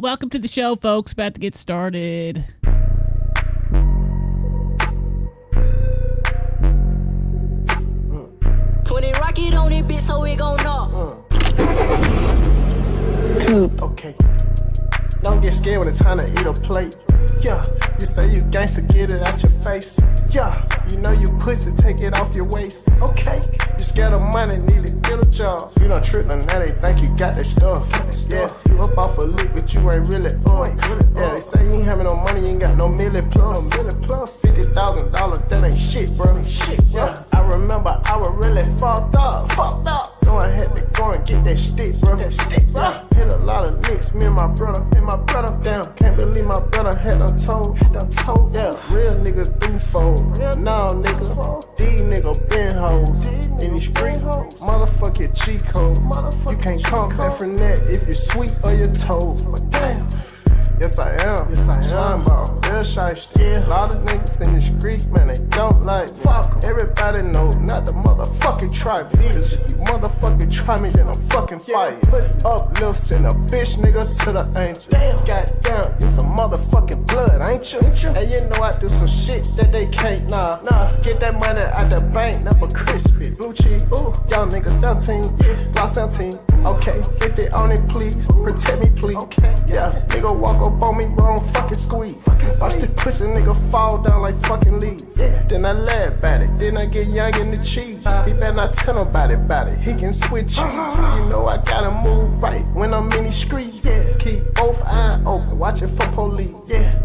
welcome to the show, folks. About to get started. Rocket on it, bitch, so we gon' knock. Okay. Don't get scared when it's time to eat a plate. Yeah, you say you gangster, get it out your face. Yeah, you know you pussy, take it off your waist. Okay, you scared of money, need to get a job. You done tripped on that, they think you got that stuff. Yeah, you up off a lick, but you ain't really up. Yeah, they say you ain't having no money, you ain't got no million plus. $50,000, that ain't shit, bro. Shit, yeah. I remember I was really fucked up. No, I had to go and get that stick, bro. Yeah, hit a lot of licks, me and my brother. Damn, can't believe my brother had done told. Yeah, real niggas do fold. Nah, nigga, these niggas been hoes. In the street, motherfucking cheat code. You can't come back from that if you're sweet or you're told. But damn. Yes, I am. Shine ball, real shiesty. A lot of niggas in the street, man, they don't like me. Fuck everybody know, not the motherfucking try me. Cause if you motherfucking try me, then I'm fucking fighting. Uplifts and a bitch nigga to the angel. Damn. Goddamn, you some motherfucking blood, ain't you? And you know I do some shit that they can't, nah. Get that money out the bank, never crispy. Blue cheese, ooh, young nigga 17, block 17. Okay, 50 on it, please. Protect me, please. Okay, yeah, nigga walk up on me wrong, fucking squeeze. Watch the pussy nigga fall down like fucking leaves. Then I laugh about it, then I get young in the cheese. He better not tell nobody about it, he can switch. You know I gotta move right when I'm in the street. Keep both eyes open, watching for police.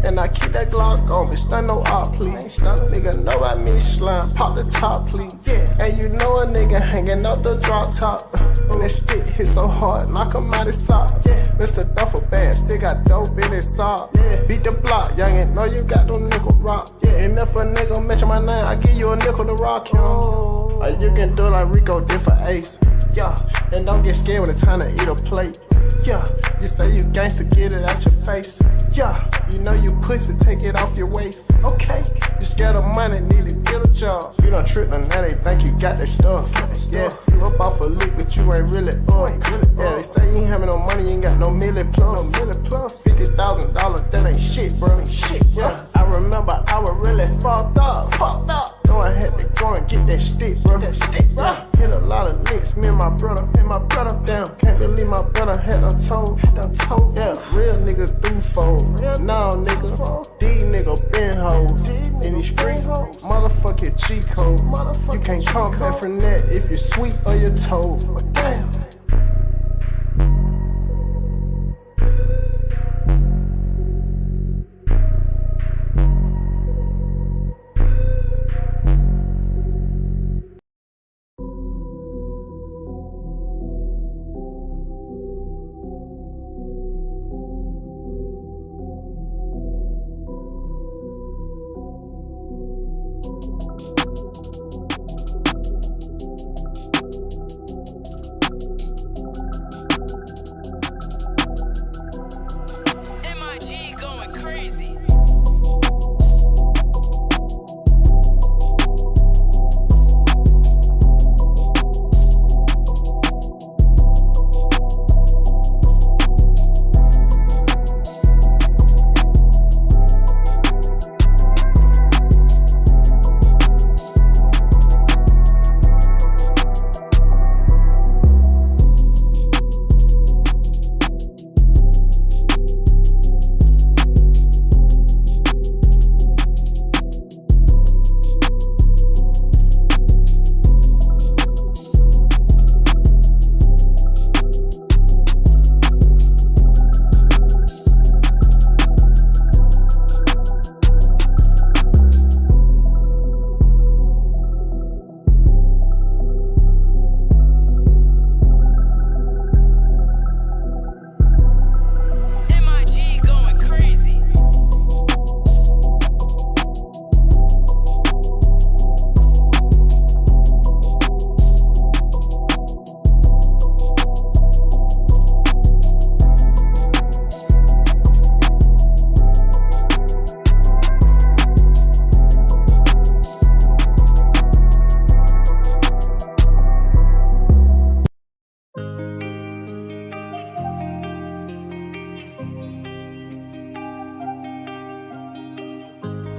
And I keep that Glock on me, stun no art, please. Nigga know I mean slime, pop the top, please. And you know a nigga hanging out the drop top. And that stick hit so hard, knock him out his sock. Mr. Duffel bad, still got dope in his sock. Beat the block, youngin', know you got no nickel rock. And if a nigga mention my name, I give you a nickel to rock him. Or you can do like Rico did for Ace. Yeah, and don't get scared when it's time to eat a plate. Yeah, you say you gangster, get it out your face. Yeah, you know you pussy, take it off your waist. Okay, you scared of money, need to get a job. You done tripped on that, they think you got that stuff. Yeah, you up off a lick, but you ain't really up. Yeah, they say you ain't having no money, you ain't got no million plus. $50,000, that ain't shit, bro. Yeah, I remember I was really fucked up. No, I had to go and get that stick, bro. Yeah, hit a lot of licks, me and my brother. Damn, can't believe my brother had done told. Yeah, real niggas do fold. Nah, nigga, these niggas been hoes. In the street, motherfucking cheat code. You can't come back from that if you're sweet or you're told. But damn.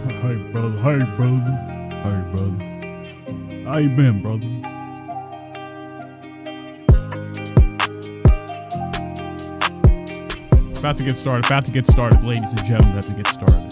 Hey, brother. Hey, brother. Hey, brother. How you been, brother? About to get started, ladies and gentlemen, about to get started.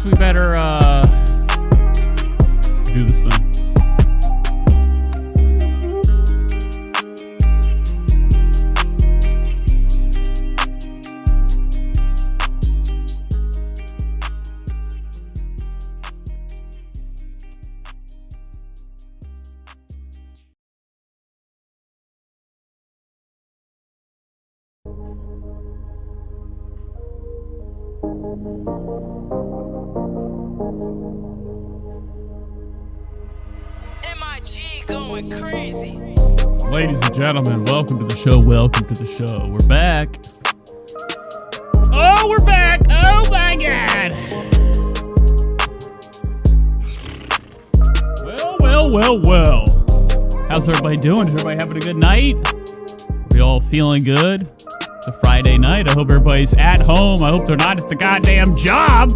We better do this thing. Going crazy. Ladies and gentlemen, welcome to the show. Welcome to the show. We're back. Oh, we're back. Oh my God. Well. How's everybody doing? Is everybody having a good night? Are we all feeling good? It's a Friday night. I hope everybody's at home. I hope they're not at the goddamn job.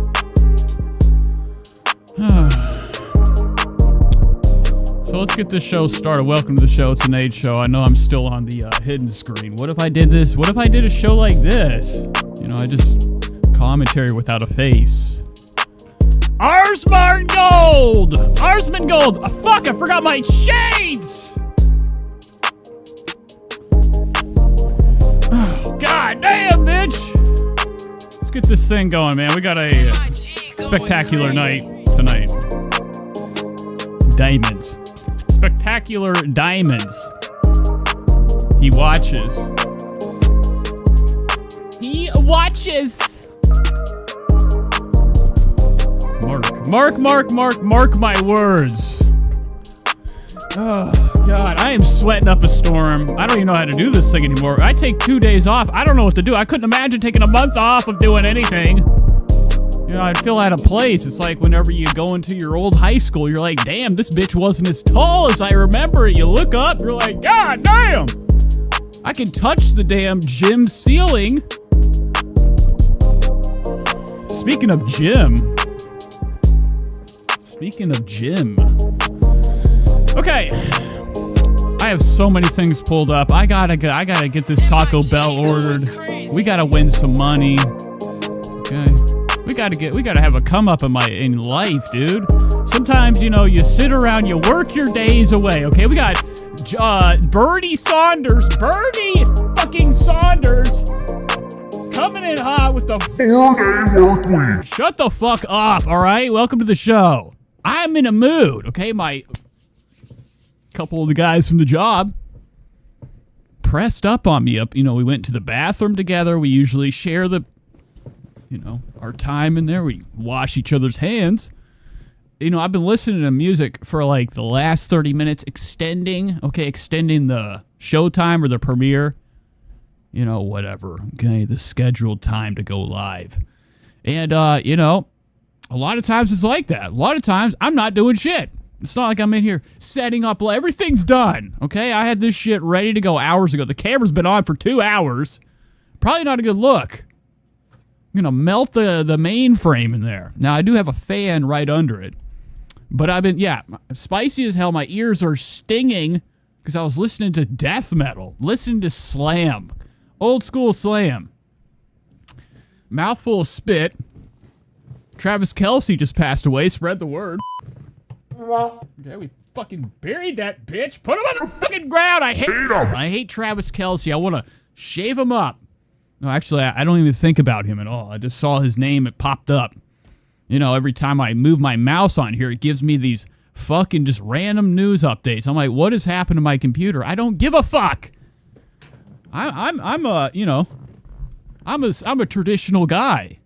So let's get this show started. Welcome to the show. It's an Age show. I know I'm still on the hidden screen. What if I did this? What if I did a show like this? You know, I just commentary without a face. Arsman Gold! Arsman Gold! Fuck, I forgot my shades! Oh, God damn, bitch! Let's get this thing going, man. We got a spectacular night tonight. Diamonds. Spectacular diamonds. He watches. He watches. Mark my words. Oh, God, I am sweating up a storm. I don't even know how to do this thing anymore. I take 2 days off. I don't know what to do. I couldn't imagine taking a month off of doing anything. You know, I'd feel out of place. It's like whenever you go into your old high school, you're like, damn, this bitch wasn't as tall as I remember it. You look up, you're like, God damn! I can touch the damn gym ceiling. Speaking of gym. Okay. I have so many things pulled up. I gotta get this Taco Bell ordered. We gotta win some money. Okay. We gotta have a come up in life, dude. Sometimes, you know, you sit around, you work your days away, okay? We got Bernie fucking Saunders coming in hot with the 4-day work week. Shut the fuck up, all right? Welcome to the show. I'm in a mood, okay? My couple of the guys from the job pressed up on me. You know, we went to the bathroom together. We usually share our time in there. We wash each other's hands. You know, I've been listening to music for like the last 30 minutes, extending the show time or the premiere. You know, whatever. Okay, the scheduled time to go live. And, A lot of times it's like that. A lot of times I'm not doing shit. It's not like I'm in here setting up. Everything's done. Okay, I had this shit ready to go hours ago. The camera's been on for 2 hours. Probably not a good look. I'm gonna melt the mainframe in there. Now I do have a fan right under it, but I've been spicy as hell. My ears are stinging because I was listening to death metal, listening to slam, old school slam. Mouthful of spit. Travis Kelce just passed away. Spread the word. Okay, we fucking buried that bitch. Put him on the fucking ground. I hate Travis Kelce. I want to shave him up. No, actually, I don't even think about him at all. I just saw his name. It popped up. You know, every time I move my mouse on here, it gives me these fucking just random news updates. I'm like, what has happened to my computer? I don't give a fuck. I'm a traditional guy.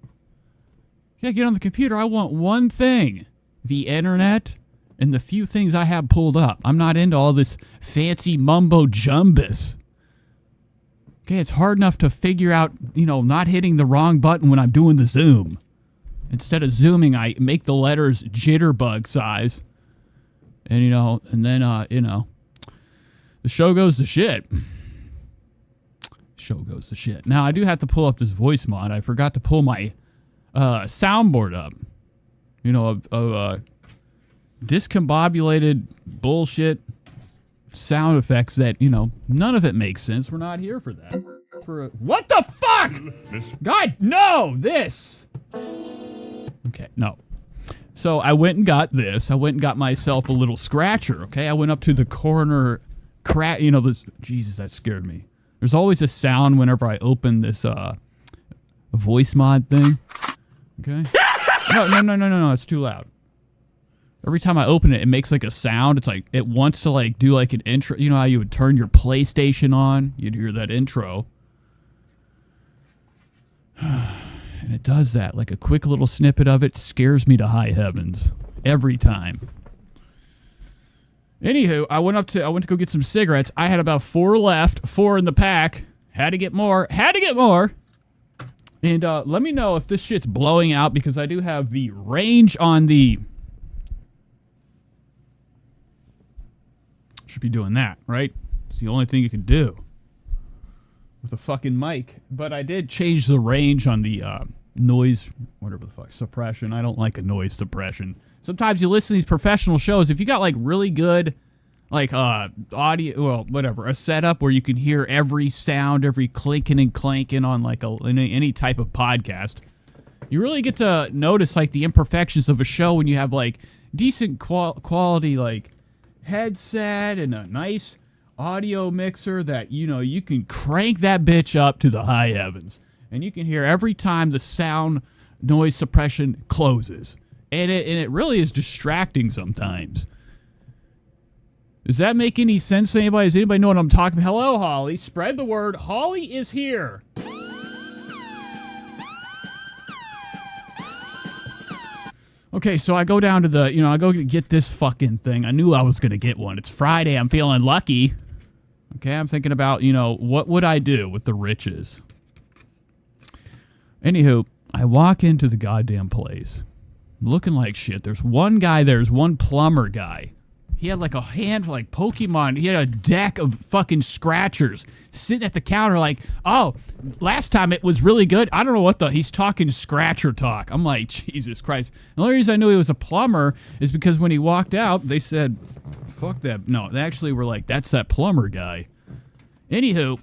Yeah, get on the computer. I want one thing: the internet and the few things I have pulled up. I'm not into all this fancy mumbo jumbus. Okay, it's hard enough to figure out, not hitting the wrong button when I'm doing the zoom. Instead of zooming, I make the letters jitterbug size. And, the show goes to shit. Show goes to shit. Now, I do have to pull up this voice mod. I forgot to pull my soundboard up. Of discombobulated bullshit sound effects that, none of it makes sense. We're not here for that. What the fuck? God, no, this. Okay, no. So I went and got this. I went and got myself a little scratcher, okay? I went up to the corner crack, Jesus, that scared me. There's always a sound whenever I open this voice mod thing. Okay? No, it's too loud. Every time I open it, it makes like a sound. It's like it wants to like do like an intro. You know how you would turn your PlayStation on? You'd hear that intro. And it does that. Like a quick little snippet of it scares me to high heavens. Every time. Anywho, I went to go get some cigarettes. I had about 4 left. 4 in the pack. Had to get more. And let me know if this shit's blowing out because I do have the range on the... Should be doing that, right? It's the only thing you can do with a fucking mic. But I did change the range on the noise, whatever the fuck, suppression. I don't like a noise suppression. Sometimes you listen to these professional shows. If you got like really good, like audio, well, whatever, a setup where you can hear every sound, every clinking and clanking on like any type of podcast, you really get to notice like the imperfections of a show when you have like decent quality like headset and a nice audio mixer that you can crank that bitch up to the high heavens and you can hear every time the sound noise suppression closes, and it really is distracting sometimes. Does that make any sense to anybody? Does anybody know what I'm talking about? Hello, Holly. Spread the word. Holly is here. Okay, so I go down to I go get this fucking thing. I knew I was going to get one. It's Friday. I'm feeling lucky. Okay, I'm thinking about, what would I do with the riches? Anywho, I walk into the goddamn place. Looking like shit. There's one guy there. There's one plumber guy. He had like a hand like Pokemon. He had a deck of fucking scratchers sitting at the counter like, oh, last time it was really good. I don't know what he's talking scratcher talk. I'm like, Jesus Christ. The only reason I knew he was a plumber is because when he walked out, they said, fuck that. No, they actually were like, that's that plumber guy. Anywho,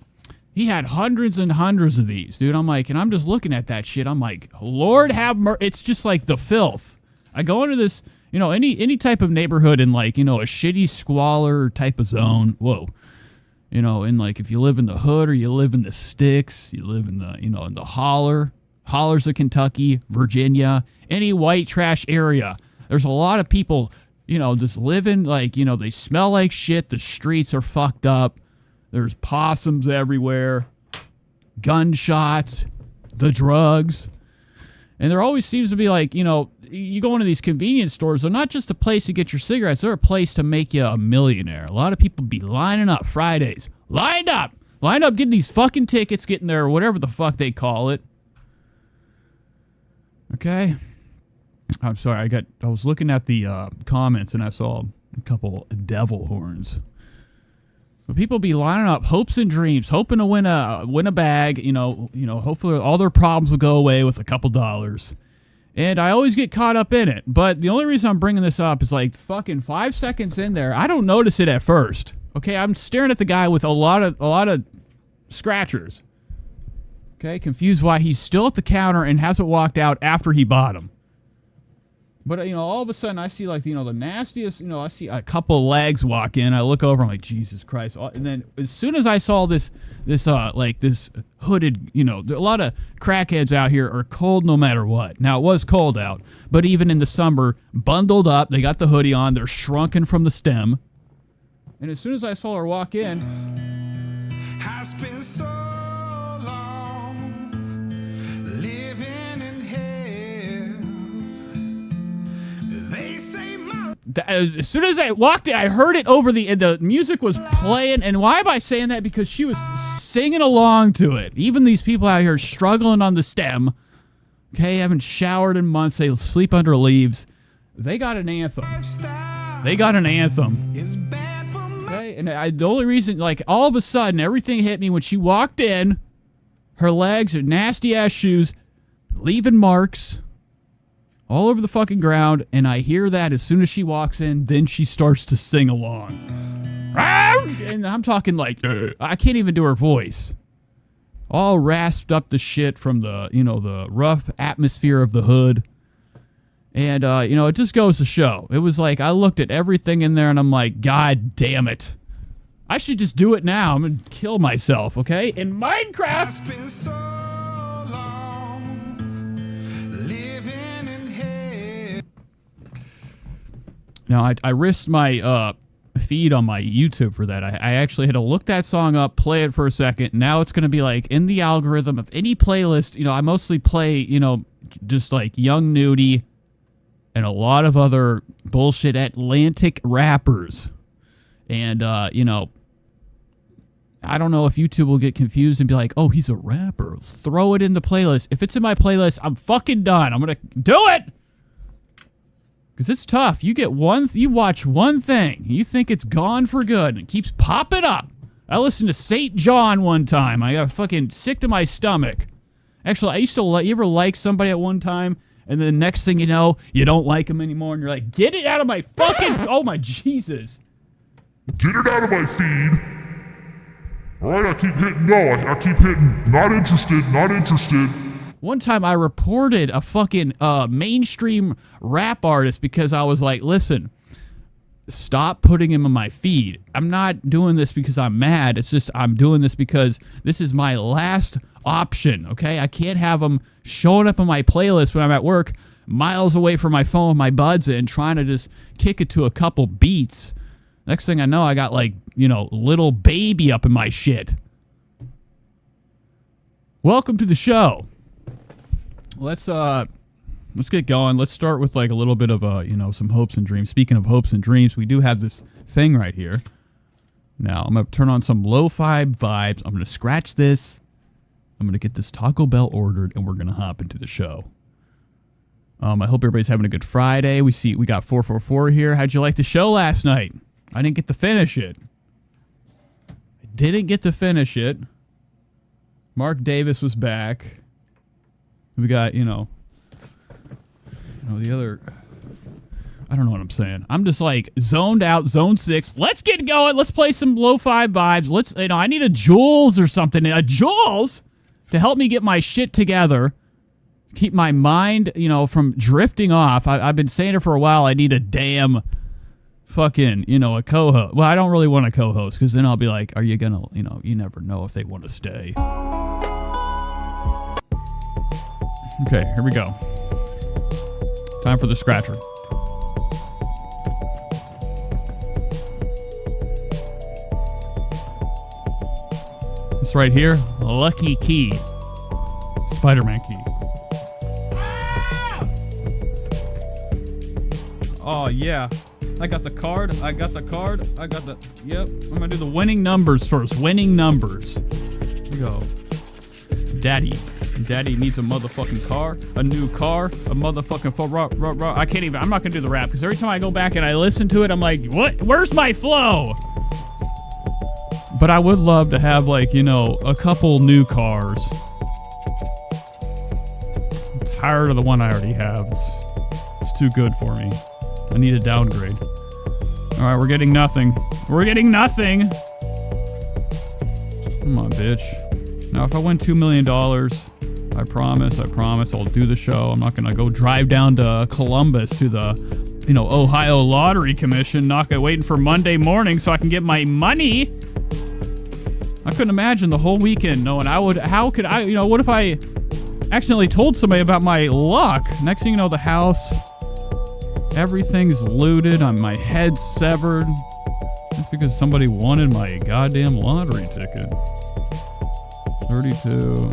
he had hundreds and hundreds of these, dude. I'm like, and I'm just looking at that shit. I'm like, Lord have mercy. It's just like the filth. I go into this... any type of neighborhood in like, a shitty squalor type of zone. Whoa. In like if you live in the hood or you live in the sticks, you live in the, in the hollers of Kentucky, Virginia, any white trash area. There's a lot of people, just living like, they smell like shit. The streets are fucked up. There's possums everywhere, gunshots, the drugs. And there always seems to be like, you go into these convenience stores, they're not just a place to get your cigarettes, they're a place to make you a millionaire. A lot of people be lining up Fridays. Lined up, getting these fucking tickets, getting their whatever the fuck they call it. Okay? I'm sorry. I was looking at the comments and I saw a couple devil horns. But people be lining up hopes and dreams, hoping to win a bag. You know. Hopefully all their problems will go away with a couple dollars. And I always get caught up in it. But the only reason I'm bringing this up is like fucking 5 seconds in there. I don't notice it at first. Okay, I'm staring at the guy with a lot of scratchers. Okay, confused why he's still at the counter and hasn't walked out after he bought them. But, all of a sudden I see like, the nastiest, I see a couple of legs walk in. I look over, I'm like, Jesus Christ. And then as soon as I saw this hooded, a lot of crackheads out here are cold no matter what. Now, it was cold out, but even in the summer, bundled up, they got the hoodie on, they're shrunken from the stem. And as soon as I saw her walk in, has been so long living in hell. They say my as soon as I walked in, I heard it over the music was playing. And why am I saying that? Because she was singing along to it. Even these people out here struggling on the stem, okay, haven't showered in months, they sleep under leaves. They got an anthem. They got an anthem. is bad for my Okay, and the only reason, like, all of a sudden, everything hit me when she walked in. Her legs are nasty ass shoes, leaving marks all over the fucking ground, and I hear that as soon as she walks in, then she starts to sing along. And I'm talking like, I can't even do her voice. All rasped up the shit from the, the rough atmosphere of the hood. And, it just goes to show. It was like, I looked at everything in there and I'm like, God damn it. I should just do it now. I'm going to kill myself, okay? In Minecraft. has been so long living in hell. Now, I risked my feed on my YouTube for that. I actually had to look that song up, play it for a second. Now it's going to be like in the algorithm of any playlist. I mostly play, just like Young Nudie and a lot of other bullshit Atlantic rappers. And, I don't know if YouTube will get confused and be like, oh, he's a rapper. Throw it in the playlist. If it's in my playlist, I'm fucking done. I'm going to do it. Because it's tough. You watch one thing. You think it's gone for good. And it keeps popping up. I listened to St. John one time. I got fucking sick to my stomach. Actually, I used to you ever like somebody at one time, and then the next thing you know, you don't like them anymore, and you're like, get it out of my fucking... Oh, my Jesus. Get it out of my feed. Alright, I keep hitting no. I keep hitting not interested, not interested. One time I reported a fucking mainstream rap artist because I was like, listen, stop putting him in my feed. I'm not doing this because I'm mad. It's just I'm doing this because this is my last option, okay? I can't have him showing up on my playlist when I'm at work, miles away from my phone with my buds in, trying to just kick it to a couple beats. Next thing I know, I got like, Little Baby up in my shit. Welcome to the show. Let's get going. Let's start with like a little bit of some hopes and dreams. Speaking of hopes and dreams, we do have this thing right here. Now, I'm going to turn on some lo-fi vibes. I'm going to scratch this. I'm going to get this Taco Bell ordered, and we're going to hop into the show. I hope everybody's having a good Friday. We got 444 here. How'd you like the show last night? I didn't get to finish it. Mark Davis was back. We got, the other... I don't know what I'm saying. I'm just like zoned out, zone 6. Let's get going. Let's play some lo-fi vibes. I need a Jules or something. A Jules to help me get my shit together. Keep my mind, from drifting off. I've been saying it for a while. I need a damn fucking, a co-host. Well, I don't really want a co-host because then I'll be like, are you gonna, you never know if they want to stay. Okay, here we go. Time for the scratcher. This right here, lucky key. Spider-Man key. Ah! Oh, yeah. I got the card. Yep. I'm going to do the winning numbers first. Winning numbers. Here we go. Daddy. Daddy needs a motherfucking car, a new car, a motherfucking I can't even. I'm not gonna do the rap because every time I go back and I listen to it, I'm like, what? Where's my flow? But I would love to have, like, you know, a couple new cars. I'm tired of the one I already have. It's too good for me. I need a downgrade. All right, we're getting nothing. We're getting nothing. Come on, bitch. Now, if I win $2 million, I promise I'll do the show. I'm not gonna go drive down to Columbus to the, you know, Ohio Lottery Commission, waiting for Monday morning so I can get my money. I couldn't imagine the whole weekend knowing how could I, you know, what if I accidentally told somebody about my luck? Next thing you know, the house, everything's looted, my head's severed. Just because somebody wanted my goddamn lottery ticket. 32,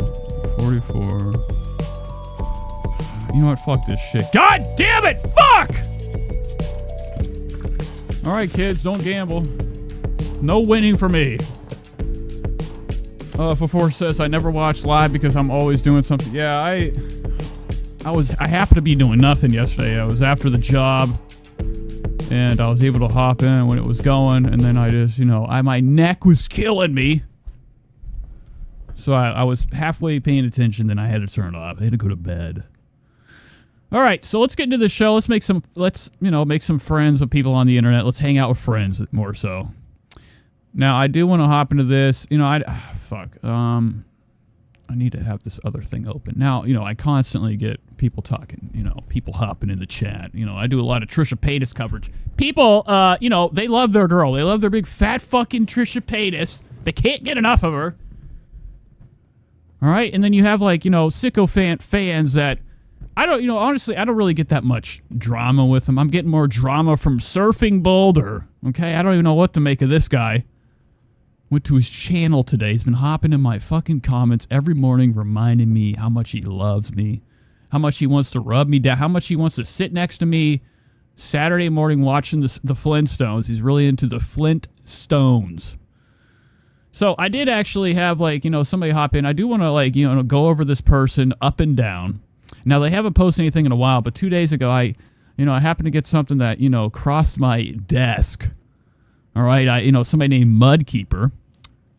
44. You know what? Fuck this shit. God damn it! Fuck! Alright, kids, don't gamble. No winning for me. For says I never watched live because I'm always doing something. Yeah, I happened to be doing nothing yesterday. I was after the job and I was able to hop in when it was going, and then I just, you know, my neck was killing me. So I was halfway paying attention, then I had to turn it off. I had to go to bed. All right, so let's get into the show. Let's make some friends with people on the internet. Let's hang out with friends more so. Now, I do want to hop into this. You know, I need to have this other thing open. Now, you know, I constantly get people talking, you know, people hopping in the chat. You know, I do a lot of Trisha Paytas coverage. People, you know, they love their girl. They love their big fat fucking Trisha Paytas. They can't get enough of her. All right? And then you have, like, you know, sycophant fans that, honestly, I don't really get that much drama with them. I'm getting more drama from Surfing Boulder. Okay? I don't even know what to make of this guy. Went to his channel today. He's been hopping in my fucking comments every morning reminding me how much he loves me, how much he wants to rub me down, how much he wants to sit next to me Saturday morning watching the Flintstones. He's really into the Flintstones. So I did actually have, like, you know, somebody hop in. I do want to, like, you know, go over this person up and down. Now, they haven't posted anything in a while, but 2 days ago, I happened to get something that, you know, crossed my desk. All right, somebody named Mudkeeper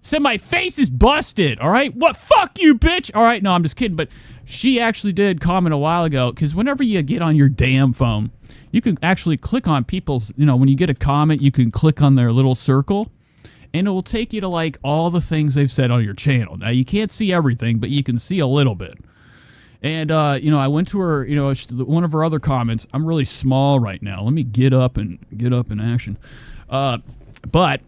said my face is busted, all right? What? Fuck you, bitch! All right, no, I'm just kidding, but she actually did comment a while ago, because whenever you get on your damn phone, you can actually click on people's, you know, when you get a comment, you can click on their little circle, and it will take you to, like, all the things they've said on your channel. Now, you can't see everything, but you can see a little bit. And, you know, I went to her, you know, one of her other comments. I'm really small right now. Let me get up in action. But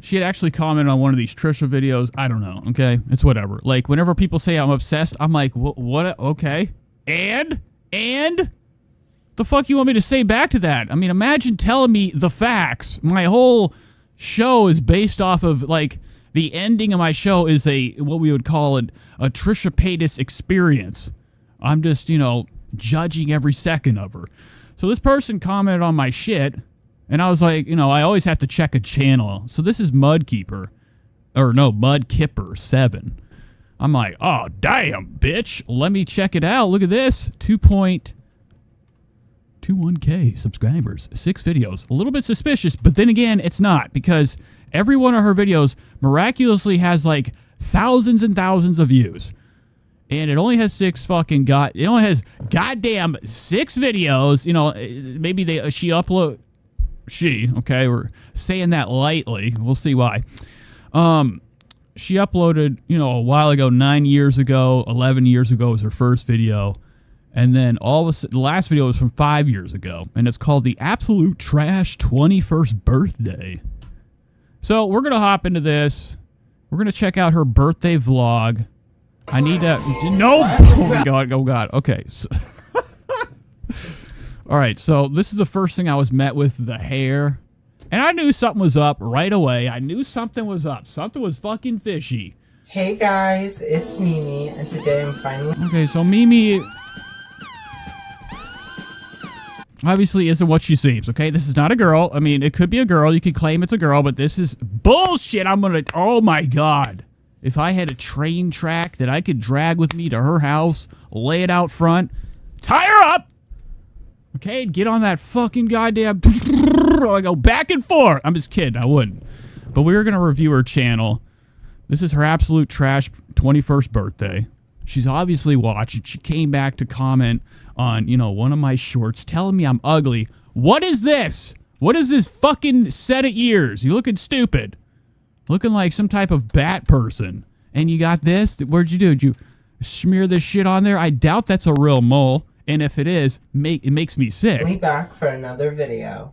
she had actually commented on one of these Trisha videos. I don't know, okay? It's whatever. Like, whenever people say I'm obsessed, I'm like, what? Okay. And? The fuck you want me to say back to that? I mean, imagine telling me the facts. My whole show is based off of, like, the ending of my show is what we would call a Trisha Paytas experience. I'm just, you know, judging every second of her. So this person commented on my shit, and I was like, you know, I always have to check a channel. So this is Mudkipper 7. I'm like, oh, damn, bitch. Let me check it out. Look at this. 2.21K subscribers. 6 videos. A little bit suspicious, but then again, it's not, because every one of her videos miraculously has, like, thousands and thousands of views. And it only has it only has goddamn 6 videos. You know, maybe okay, we're saying that lightly. We'll see why. She uploaded, you know, a while ago, 9 years ago, 11 years ago was her first video. And then the last video was from 5 years ago. And it's called The Absolute Trash 21st Birthday. So we're going to hop into this. We're going to check out her birthday vlog. I need to... No! Oh, my God. Oh, God. Okay. So, all right. So this is the first thing I was met with, the hair. And I knew something was up right away. I knew something was up. Something was fucking fishy. Hey, guys. It's Mimi. And today I'm finally... Okay, so Mimi... obviously isn't what she seems, okay? This is not a girl. I mean, it could be a girl. You could claim it's a girl, but this is bullshit. Oh, my God. if I had a train track that I could drag with me to her house, lay it out front, tie her up, okay, get on that fucking goddamn, I go back and forth. I'm just kidding, I wouldn't. But we were going to review her channel. This is her absolute trash 21st birthday. She's obviously watching. She came back to comment on, you know, one of my shorts telling me I'm ugly. What is this? What is this fucking set of ears? You looking stupid. Looking like some type of bat person. And you got this? What'd you do? Did you smear this shit on there? I doubt that's a real mole. And if it is, it makes me sick. Me back for another video.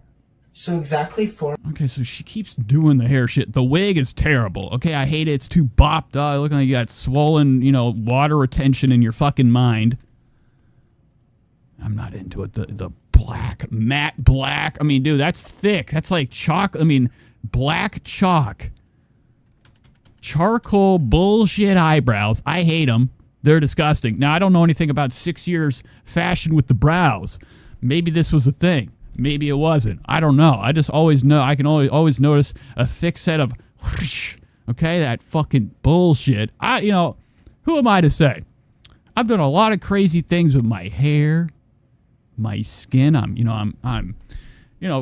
So exactly 4. Okay, so she keeps doing the hair shit. The wig is terrible. Okay, I hate it. It's too bopped up. Looking like you got swollen, you know, water retention in your fucking mind. I'm not into it. The black, matte black. I mean, dude, that's thick. That's like chalk. I mean, black chalk. Charcoal bullshit eyebrows. I hate them. They're disgusting. Now, I don't know anything about 6 years fashion with the brows. Maybe this was a thing. Maybe it wasn't. I don't know. I just always know. I can always notice a thick set of whoosh, okay, that fucking bullshit. You know, who am I to say? I've done a lot of crazy things with my hair, my skin. I'm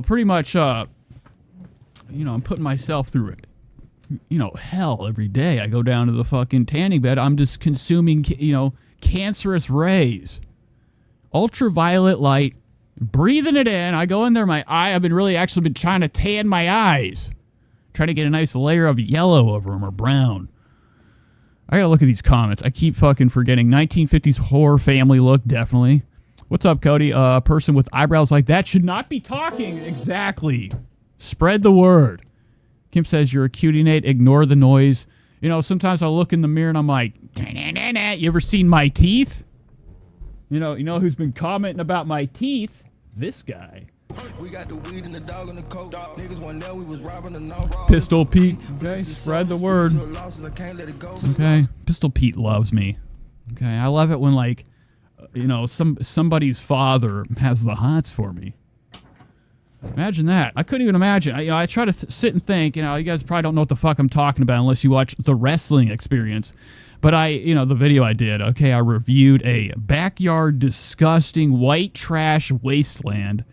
pretty much, I'm putting myself through it. You know, hell every day. I go down to the fucking tanning bed. I'm just consuming, cancerous rays, ultraviolet light. Breathing it in. I go in there, my eye. I've been trying to tan my eyes. Trying to get a nice layer of yellow over them or brown. I gotta look at these comments. I keep fucking forgetting. 1950s horror family look, definitely. What's up, Cody? A person with eyebrows like that should not be talking. Exactly. Spread the word. Kim says, you're a cutie, Nate. Ignore the noise. You know, sometimes I look in the mirror and I'm like, nah. You ever seen my teeth? You know who's been commenting about my teeth? This guy. We got the weed and the dog and the coke. Niggas one there, we was robbing the Pistol Pete. Okay, spread the word. Okay, Pistol Pete loves me. Okay, I love it when, like, somebody's father has the hots for me. Imagine that. I couldn't even imagine. I try to sit and think. You guys probably don't know what the fuck I'm talking about unless you watch the wrestling experience. But the video I did, okay, I reviewed a backyard disgusting white trash wasteland.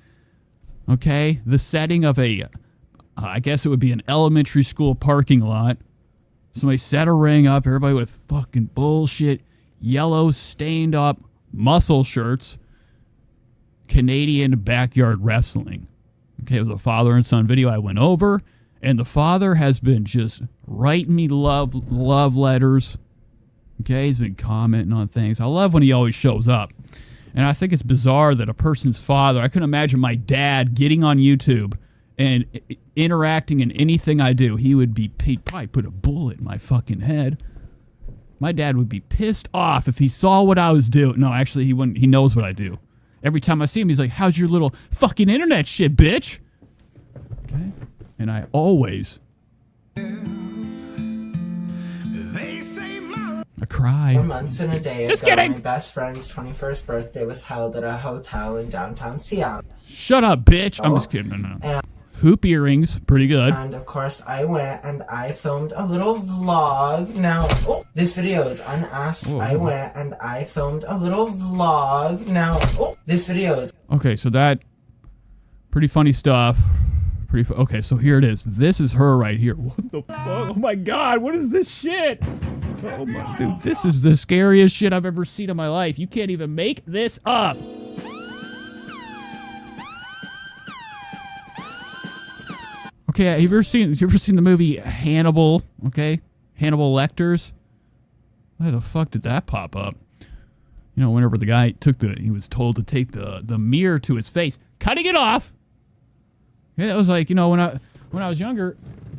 Okay, the setting of I guess it would be an elementary school parking lot. Somebody set a ring up, everybody with fucking bullshit, yellow stained up muscle shirts. Canadian backyard wrestling. Okay, it was a father and son video I went over, and the father has been just writing me love letters. Okay, he's been commenting on things. I love when he always shows up. And I think it's bizarre that a person's father, I couldn't imagine my dad getting on YouTube and interacting in anything I do. He'd probably put a bullet in my fucking head. My dad would be pissed off if he saw what I was doing. No, actually, he wouldn't. He knows what I do. Every time I see him, he's like, how's your little fucking internet shit, bitch? Okay? And I always... I cry. 4 months and a day Just ago, kidding. my best friend's 21st birthday was held at a hotel in downtown Seattle. Shut up, bitch. I'm just kidding. No. And, Hoop earrings. Pretty good. and of course, I went and I filmed a little vlog. Now, this video is unasked. I went and I filmed a little vlog. Now, this video is... Okay, so that... Pretty funny stuff. Okay, so here it is. This is her right here. What the fuck? Oh my god, what is this shit? Oh my... Dude, this is the scariest shit I've ever seen in my life. You can't even make this up. Okay, have you ever seen the movie Hannibal? Okay, Hannibal Lecter's. Why the fuck did that pop up? Whenever the guy he was told to take the mirror to his face, cutting it off. Yeah, that was like, when I was younger,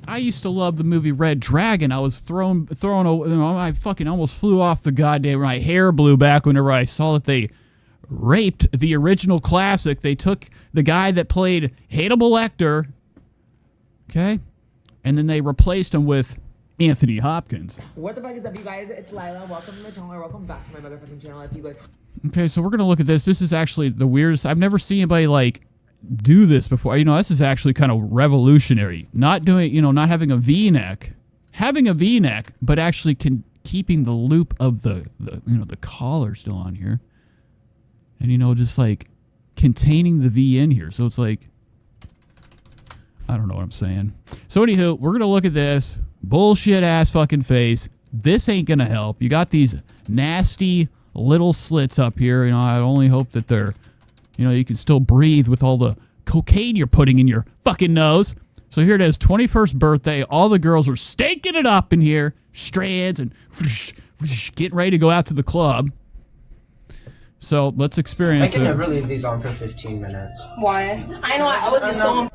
I used to love the movie Red Dragon. I was thrown. I fucking almost flew off the goddamn. My hair blew back whenever I saw that they raped the original classic. They took the guy that played Hannibal Lecter. Okay? And then they replaced him with Anthony Hopkins. What the fuck is up, you guys? It's Lila. Welcome to my channel, or welcome back to my motherfucking channel. If you guys... Okay, so we're going to look at this. This is actually the weirdest. I've never seen anybody, like, do this before. This is actually kind of revolutionary. Not doing, not having a V-neck having a V-neck, but actually keeping the loop of the collar still on here. And, just like containing the V in here. So it's like, I don't know what I'm saying. So anywho, we're going to look at this bullshit ass fucking face. This ain't going to help. You got these nasty little slits up here. I only hope that they're, you can still breathe with all the cocaine you're putting in your fucking nose. So here it is, 21st birthday. All the girls are staking it up in here. Strands and getting ready to go out to the club. So let's experience it. I can never leave these on for 15 minutes. Why? I know, I always get so...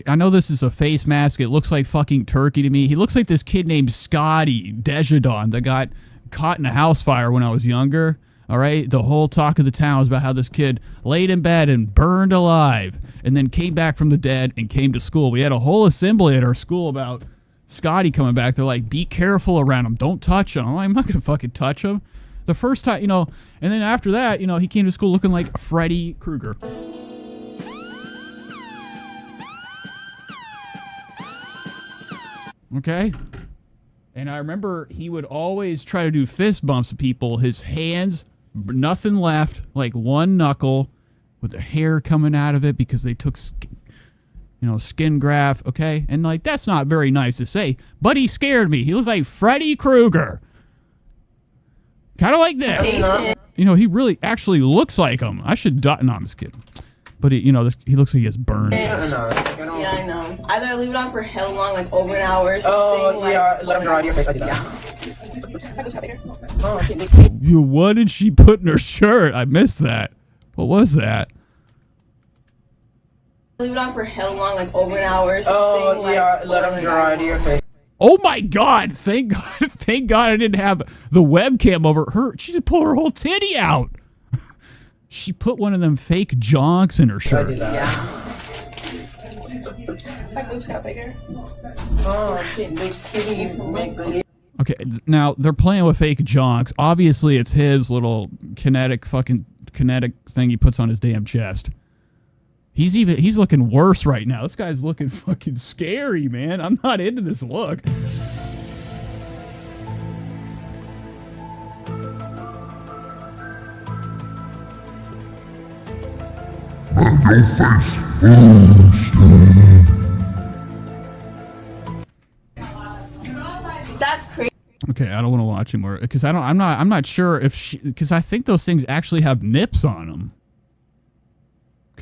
I know this is a face mask. It looks like fucking turkey to me. He looks like this kid named Scotty Desjardins that got caught in a house fire when I was younger. All right? The whole talk of the town was about how this kid laid in bed and burned alive and then came back from the dead and came to school. We had a whole assembly at our school about Scotty coming back. They're like, be careful around him. Don't touch him. I'm not going to fucking touch him. The first time, and then after that, he came to school looking like Freddy Krueger. Okay? And I remember he would always try to do fist bumps to people. His hands, nothing left, like one knuckle with the hair coming out of it because they took, skin graft, okay? And, that's not very nice to say, but he scared me. He looked like Freddy Krueger. Kind of like this. He really actually looks like him. I should die. No, I'm just kidding. But, he looks like he has burns. Yeah, I know. Either I leave it on for hell long, like over an hour or something. Oh, yeah, let him draw on your face. I do that. What did she put in her shirt? I missed that. What was that? Leave it on for hell long, like over an hour or something. Oh, yeah, let him draw on your face. Oh my God! Thank God I didn't have the webcam over her. She just pulled her whole titty out. She put one of them fake jonks in her shirt. Yeah. My boobs got bigger. Oh, shit, big titties. Okay, now they're playing with fake jonks. Obviously, it's his little kinetic thing he puts on his damn chest. He's looking worse right now. This guy's looking fucking scary, man. I'm not into this look. Man, your face. That's crazy. Okay, I don't want to watch anymore because I'm not sure if because I think those things actually have nips on them.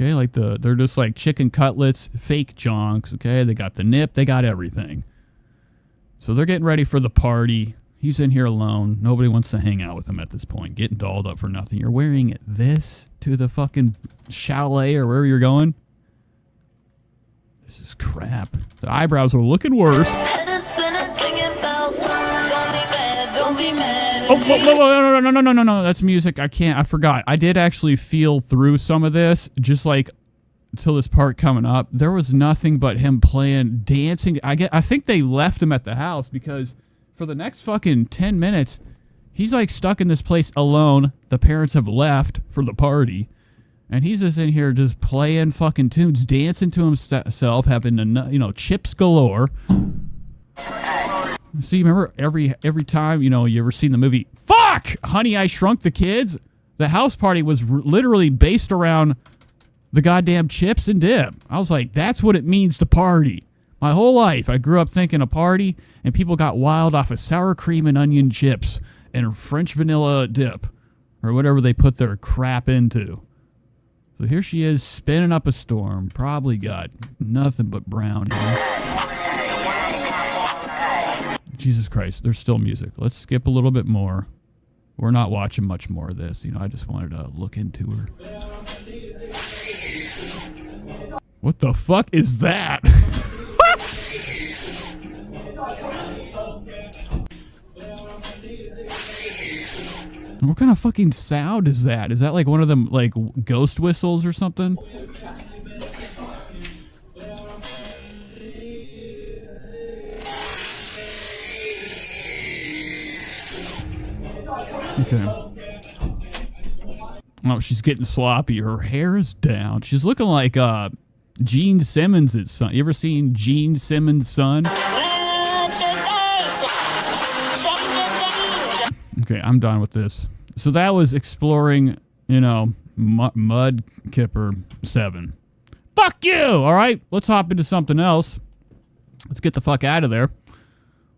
Okay, they're just like chicken cutlets, fake jonks, okay? They got the nip, they got everything. So they're getting ready for the party. He's in here alone. Nobody wants to hang out with him at this point. Getting dolled up for nothing. You're wearing this to the fucking chalet or wherever you're going? This is crap. The eyebrows are looking worse. Oh, no, that's music. I forgot. I did actually feel through some of this, just like until this part coming up. There was nothing but him playing, dancing. I think they left him at the house because for the next fucking 10 minutes, he's like stuck in this place alone. The parents have left for the party. And he's just in here just playing fucking tunes, dancing to himself, having, chips galore. See, remember every time, you ever seen the movie, fuck, Honey, I Shrunk the Kids? The house party was literally based around the goddamn chips and dip. I was like, that's what it means to party. My whole life, I grew up thinking a party, and people got wild off of sour cream and onion chips and French vanilla dip, or whatever they put their crap into. So here she is, spinning up a storm. Probably got nothing but brown here. Jesus Christ, there's still music. Let's skip a little bit more. We're not watching much more of this. I just wanted to look into her. What the fuck is that? What kind of fucking sound is that? Is that like one of them, like, ghost whistles or something? Okay. Oh, she's getting sloppy. Her hair is down. She's looking like Gene Simmons' son. You ever seen Gene Simmons' son? Okay, I'm done with this. So that was exploring, you know, Mud Kipper 7. Fuck you! All right, let's hop into something else. Let's get the fuck out of there.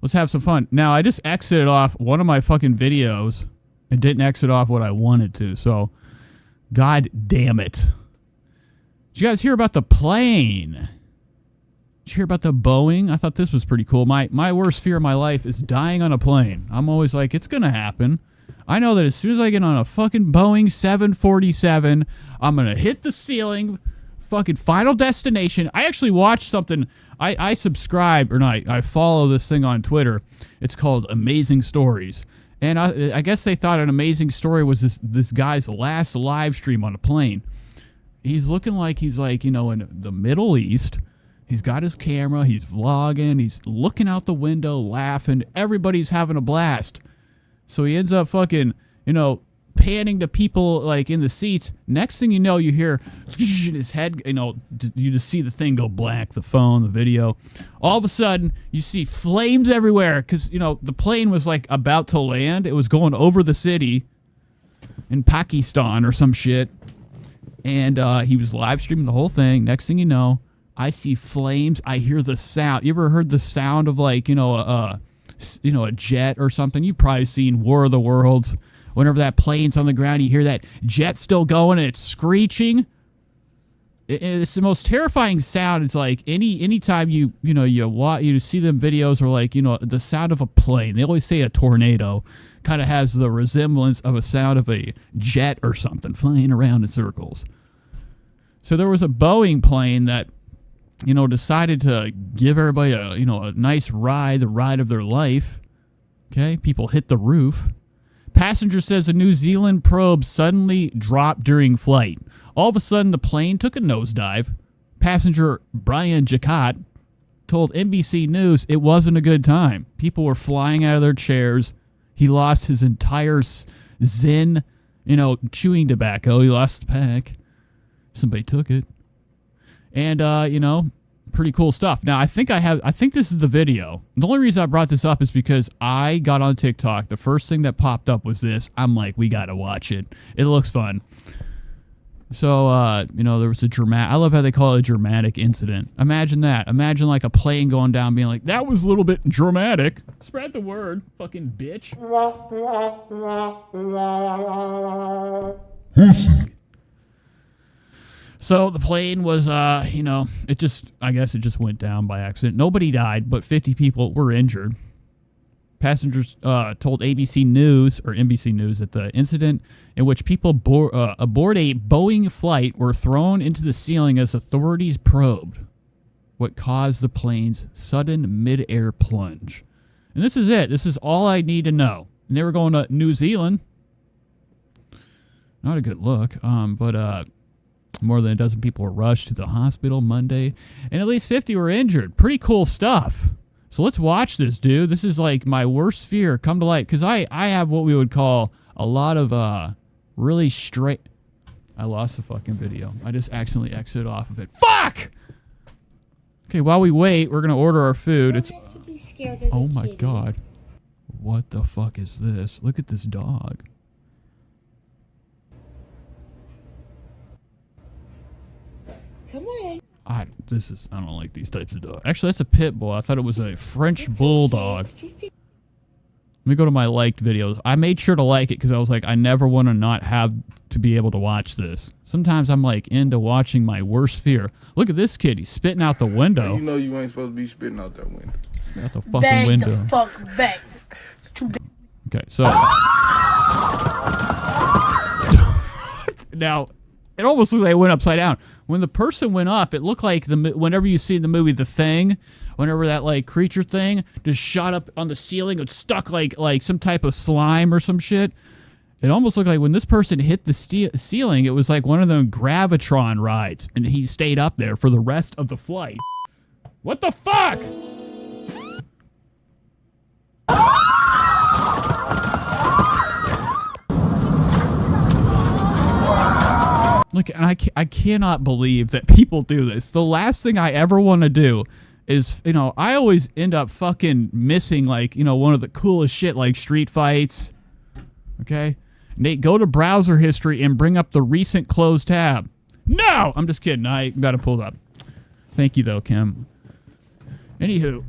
Let's have some fun. Now, I just exited off one of my fucking videos and didn't exit off what I wanted to, so god damn it. Did you guys hear about the plane? Did you hear about the Boeing? I thought this was pretty cool. My worst fear in my life is dying on a plane. I'm always like, it's gonna happen. I know that as soon as I get on a fucking Boeing 747, I'm gonna hit the ceiling, fucking Final Destination. I actually watched something. I subscribe, or not, I follow this thing on Twitter. It's called Amazing Stories. And I guess they thought an amazing story was this guy's last live stream on a plane. He's looking like he's like, you know, in the Middle East. He's got his camera. He's vlogging. He's looking out the window, laughing. Everybody's having a blast. So he ends up fucking, you know, panning to people like in the seats. Next thing you know, you hear in his head, you know, you just see the thing go black, the phone, the video. All of a sudden, you see flames everywhere because, you know, the plane was like about to land. It was going over the city in Pakistan or some shit. And he was live streaming the whole thing. Next thing you know, I see flames. I hear the sound. You ever heard the sound of like, you know, a jet or something? You've probably seen War of the Worlds. Whenever that plane's on the ground, you hear that jet still going and it's screeching. It's the most terrifying sound. It's like anytime you see them videos or like, you know, the sound of a plane. They always say a tornado kind of has the resemblance of a sound of a jet or something flying around in circles. So there was a Boeing plane that, you know, decided to give everybody a nice ride, the ride of their life. Okay, people hit the roof. Passenger says a New Zealand probe suddenly dropped during flight. All of a sudden, the plane took a nosedive. Passenger Brian Jacot told NBC News it wasn't a good time. People were flying out of their chairs. He lost his entire Zen, you know, chewing tobacco. He lost the pack. Somebody took it. And, you know, pretty cool stuff. Now, I think this is the video. The only reason I brought this up is because I got on TikTok. The first thing that popped up was this. I'm like, we got to watch it. It looks fun. So, you know, there was a I love how they call it a dramatic incident. Imagine that. Imagine like a plane going down being like, that was a little bit dramatic. Spread the word, fucking bitch. So the plane was, you know, I guess it just went down by accident. Nobody died, but 50 people were injured. Passengers told ABC News, or NBC News, that the incident in which people aboard a Boeing flight were thrown into the ceiling as authorities probed what caused the plane's sudden mid-air plunge. And this is it. This is all I need to know. And they were going to New Zealand. Not a good look, but more than a dozen people were rushed to the hospital Monday, and at least 50 were injured. Pretty cool stuff. So let's watch this, dude. This is like my worst fear come to light, because I have what we would call a lot of really straight... I lost the fucking video. I just accidentally exited off of it. Fuck! Okay, while we wait, we're going to order our food. It's... Oh my god. What the fuck is this? Look at this dog. Come on. I don't like these types of dogs. Actually, that's a pit bull. I thought it was a French bulldog. Let me go to my liked videos. I made sure to like it because I was like, I never want to not have to be able to watch this. Sometimes I'm like into watching my worst fear. Look at this kid. He's spitting out the window. You know you ain't supposed to be spitting out that window. Spit out the fucking window. The fuck back. Okay, so now it almost looks like it went upside down. When the person went up, it looked like whenever you see in the movie The Thing, whenever that like creature thing just shot up on the ceiling, it stuck like some type of slime or some shit. It almost looked like when this person hit the ceiling, it was like one of them Gravitron rides, and he stayed up there for the rest of the flight. What the fuck? Look, and I cannot believe that people do this. The last thing I ever want to do is, you know, I always end up fucking missing, like, you know, one of the coolest shit, like street fights Okay? Nate, go to browser history and bring up the recent closed tab. No! I'm just kidding. I got it pulled up. Thank you, though, Kim. Anywho,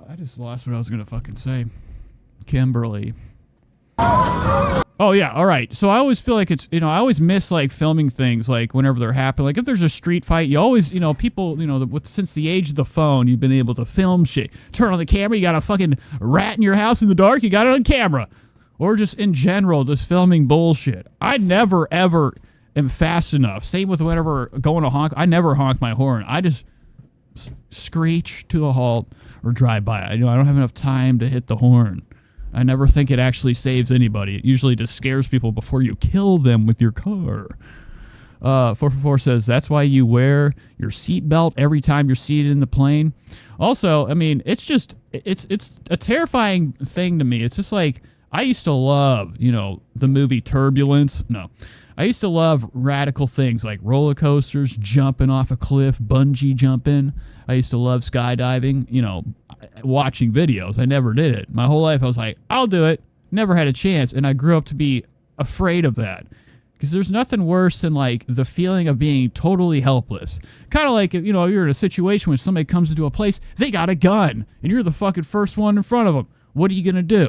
I just lost what I was going to fucking say. Kimberly. Oh, yeah, all right. So I always feel like it's, I always miss, like, filming things, like, whenever they're happening. Like, if there's a street fight, you always, people, since the age of the phone, you've been able to film shit. Turn on the camera, you got a fucking rat in your house in the dark, you got it on camera. Or just in general, just filming bullshit. I never, ever am fast enough. Same with whenever going to honk. I never honk my horn. I just screech to a halt or drive by. I don't have enough time to hit the horn. I never think it actually saves anybody. It usually just scares people before you kill them with your car. 444 says, that's why you wear your seatbelt every time you're seated in the plane. Also, I mean, it's a terrifying thing to me. It's just like, I used to love, the movie Turbulence. No. I used to love radical things like roller coasters, jumping off a cliff, bungee jumping. I used to love skydiving, watching videos. I never did it. My whole life I was like, I'll do it. Never had a chance. And I grew up to be afraid of that. Because there's nothing worse than, like, the feeling of being totally helpless. Kind of like, you're in a situation when somebody comes into a place, they got a gun, and you're the fucking first one in front of them. What are you going to do?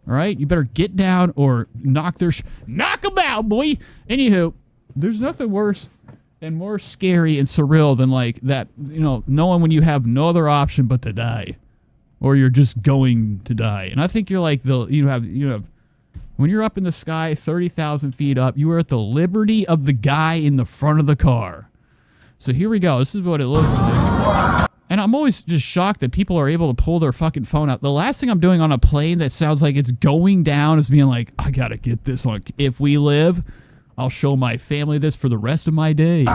All right? You better get down or knock them out, boy. Anywho, there's nothing worse and more scary and surreal than, like, that, knowing when you have no other option but to die. Or you're just going to die. And I think you're like you have when you're up in the sky 30,000 feet up, you are at the liberty of the guy in the front of the car. So here we go. This is what it looks like. And I'm always just shocked that people are able to pull their fucking phone out. The last thing I'm doing on a plane that sounds like it's going down is being like, I gotta get this on. If we live, I'll show my family this for the rest of my days.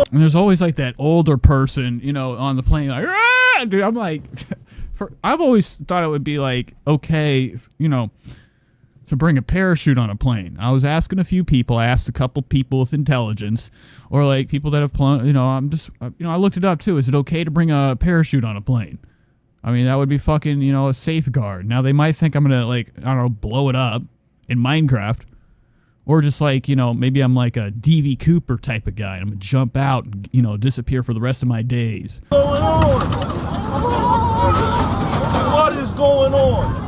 And there's always like that older person, on the plane, like, ah! Dude, I'm like, I've always thought it would be like, okay, to bring a parachute on a plane. I was asking a few people. I asked a couple people with intelligence, or like people that have flown. I looked it up too. Is it okay to bring a parachute on a plane? I mean, that would be fucking, a safeguard. Now they might think I'm gonna, like, I don't know, blow it up in Minecraft. Or just like, maybe I'm like a D.V. Cooper type of guy. And I'm going to jump out and, disappear for the rest of my days. What's going on? What is going on?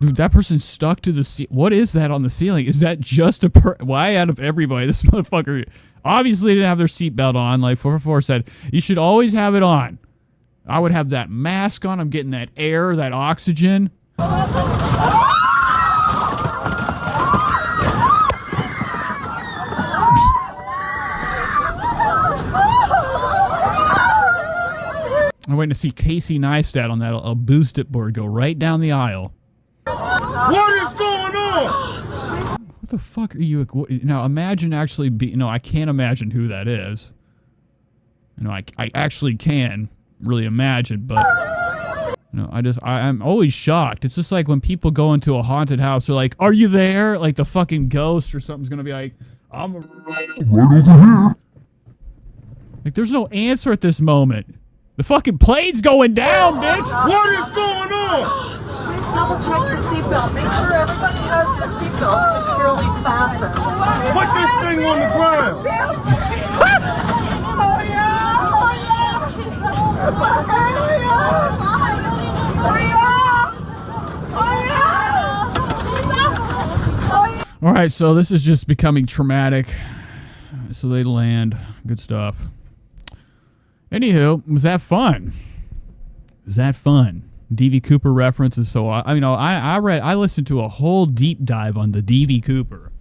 Dude, that person's stuck to the ceiling. What is that on the ceiling? Is that just why out of everybody, this motherfucker obviously didn't have their seatbelt on. Like 444 said, you should always have it on. I would have that mask on. I'm getting that air, that oxygen. I'm waiting to see Casey Neistat on that. I'll boost it board go right down the aisle. What is going on? What the fuck are you? Now imagine actually I can't imagine who that is. I actually can really imagine, but I'm always shocked. It's just like when people go into a haunted house, they're like, are you there? Like the fucking ghost or something's gonna be like, I'm right over here. Like there's no answer at this moment. The fucking plane's going down, bitch. What is going on? Please double check your seatbelt. Make sure everybody has their seatbelt securely fastened. Put this thing on the ground. Oh yeah! Oh yeah! All right, so this is just becoming traumatic. So they land. Good stuff. Anywho, was that fun? Was that fun? D.V. Cooper references. So I listened to a whole deep dive on the D.V. Cooper.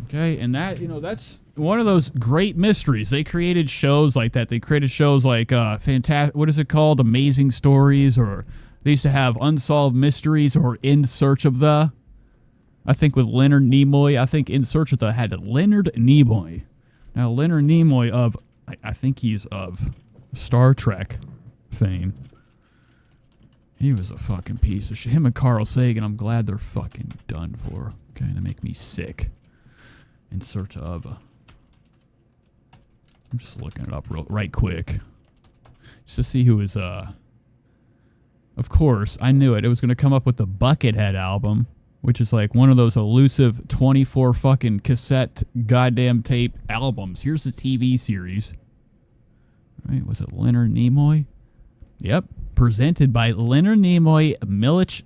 Okay, and that's one of those great mysteries. They created shows like that. They created shows like fantastic. What is it called? Amazing Stories, or they used to have Unsolved Mysteries or In Search of the. I think with Leonard Nimoy. I think In Search of the had Leonard Nimoy. Now Leonard Nimoy of I think he's of Star Trek fame. He was a fucking piece of shit. Him and Carl Sagan, I'm glad they're fucking done for. Okay, they make me sick. In search of. I'm just looking it up right quick. Just to see who is, Of course, I knew it. It was going to come up with the Buckethead album, which is like one of those elusive 24 fucking cassette goddamn tape albums. Here's the TV series. Right, was it Leonard Nimoy? Yep. Presented by Leonard Nimoy, Milich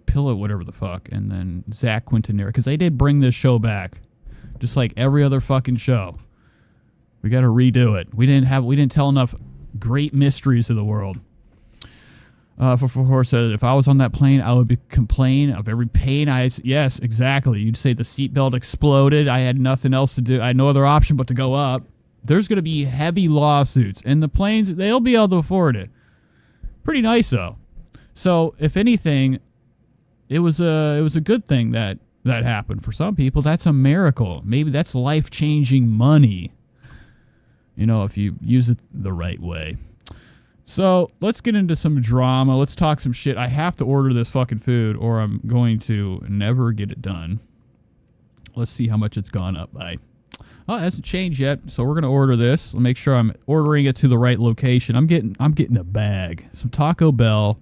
Pillow, whatever the fuck, and then Zach Quintanilla. Because they did bring this show back. Just like every other fucking show. We got to redo it. We didn't tell enough great mysteries of the world. For says, if I was on that plane, I would complain of every pain yes, exactly. You'd say the seatbelt exploded. I had nothing else to do. I had no other option but to go up. There's going to be heavy lawsuits. And the planes, they'll be able to afford it. Pretty nice, though. So, if anything, it was a good thing that happened. For some people, that's a miracle. Maybe that's life-changing money. You know, if you use it the right way. So, let's get into some drama. Let's talk some shit. I have to order this fucking food or I'm going to never get it done. Let's see how much it's gone up by. Oh, it hasn't changed yet, so we're going to order this. I'll make sure I'm ordering it to the right location. I'm getting a bag. Some Taco Bell.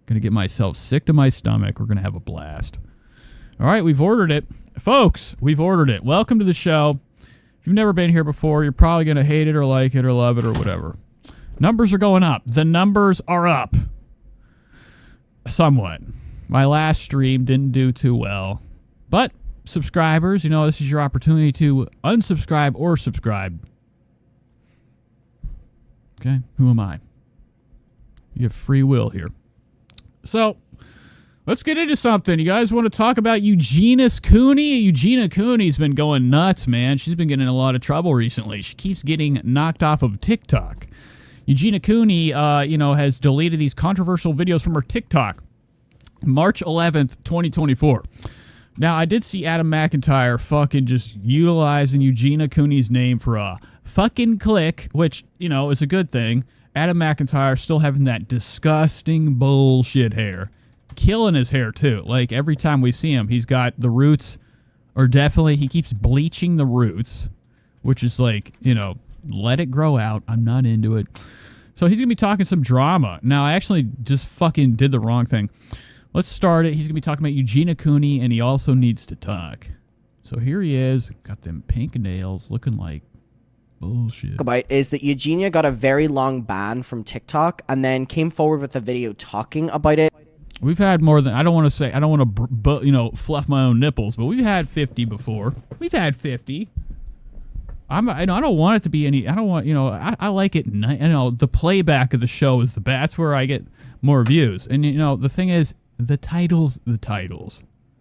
Going to get myself sick to my stomach. We're going to have a blast. All right, we've ordered it. Folks, we've ordered it. Welcome to the show. If you've never been here before, you're probably going to hate it or like it or love it or whatever. Numbers are going up. The numbers are up. Somewhat. My last stream didn't do too well. But subscribers, you know, this is your opportunity to unsubscribe or subscribe. Okay? Who am I? You have free will here. So, let's get into something. You guys want to talk about Eugenia Cooney? Eugenia Cooney's been going nuts, man. She's been getting in a lot of trouble recently. She keeps getting knocked off of TikTok. Eugenia Cooney, has deleted these controversial videos from her TikTok. March 11th, 2024. Now, I did see Adam McIntyre fucking just utilizing Eugenia Cooney's name for a fucking click, which, you know, is a good thing. Adam McIntyre still having that disgusting bullshit hair. Killing his hair, too. Like, every time we see him, he's got the roots, or definitely, he keeps bleaching the roots, which is like, you know, let it grow out. I'm not into it. So he's going to be talking some drama. Now, I actually just fucking did the wrong thing. Let's start it. He's going to be talking about Eugenia Cooney, and he also needs to talk. So here he is. Got them pink nails, looking like bullshit. About is that Eugenia got a very long ban from TikTok and then came forward with a video talking about it. We've had more than, I don't want to fluff my own nipples, but we've had 50 before. We've had 50. I don't want it to be any, I don't want, I like it, the playback of the show is that's where I get more views. And, the thing is, the titles.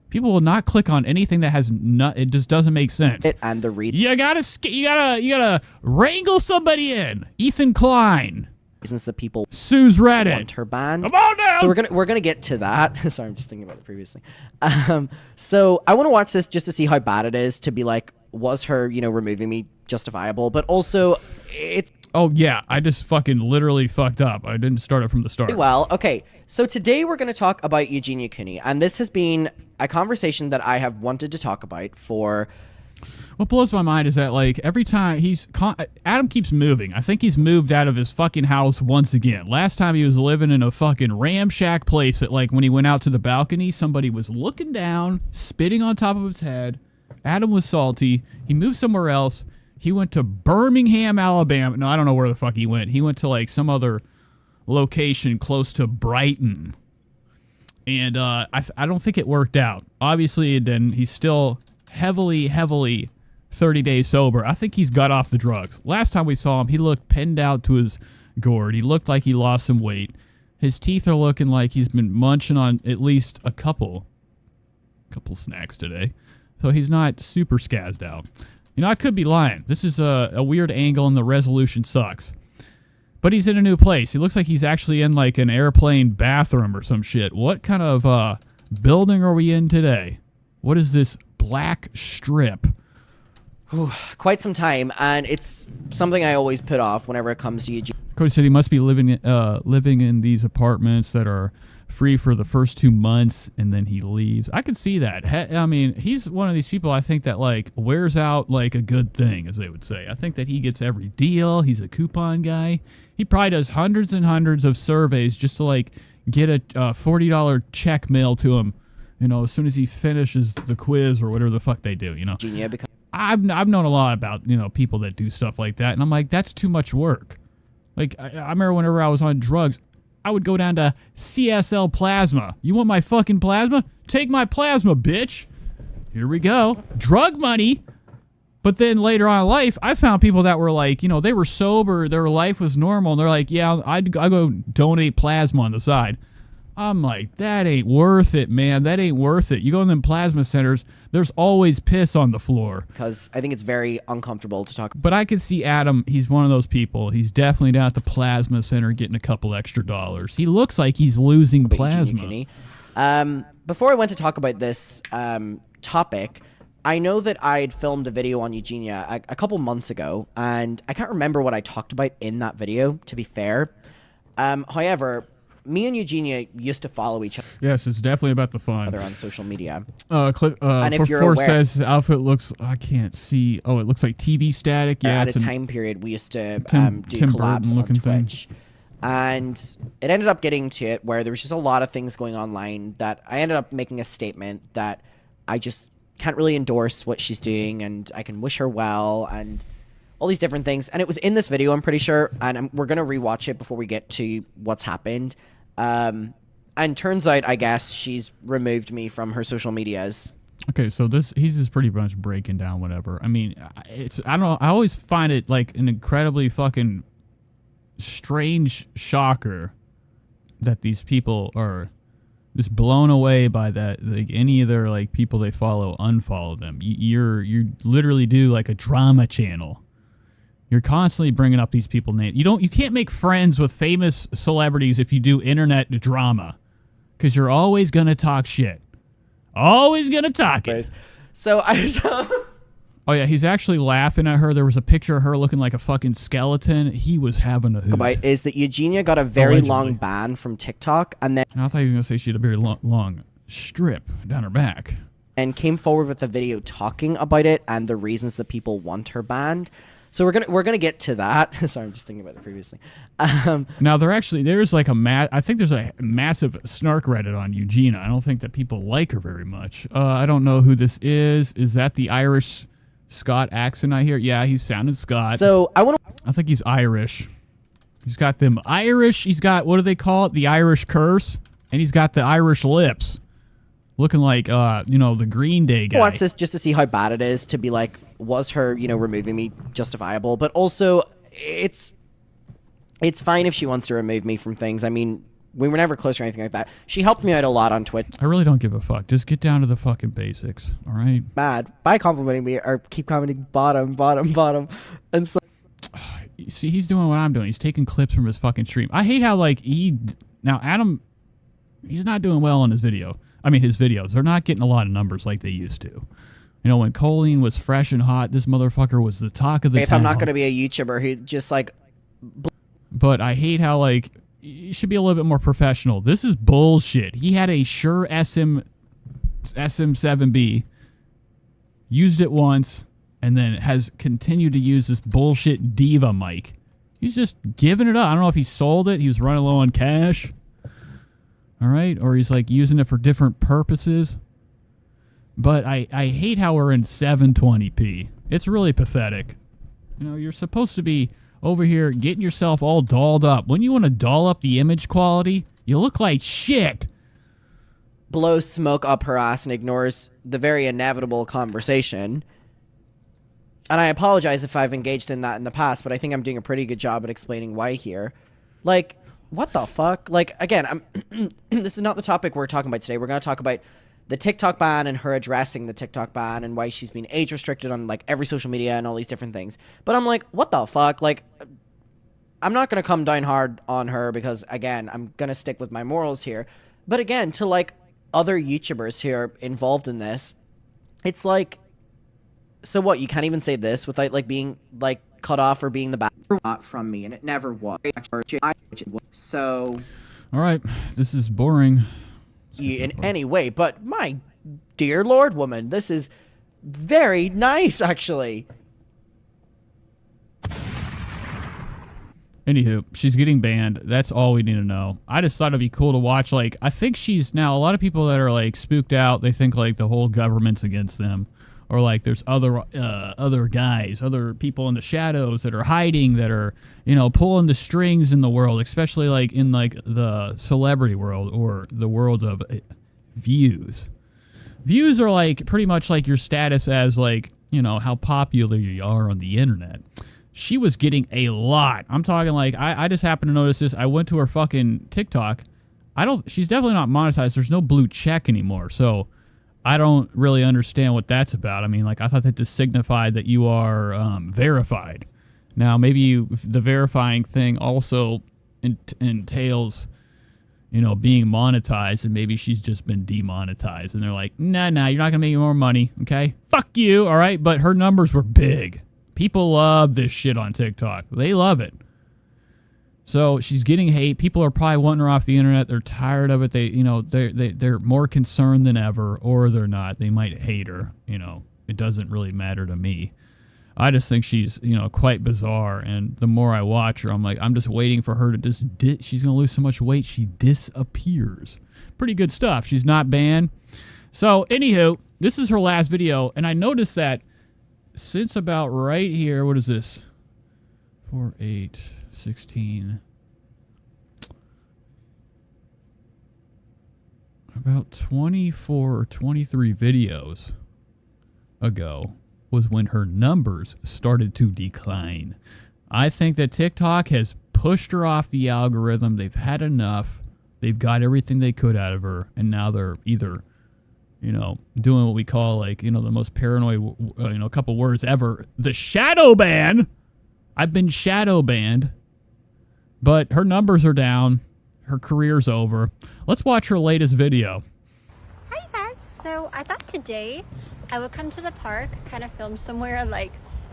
People will not click on anything that has it just doesn't make sense. And the read. You gotta wrangle somebody in. Ethan Klein. Reasons that people Sue's Reddit want her banned. Come on now. So we're gonna get to that. Sorry, I'm just thinking about it previously. So I want to watch this just to see how bad it is to be like, was her removing me justifiable? But also it's. Oh, yeah, I just fucking literally fucked up. I didn't start it from the start. Well, okay, so today we're going to talk about Eugenia Cooney, and this has been a conversation that I have wanted to talk about for... What blows my mind is that, like, every time Adam keeps moving. I think he's moved out of his fucking house once again. Last time he was living in a fucking ramshack place that, like, when he went out to the balcony, somebody was looking down, spitting on top of his head. Adam was salty. He moved somewhere else. He went to Birmingham, Alabama. No, I don't know where the fuck he went. He went to, like, some other location close to Brighton. And I don't think it worked out. Obviously, then he's still heavily 30 days sober. I think he's got off the drugs. Last time we saw him, he looked pinned out to his gourd. He looked like he lost some weight. His teeth are looking like he's been munching on at least a couple snacks today. So he's not super scazzed out. I could be lying. This is a weird angle and the resolution sucks. But he's in a new place. He looks like he's actually in like an airplane bathroom or some shit. What kind of building are we in today? What is this black strip? quite some time, and it's something I always put off whenever it comes to Eugenia. Cody said he must be living in these apartments that are free for the first 2 months, and then he leaves. I can see that. I mean, he's one of these people I think that like wears out like a good thing, as they would say. I think that he gets every deal. He's a coupon guy. He probably does hundreds and hundreds of surveys just to like get a $40 check mailed to him, you know, as soon as he finishes the quiz or whatever the fuck they do, you know. I've known a lot about, you know, people that do stuff like that, and I'm like, that's too much work. Like, I remember whenever I was on drugs, I would go down to CSL Plasma. You want my fucking plasma? Take my plasma, bitch. Here we go. Drug money. But then later on in life, I found people that were like, you know, they were sober, their life was normal, and they're like, yeah, I'd go donate plasma on the side. I'm like, that ain't worth it, man. That ain't worth it. You go in them plasma centers, there's always piss on the floor. Because I think it's very uncomfortable to talk. But I can see Adam, he's one of those people. He's definitely down at the plasma center getting a couple extra dollars. He looks like he's losing plasma. Before I went to talk about this topic, I know that I'd filmed a video on Eugenia a couple months ago, and I can't remember what I talked about in that video, to be fair. However, me and Eugenia used to follow each other. Yes, it's definitely about the fun. Other on social media. And if you're aware, says his outfit looks, I can't see. Oh, it looks like TV static. Yeah, at a time period, we used to do collabs on Twitch. And it ended up getting to it where there was just a lot of things going online that I ended up making a statement that I just can't really endorse what she's doing, and I can wish her well and all these different things. And it was in this video, I'm pretty sure, and we're going to rewatch it before we get to what's happened. And turns out, I guess, she's removed me from her social medias. Okay, so he's just pretty much breaking down whatever. I mean, I don't know, I always find it like an incredibly fucking strange shocker that these people are just blown away by that. Like any of their like people they follow, unfollow them. You literally do like a drama channel. You're constantly bringing up these people names. You can't make friends with famous celebrities if you do internet drama, because you're always gonna talk shit. Always gonna talk it. So I saw. Oh yeah, he's actually laughing at her. There was a picture of her looking like a fucking skeleton. He was having a hoot. Is that Eugenia got a very long ban from TikTok, and then I thought you were gonna say she had a very long strip down her back, and came forward with a video talking about it and the reasons that people want her banned. So we're gonna get to that. Sorry, I'm just thinking about the previous thing. Now there's like I think there's a massive snark Reddit on Eugenia. I don't think that people like her very much. I don't know who this is. Is that the Irish Scott accent I hear? Yeah, he's sounding Scott. So I think he's Irish. He's got them Irish. He's got, what do they call it? The Irish curse, and he's got the Irish lips. Looking like, the Green Day guy. Watch this just to see how bad it is to be like, was her, removing me justifiable? But also, it's fine if she wants to remove me from things. I mean, we were never close or anything like that. She helped me out a lot on Twitch. I really don't give a fuck. Just get down to the fucking basics, all right? Bad. By complimenting me, or keep commenting bottom. And so... See, he's doing what I'm doing. He's taking clips from his fucking stream. I hate how, like, now, Adam, he's not doing well on his video. I mean, his videos. They're not getting a lot of numbers like they used to. You know, when Colleen was fresh and hot, this motherfucker was the talk of the town. If I'm not going to be a YouTuber who just, like... But I hate how, like, you should be a little bit more professional. This is bullshit. He had a Shure SM7B, used it once, and then has continued to use this bullshit Diva mic. He's just giving it up. I don't know if he sold it. He was running low on cash. All right? Or he's, like, using it for different purposes. But I hate how we're in 720p. It's really pathetic. You know, you're supposed to be over here getting yourself all dolled up. When you want to doll up the image quality, you look like shit. Blows smoke up her ass and ignores the very inevitable conversation. And I apologize if I've engaged in that in the past, but I think I'm doing a pretty good job at explaining why here. Like, what the fuck? Like, again, this is not the topic we're talking about today. We're going to talk about the TikTok ban and her addressing the TikTok ban and why she's been age restricted on like every social media and all these different things. But I'm like, what the fuck? Like, I'm not going to come down hard on her because, again, I'm going to stick with my morals here. But again, to like other YouTubers who are involved in this, it's like, So what? You can't even say this without like being like cut off or being the bad from me, and it never was. So. All right, this is boring. In any way, but my dear Lord, woman, this is very nice, actually. Anywho, she's getting banned. That's all we need to know. I just thought it'd be cool to watch. Like, I think she's now a lot of people that are like spooked out. They think like the whole government's against them, or like there's other guys, other people in the shadows that are hiding, that are, you know, pulling the strings in the world, especially like in like the celebrity world or the world of views. Views are like pretty much like your status as like, you know, how popular you are on the internet. She was getting a lot. I'm talking like, I just happened to notice this. I went to her fucking TikTok. She's definitely not monetized. There's no blue check anymore. So I don't really understand what that's about. I mean, like, I thought that this signified that you are verified. Now, maybe the verifying thing also entails, you know, being monetized, and maybe she's just been demonetized. And they're like, nah, you're not going to make any more money, okay? Fuck you, all right? But her numbers were big. People love this shit on TikTok. They love it. So she's getting hate. People are probably wanting her off the internet. They're tired of it. They're more concerned than ever, or they're not. They might hate her. You know, it doesn't really matter to me. I just think she's, you know, quite bizarre. And the more I watch her, I'm like, I'm just waiting for her to just, she's going to lose so much weight, she disappears. Pretty good stuff. She's not banned. So, anywho, this is her last video. And I noticed that since about right here, what is this? 4, 8, 16. About 24 or 23 videos ago was when her numbers started to decline. I think that TikTok has pushed her off the algorithm. They've had enough. They've got everything they could out of her, and now they're either, you know, doing what we call, like, you know, the most paranoid, you know, couple words ever, the shadow ban. I've been shadow banned, but her numbers are down. Her career's over. Let's watch her latest video. Hi guys. So I thought today I would come to the park, kind of film somewhere like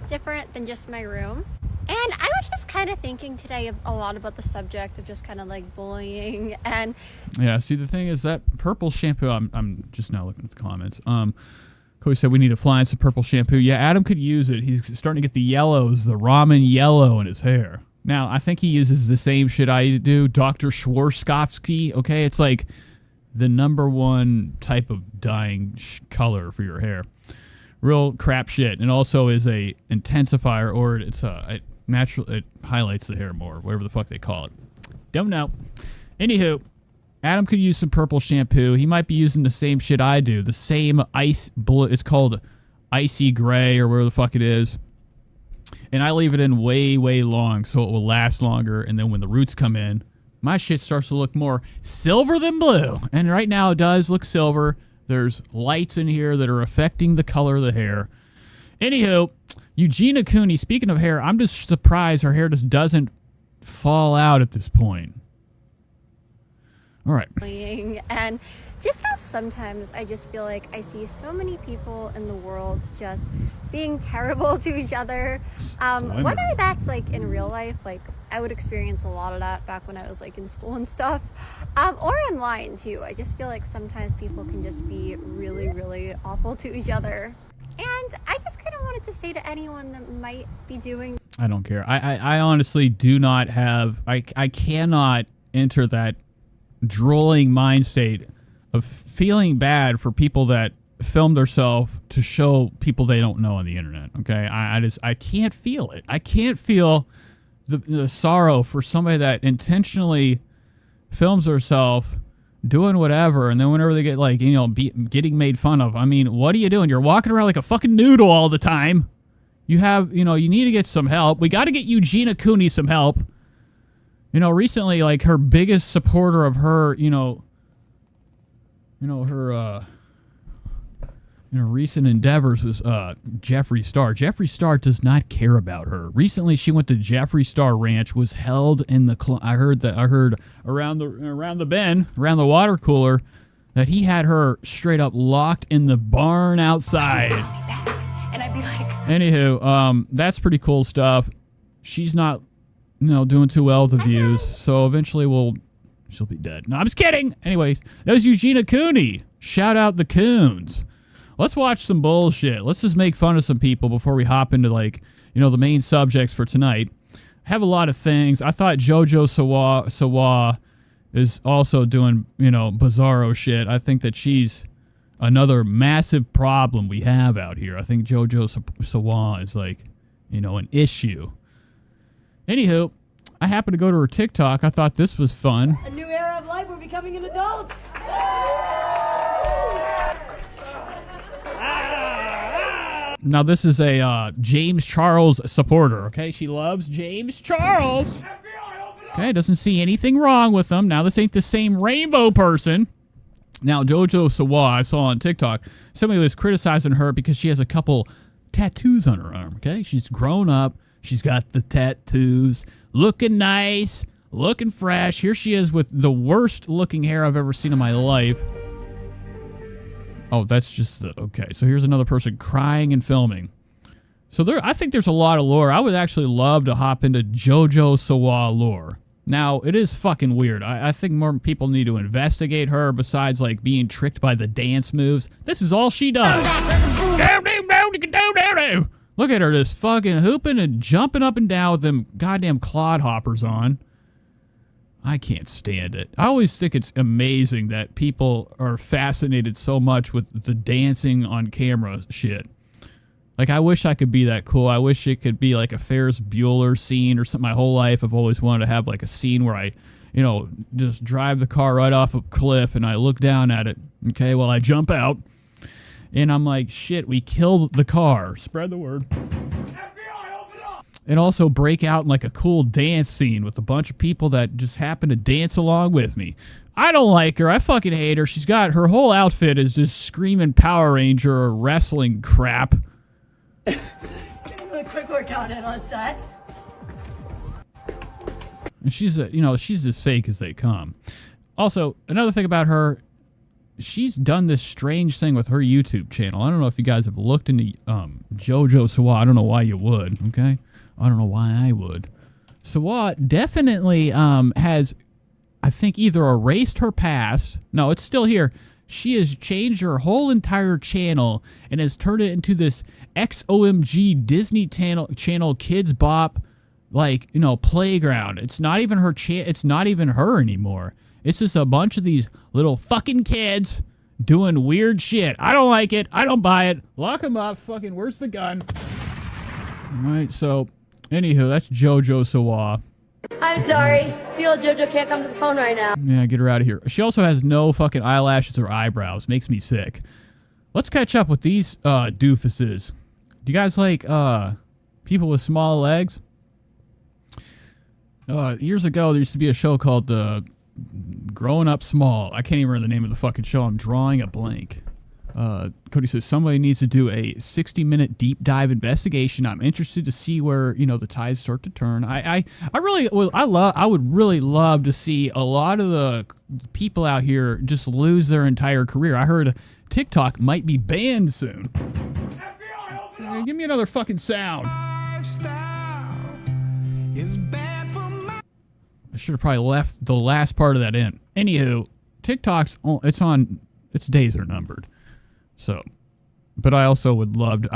different than just my room. And I was just kind of thinking today a lot about the subject of just kind of like bullying and... Yeah, see, the thing is that purple shampoo, I'm just now looking at the comments. Cody said we need to fly in some purple shampoo. Yeah, Adam could use it. He's starting to get the yellows, the ramen yellow in his hair. Now, I think he uses the same shit I do, Dr. Schwarzkopf, okay? It's like the #1 type of dyeing color for your hair. Real crap shit. And also is a intensifier, or it's a... it highlights the hair more, whatever the fuck they call it. Don't know. Anywho, Adam could use some purple shampoo. He might be using the same shit I do. The same ice blue. It's called icy gray or whatever the fuck it is. And I leave it in way, way long so it will last longer. And then when the roots come in, my shit starts to look more silver than blue. And right now it does look silver. There's lights in here that are affecting the color of the hair. Anywho, Eugenia Cooney, speaking of hair, I'm just surprised her hair just doesn't fall out at this point. All right. And just how sometimes I just feel like I see so many people in the world just being terrible to each other. Whether that's like in real life, like I would experience a lot of that back when I was like in school and stuff, or online too. I just feel like sometimes people can just be really, really awful to each other. And I just kind of wanted to say to anyone that might be doing... I don't care. I honestly do not have... I cannot enter that drooling mind state of feeling bad for people that film themselves to show people they don't know on the internet, okay? I can't feel it. I can't feel the sorrow for somebody that intentionally films herself doing whatever, and then whenever they get, like, you know, getting made fun of, I mean, what are you doing? You're walking around like a fucking noodle all the time. You have, you know, you need to get some help. We got to get Eugenia Cooney some help. You know, recently, like, her biggest supporter of her, her recent endeavors was Jeffree Star. Jeffree Star does not care about her. Recently, she went to Jeffree Star Ranch, was held in the... I heard around the bend, around the water cooler, that he had her straight up locked in the barn outside. And I'd be like, Anywho, that's pretty cool stuff. She's not, doing too well with the views, so eventually she'll be dead. No, I'm just kidding. Anyways, that was Eugenia Cooney. Shout out the Coons. Let's watch some bullshit. Let's just make fun of some people before we hop into, the main subjects for tonight. I have a lot of things. I thought JoJo Siwa is also doing, bizarro shit. I think that she's another massive problem we have out here. I think JoJo Siwa is an issue. Anywho, I happened to go to her TikTok. I thought this was fun. A new era of life. We're becoming an adult. Now, this is a James Charles supporter, okay? She loves James Charles. Okay, doesn't see anything wrong with him. Now, this ain't the same rainbow person. Now, JoJo Siwa, I saw on TikTok, somebody was criticizing her because she has a couple tattoos on her arm, okay? She's grown up. She's got the tattoos. Looking nice. Looking fresh. Here she is with the worst looking hair I've ever seen in my life. Oh, that's just okay. So here's another person crying and filming. So I think there's a lot of lore. I would actually love to hop into JoJo Siwa lore. Now, it is fucking weird. I think more people need to investigate her besides, being tricked by the dance moves. This is all she does. Look at her just fucking hooping and jumping up and down with them goddamn clodhoppers on. I can't stand it. I always think it's amazing that people are fascinated so much with the dancing on camera shit. I wish I could be that cool. I wish it could be like a Ferris Bueller scene or something. My whole life I've always wanted to have a scene where I, just drive the car right off a cliff and I look down at it, okay, while I jump out. And I'm like, shit, we killed the car. Spread the word. And also break out in a cool dance scene with a bunch of people that just happen to dance along with me. I don't like her. I fucking hate her. She's got her whole outfit is just screaming Power Ranger or wrestling crap. Can you do a quick workout in on set? And she's as fake as they come. Also, another thing about her, she's done this strange thing with her YouTube channel. I don't know if you guys have looked into JoJo Siwa. I don't know why you would, okay? I don't know why I would. Siwa definitely has, I think, either erased her past. No, it's still here. She has changed her whole entire channel and has turned it into this XOMG Disney channel Kids Bop, playground. It's not even her it's not even her anymore. It's just a bunch of these little fucking kids doing weird shit. I don't like it. I don't buy it. Lock them up. Fucking, where's the gun? All right, so, anywho, that's JoJo Siwa. I'm sorry. The old JoJo can't come to the phone right now. Yeah, get her out of here. She also has no fucking eyelashes or eyebrows. Makes me sick. Let's catch up with these doofuses. Do you guys like people with small legs? Years ago, there used to be a show called Growing Up Small. I can't even remember the name of the fucking show. I'm drawing a blank. Cody says, somebody needs to do a 60-minute deep dive investigation. I'm interested to see where, the tides start to turn. I would really love to see a lot of the people out here just lose their entire career. I heard TikTok might be banned soon. Hey, give me another fucking sound. I should have probably left the last part of that in. Anywho, TikTok's its days are numbered. So, but I also would love to,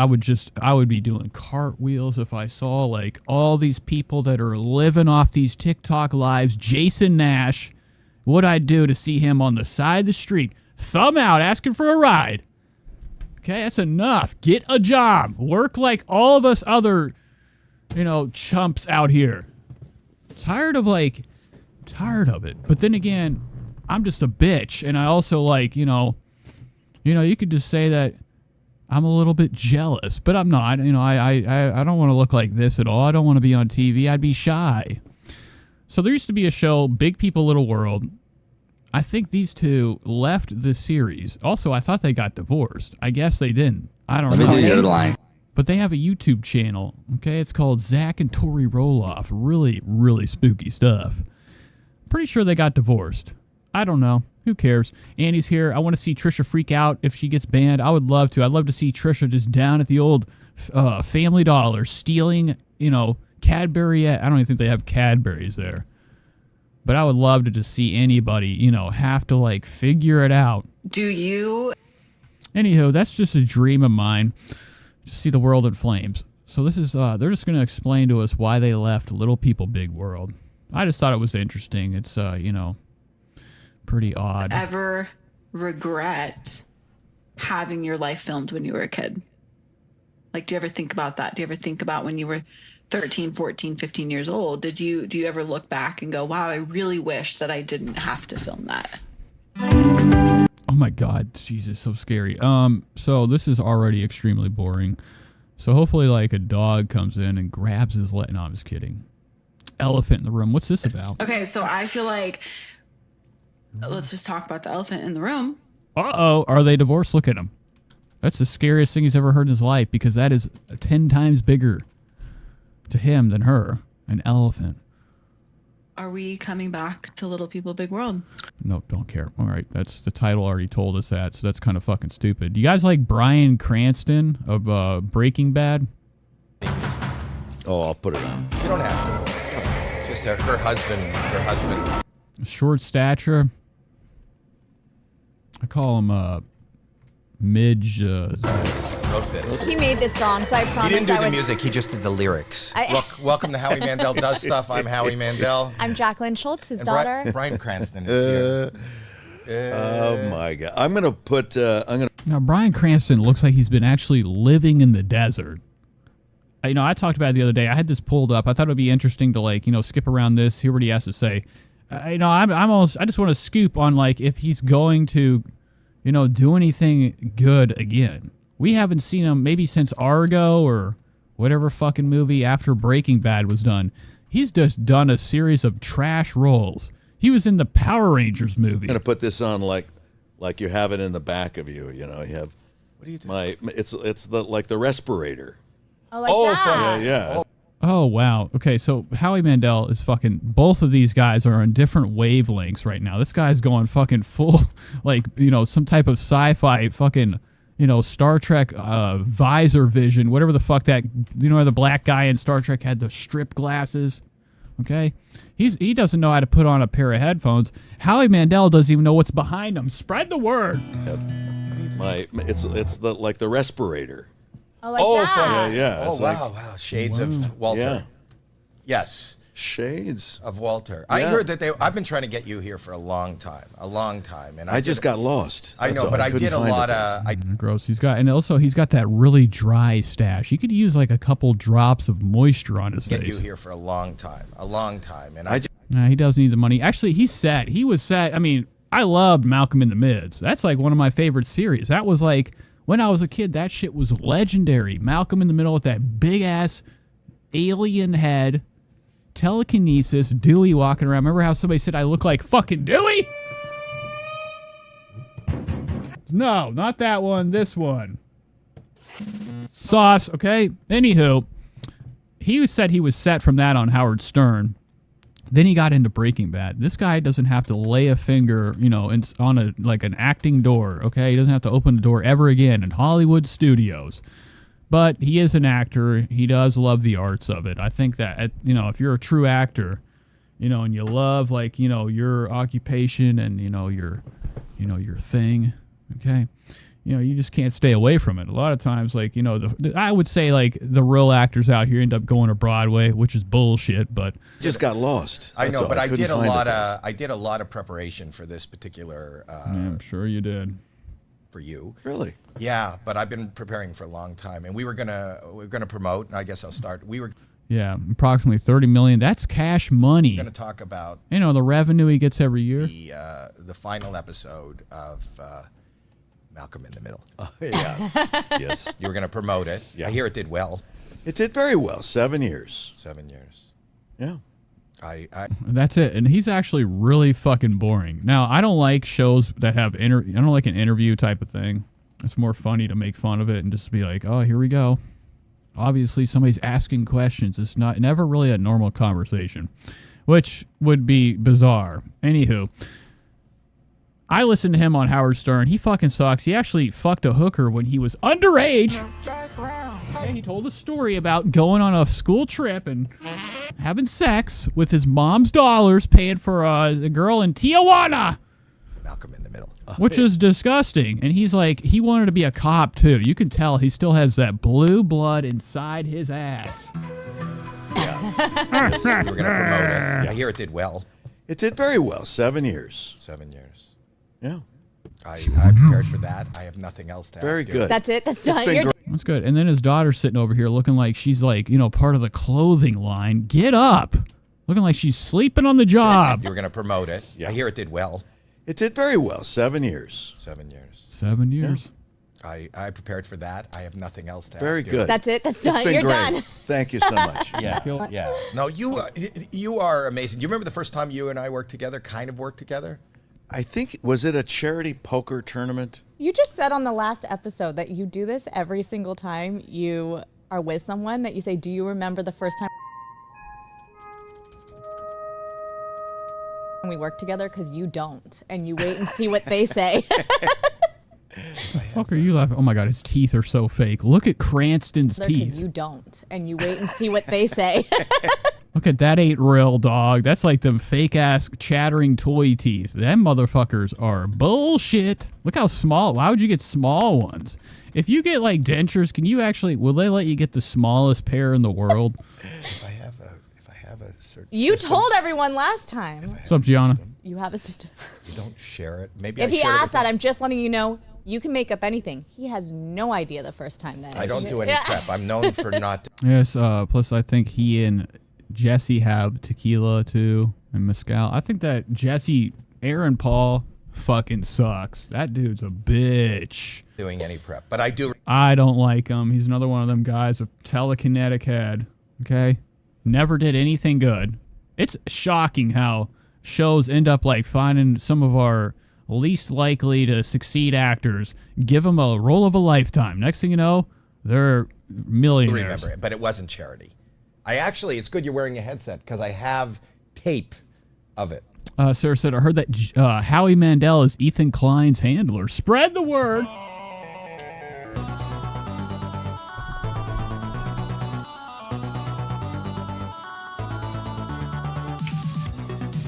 I would be doing cartwheels if I saw all these people that are living off these TikTok lives. Jason Nash, what I'd do to see him on the side of the street, thumb out, asking for a ride. Okay, that's enough. Get a job. Work like all of us other, chumps out here. Tired of it. But then again, I'm just a bitch, and I also you could just say that I'm a little bit jealous, but I'm not. I don't want to look like this at all. I don't want to be on TV. I'd be shy. So there used to be a show, Big People, Little World. I think these two left the series. Also, I thought they got divorced. I guess they didn't. I don't know. But they have a YouTube channel, okay? It's called Zach and Tori Roloff. Really, really spooky stuff. Pretty sure they got divorced. I don't know. Who cares? Annie's here. I want to see Trisha freak out if she gets banned. I would love to. I'd love to see Trisha just down at the old Family Dollar stealing, you know, Cadbury. I don't even think they have Cadburys there. But I would love to just see anybody, you know, have to, like, figure it out. Do you? Anywho, that's just a dream of mine. To see the world in flames. So this is, they're just going to explain to us why they left Little People Big World. I just thought it was interesting. It's, you know, pretty odd. Ever regret having your life filmed when you were a kid? Like, do you ever think about that? Do you ever think about when you were 13, 14, 15 years old? Do you ever look back and go, wow, I really wish that I didn't have to film that? Oh my God, Jesus, so scary. So this is already extremely boring. So hopefully, like, a dog comes in and grabs his leg. No, I'm just kidding. Elephant in the room. What's this about? Okay, so I feel like, let's just talk about the elephant in the room. Uh-oh, are they divorced? Look at him. That's the scariest thing he's ever heard in his life, because that is 10 times bigger to him than her. An elephant. Are we coming back to Little People Big World? Nope, don't care. All right, that's the title already told us that, so that's kind of fucking stupid. Do you guys like Bryan Cranston of Breaking Bad? Oh, I'll put it on. You don't have to. Just her husband. Short stature. I call him Midge. Wrote this. He made this song, so I promise. He didn't do the music. He just did the lyrics. Look, welcome to Howie Mandel Does Stuff. I'm Howie Mandel. I'm Jacqueline Schultz, his daughter. Bryan Cranston is here. Oh my God! I'm gonna put. Now Bryan Cranston looks like he's been actually living in the desert. You know, I talked about it the other day. I had this pulled up. I thought it would be interesting to, like, you know, skip around this, hear what he has to say. You know, I just want to scoop on, like, if he's going to, you know, do anything good again. We haven't seen him maybe since Argo or whatever fucking movie after Breaking Bad was done. He's just done a series of trash roles. He was in the Power Rangers movie. I'm gonna put this on like you have it in the back of you. You know, you have. What do you do? It's the respirator. Oh, like that. Yeah. Oh, wow. Okay, so Howie Mandel is fucking... Both of these guys are on different wavelengths right now. This guy's going fucking full, like, you know, some type of sci-fi fucking, you know, Star Trek visor vision, whatever the fuck that... You know, the black guy in Star Trek had the strip glasses, okay? He doesn't know how to put on a pair of headphones. Howie Mandel doesn't even know what's behind him. Spread the word. It's the respirator. Oh, like that. Yeah. Oh, wow. Shades of Walter. Yeah. Yes. Shades of Walter. Yeah. I heard that I've been trying to get you here for a long time. And I just got lost. I know, but I did a lot of... Gross. He's got that really dry stash. He could use like a couple drops of moisture on his face. Get you here for a long time. And Nah, he does need the money. Actually, he's set. He was set. I mean, I loved Malcolm in the Mids. That's like one of my favorite series. That was like... When I was a kid, that shit was legendary. Malcolm in the Middle with that big-ass alien head, telekinesis, Dewey walking around. Remember how somebody said I look like fucking Dewey? No, not that one. This one. Sauce, okay? Anywho, he said he was set from that on Howard Stern. Then he got into Breaking Bad. This guy doesn't have to lay a finger, you know, on an acting door, okay? He doesn't have to open the door ever again in Hollywood studios. But he is an actor. He does love the arts of it. I think that, you know, if you're a true actor, you know, and you love, like, you know, your occupation and, you know, your thing, okay? You know, you just can't stay away from it. A lot of times, like, you know, I would say, like, the real actors out here end up going to Broadway, which is bullshit, but... Just got lost. I know, but I did a lot of preparation for this particular... yeah, I'm sure you did. For you. Really? Yeah, but I've been preparing for a long time, and we're gonna promote, and I guess I'll start. Yeah, approximately $30 million. That's cash money. We're going to talk about... You know, the revenue he gets every year. The final episode of... Malcolm in the Middle. Yes. Yes. You were going to promote it. Yeah. I hear it did well. It did very well. 7 years. 7 years. Yeah. That's it. And he's actually really fucking boring. Now, I don't like shows that have I don't like an interview type of thing. It's more funny to make fun of it and just be like, oh, here we go. Obviously, somebody's asking questions. It's never really a normal conversation, which would be bizarre. Anywho, I listened to him on Howard Stern. He fucking sucks. He actually fucked a hooker when he was underage. And he told a story about going on a school trip and having sex with his mom's dollars, paying for a girl in Tijuana. Malcolm in the middle. Which is disgusting. And he's like, he wanted to be a cop too. You can tell he still has that blue blood inside his ass. Yes. Yes, we were going to promote it. I hear it did well. It did very well. 7 years. 7 years. Yeah. I'm prepared for that. I have nothing else to Very ask good. That's it. That's done. That's good. And then his daughter's sitting over here looking like she's like, you know, part of the clothing line. Get up. Looking like she's sleeping on the job. You were going to promote it. I hear it did well. It did very well. 7 years. 7 years. 7 years. I prepared for that. I have nothing else to Very ask good. That's it. That's It's done. been You're great. done. Thank you so much. Yeah. Yeah. No, you are amazing. Do you remember the first time you and I worked together, kind of worked together? I think, was it a charity poker tournament? You just said on the last episode that you do this every single time you are with someone, that you say, do you remember the first time we worked together? Because you don't. And you wait and see what they say. The fuck are you laughing? Oh my god, his teeth are so fake. Look at Cranston's teeth. You don't. And you wait and see what they say. Look at that, ain't real, dog. That's like them fake ass chattering toy teeth. Them motherfuckers are bullshit. Look how small. Why would you get small ones? If you get like dentures, can you actually? Will they let you get the smallest pair in the world? If I have a certain. You system, told everyone last time. What's up, Gianna? You have a system. You don't share it. Maybe If I he shared it asked that, I'm just letting you know. You can make up anything. He has no idea the first time that. I don't do any prep. I'm known for not. Yes. Plus, I think he and Jesse have tequila too and mezcal. I think that Aaron Paul fucking sucks. That dude's a bitch. Doing any prep, but I do. I don't like him. He's another one of them guys with telekinetic head. Okay, never did anything good. It's shocking how shows end up like finding some of our least likely to succeed actors, give them a role of a lifetime. Next thing you know, they're millionaires. Remember it, but it wasn't charity. It's good you're wearing a headset because I have tape of it. Sarah said, I heard that Howie Mandel is Ethan Klein's handler. Spread the word.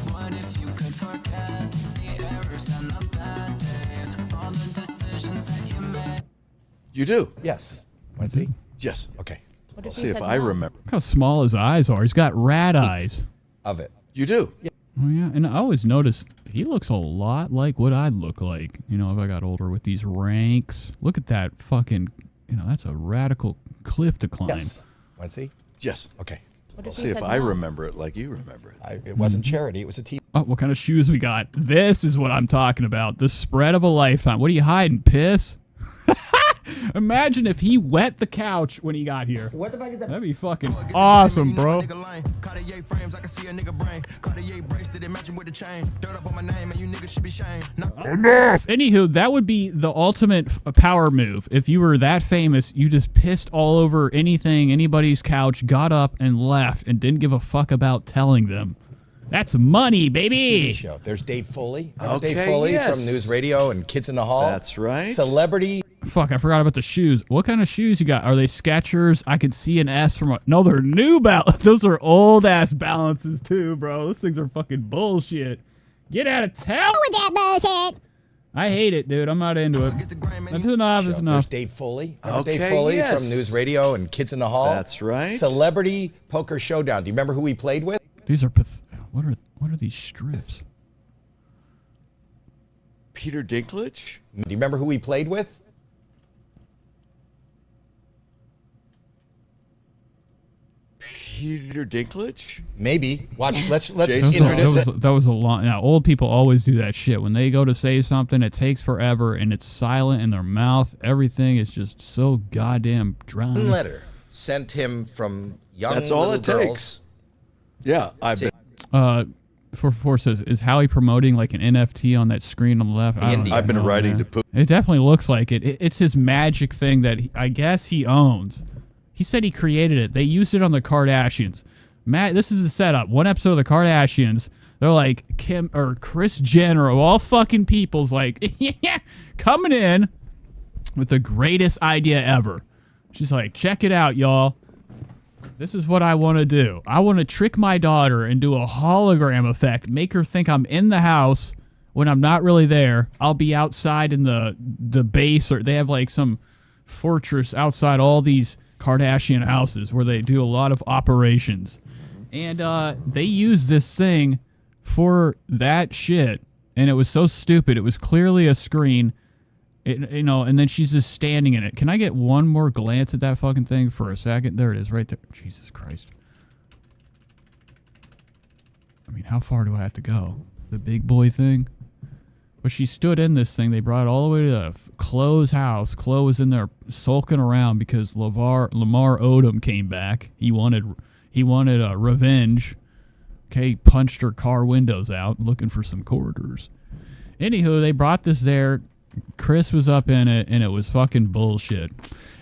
What if you could forget the errors and the bad days, all the decisions that you made? You do? Yes. Want to see? Yes. Okay. I'll see if I remember. Look how small his eyes are. He's got rat eyes. Of it. You do? Yeah. Oh, yeah. And I always notice he looks a lot like what I'd look like, you know, if I got older with these ranks. Look at that fucking, you know, that's a radical cliff to climb. Yes. Want to see? Yes. Okay. I'll see if I remember it like you remember it. It wasn't charity. It was a team. Oh, what kind of shoes we got? This is what I'm talking about. The spread of a lifetime. What are you hiding? Piss? Imagine if he wet the couch when he got here. What the fuck is that? That'd be fucking awesome, bro. Anywho, that would be the ultimate power move. If you were that famous, you just pissed all over anything, anybody's couch, got up and left, and didn't give a fuck about telling them. That's money, baby. TV show. There's Dave Foley. Okay, Dave Foley yes. from News Radio and Kids in the Hall. That's right. Celebrity. Fuck, I forgot about the shoes. What kind of shoes you got? Are they Skechers? I could see an S from a... No, they're New Balance. Those are old-ass Balances, too, bro. Those things are fucking bullshit. Get out of town with that bullshit. I hate it, dude. I'm not into it. That's enough. That's enough. There's Dave Foley. Okay, Dave Foley yes. from News Radio and Kids in the Hall. That's right. Celebrity Poker Showdown. Do you remember who he played with? These are... What are these strips? Peter Dinklage? Do you remember who he played with? Peter Dinklage? Maybe. Watch. Let's that was a long. Now, old people always do that shit. When they go to say something, it takes forever, and it's silent in their mouth. Everything is just so goddamn dry. Letter sent him from young. That's all little it girls. takes. Yeah, I bet. 444 says, is Howie promoting like an NFT on that screen on the left? I've been writing to put. It definitely looks like it. It's his magic thing that I guess he owns. He said he created it. They used it on the Kardashians. Matt, this is the setup. One episode of the Kardashians, They're like Kim or Kris Jenner of all fucking people's like coming in with the greatest idea ever. She's like, check it out, y'all. This is what I want to do. I want to trick my daughter and do a hologram effect, make her think I'm in the house when I'm not really there. I'll be outside in the base, or they have like some fortress outside all these Kardashian houses where they do a lot of operations. And they use this thing for that shit. And it was so stupid. It was clearly a screen. You know, and then she's just standing in it. Can I get one more glance at that fucking thing for a second? There it is, right there. Jesus Christ. I mean, how far do I have to go? The big boy thing? But she stood in this thing. They brought it all the way to Chloe's house. Chloe was in there sulking around because Lamar Odom came back. He wanted revenge. Okay, punched her car windows out, looking for some quarters. Anywho, they brought this there. Chris was up in it, and it was fucking bullshit.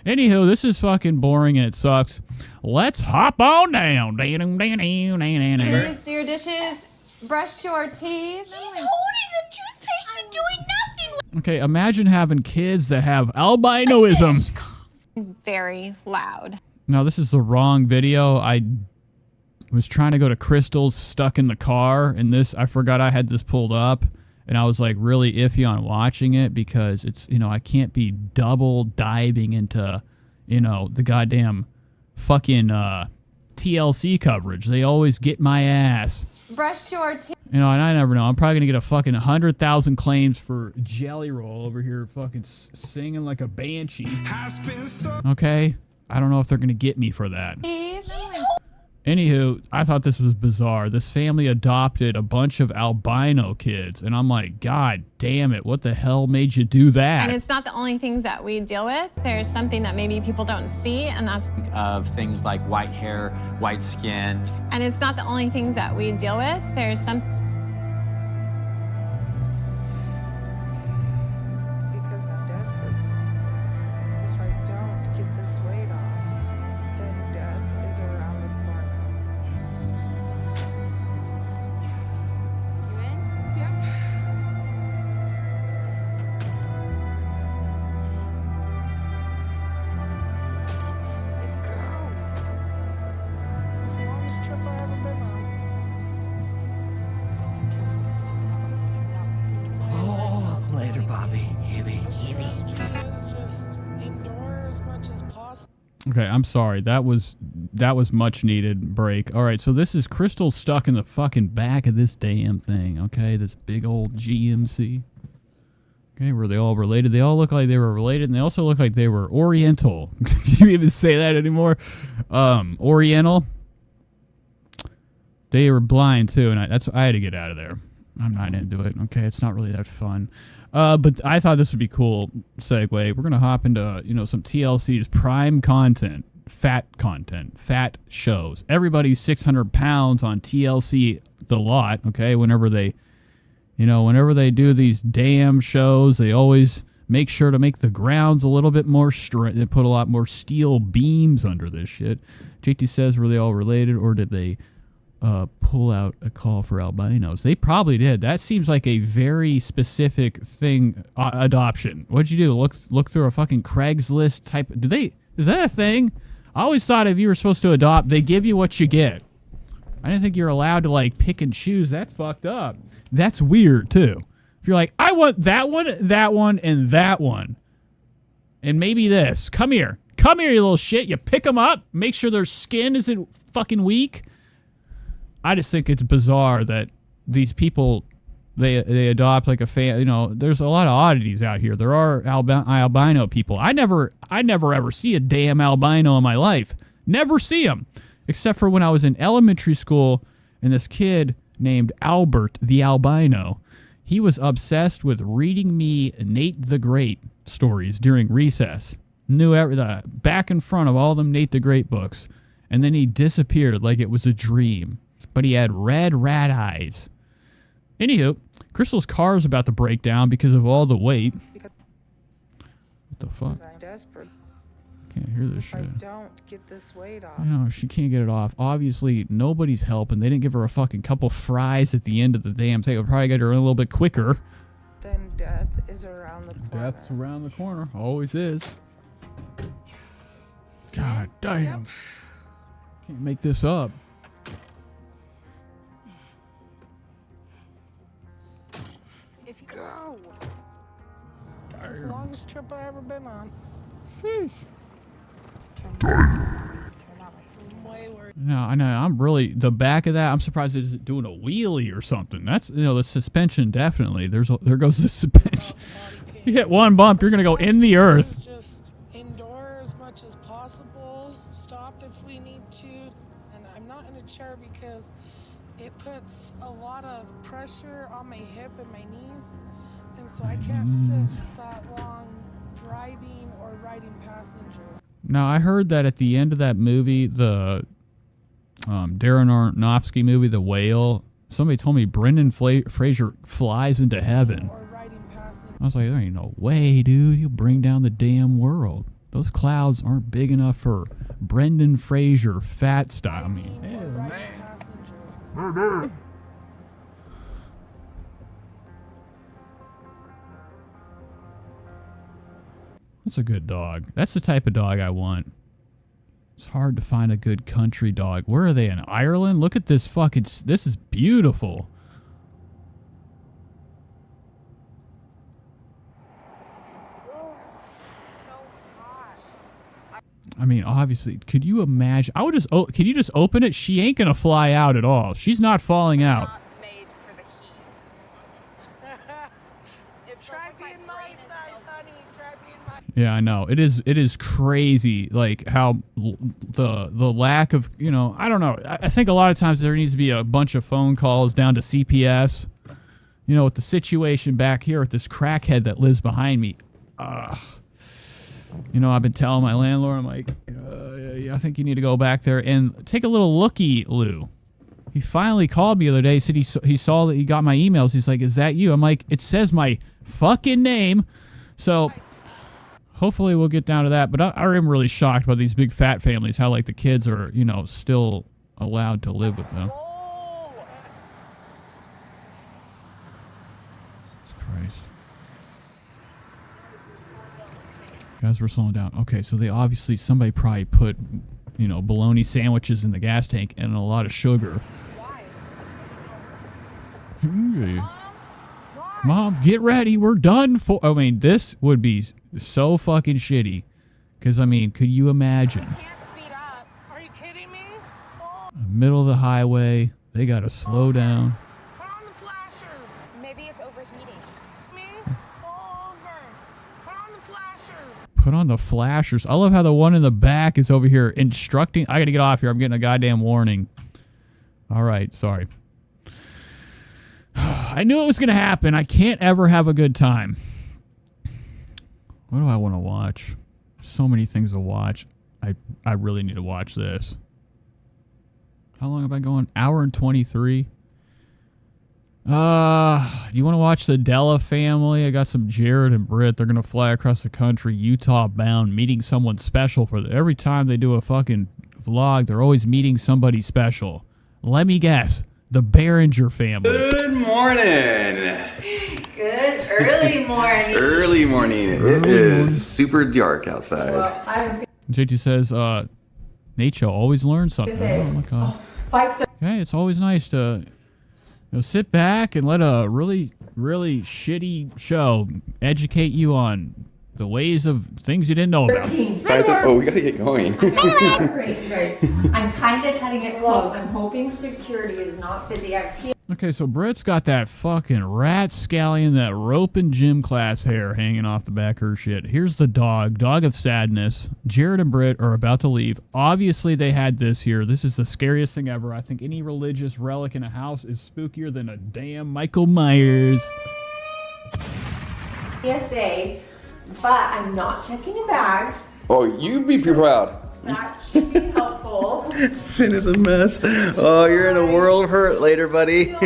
Anywho, this is fucking boring, and it sucks. Let's hop on down. Please do your dishes, brush your teeth. She's holding the toothpaste and doing nothing. Okay, imagine having kids that have albinoism. Very loud. No, this is the wrong video. I was trying to go to Crystal's stuck in the car, and this, I forgot I had this pulled up. And I was like really iffy on watching it because it's, you know, I can't be double diving into, you know, the goddamn fucking TLC coverage. They always get my ass. Brush your teeth. You know, and I never know. I'm probably going to get a fucking 100,000 claims for Jelly Roll over here fucking singing like a banshee. Okay? I don't know if they're going to get me for that. Anywho, I thought this was bizarre. This family adopted a bunch of albino kids, and I'm like, God damn it, what the hell made you do that? And it's not the only things that we deal with. There's something that maybe people don't see, and that's of things like white hair, white skin. And it's not the only things that we deal with. There's some. Because I'm desperate. If I don't get this weight off, then death is around the corner. Yep. Let's go. It's the longest trip I ever been on. Oh, later, Bobby. Just indoor as much as possible. Okay, I'm sorry. That was much needed break. All right, so this is Crystal stuck in the fucking back of this damn thing, okay? This big old GMC. Okay, were they all related? They all look like they were related, and they also look like they were Oriental. Can you even say that anymore? Oriental. They were blind too, and I had to get out of there. I'm not into it. Okay, it's not really that fun. But I thought this would be cool segue. We're gonna hop into, you know, some TLC's prime content, fat shows. Everybody's 600 pounds on TLC the lot. Okay, whenever they do these damn shows, they always make sure to make the grounds a little bit more straight. They put a lot more steel beams under this shit. JT says, were they all related, or did they pull out a call for albinos? They probably did. That seems like a very specific thing. Adoption. What'd you do? Look through a fucking Craigslist type. Is that a thing? I always thought if you were supposed to adopt, they give you what you get. I didn't think you're allowed to like pick and choose. That's fucked up. That's weird too. If you're like, I want that one, and that one, and maybe this. Come here, you little shit. You pick them up. Make sure their skin isn't fucking weak. I just think it's bizarre that these people, they adopt like a fan. You know, there's a lot of oddities out here. There are albino people. I never ever see a damn albino in my life. Never see them, except for when I was in elementary school, and this kid named Albert the albino, he was obsessed with reading me Nate the Great stories during recess. Knew the back and front of all them Nate the Great books, and then he disappeared like it was a dream. But he had red rat eyes. Anywho, Crystal's car is about to break down because of all the weight. What the fuck? I'm desperate. Can't hear this if I shit. don't get this weight off, No, she can't get it off. Obviously, nobody's helping. They didn't give her a fucking couple fries at the end of the damn thing. It would probably get her in a little bit quicker. then death is around the corner. Death's around the corner. Always is. God damn. Can't make this up. If you go. It's the longest trip I ever been on. Sheesh. Way worse. No, I know. I'm really the back of that. I'm surprised it isn't doing a wheelie or something. That's the suspension definitely. There goes the suspension. You hit one bump, you're gonna go in the earth. Just endure as much as possible. Stop if we need to. And I'm not in a chair because it puts a lot of pressure on my hip and my knees, and so I can't sit that long driving or riding passenger. Now, I heard that at the end of that movie, the Darren Aronofsky movie, The Whale, somebody told me Brendan Fraser flies into heaven. I was like, there ain't no way, dude. You'll bring down the damn world. Those clouds aren't big enough for Brendan Fraser fat style. I mean, that's a good dog. That's the type of dog I want. It's hard to find a good country dog. Where are they, in Ireland? Look at this fucking... This is beautiful. I mean, obviously, could you imagine? I would just... Oh, can you just open it? She ain't gonna fly out at all. She's not falling out. Try being my size, honey. Try being my... Yeah, I know. It is crazy, like, how the lack of, I don't know. I think a lot of times there needs to be a bunch of phone calls down to CPS. With the situation back here with this crackhead that lives behind me. I've been telling my landlord, I'm like, I think you need to go back there and take a little looky, Lou. He finally called me the other day. He said he saw that he got my emails. He's like, is that you? I'm like, it says my fucking name. So hopefully we'll get down to that. But I am really shocked by these big fat families, how like the kids are, still allowed to live with them. Christ. Guys, we're slowing down. Okay, so somebody probably put, bologna sandwiches in the gas tank and a lot of sugar. Why? Mom, get ready. We're done for... I mean, this would be so fucking shitty. Because, I mean, could you imagine? Are you kidding me? Middle of the highway. They got to slow down. Put on the flashers. Maybe it's overheating. Me? Over. Put on the flashers. Put on the flashers. I love how the one in the back is over here instructing... I got to get off here. I'm getting a goddamn warning. All right. Sorry. I knew it was going to happen. I can't ever have a good time. What do I want to watch? So many things to watch. I really need to watch this. How long have I gone? Hour and 23. Do you want to watch the Della family? I got some Jared and Britt. They're going to fly across the country, Utah bound, meeting someone special for every time they do a fucking vlog. They're always meeting somebody special. Let me guess. The Behringer family. Good morning. Good early morning. Early morning. It is super dark outside. Well, I was JT says, Nacho always learns something. Say, Oh my god. 5:30. Okay, it's always nice to sit back and let a really, really shitty show educate you on the ways of things you didn't know about. Oh, we gotta get going. Great. I'm kind of cutting it close. I'm hoping security is not busy. Okay, so Britt's got that fucking rat scallion, that rope and gym class hair hanging off the back of her shit. Here's the dog of sadness. Jared and Britt are about to leave. Obviously, they had this here. This is the scariest thing ever. I think any religious relic in a house is spookier than a damn Michael Myers. PSA, but I'm not checking a bag. Oh, you'd be proud. That should be helpful. Finn is a mess. Oh, you're in a world of hurt later, buddy. No,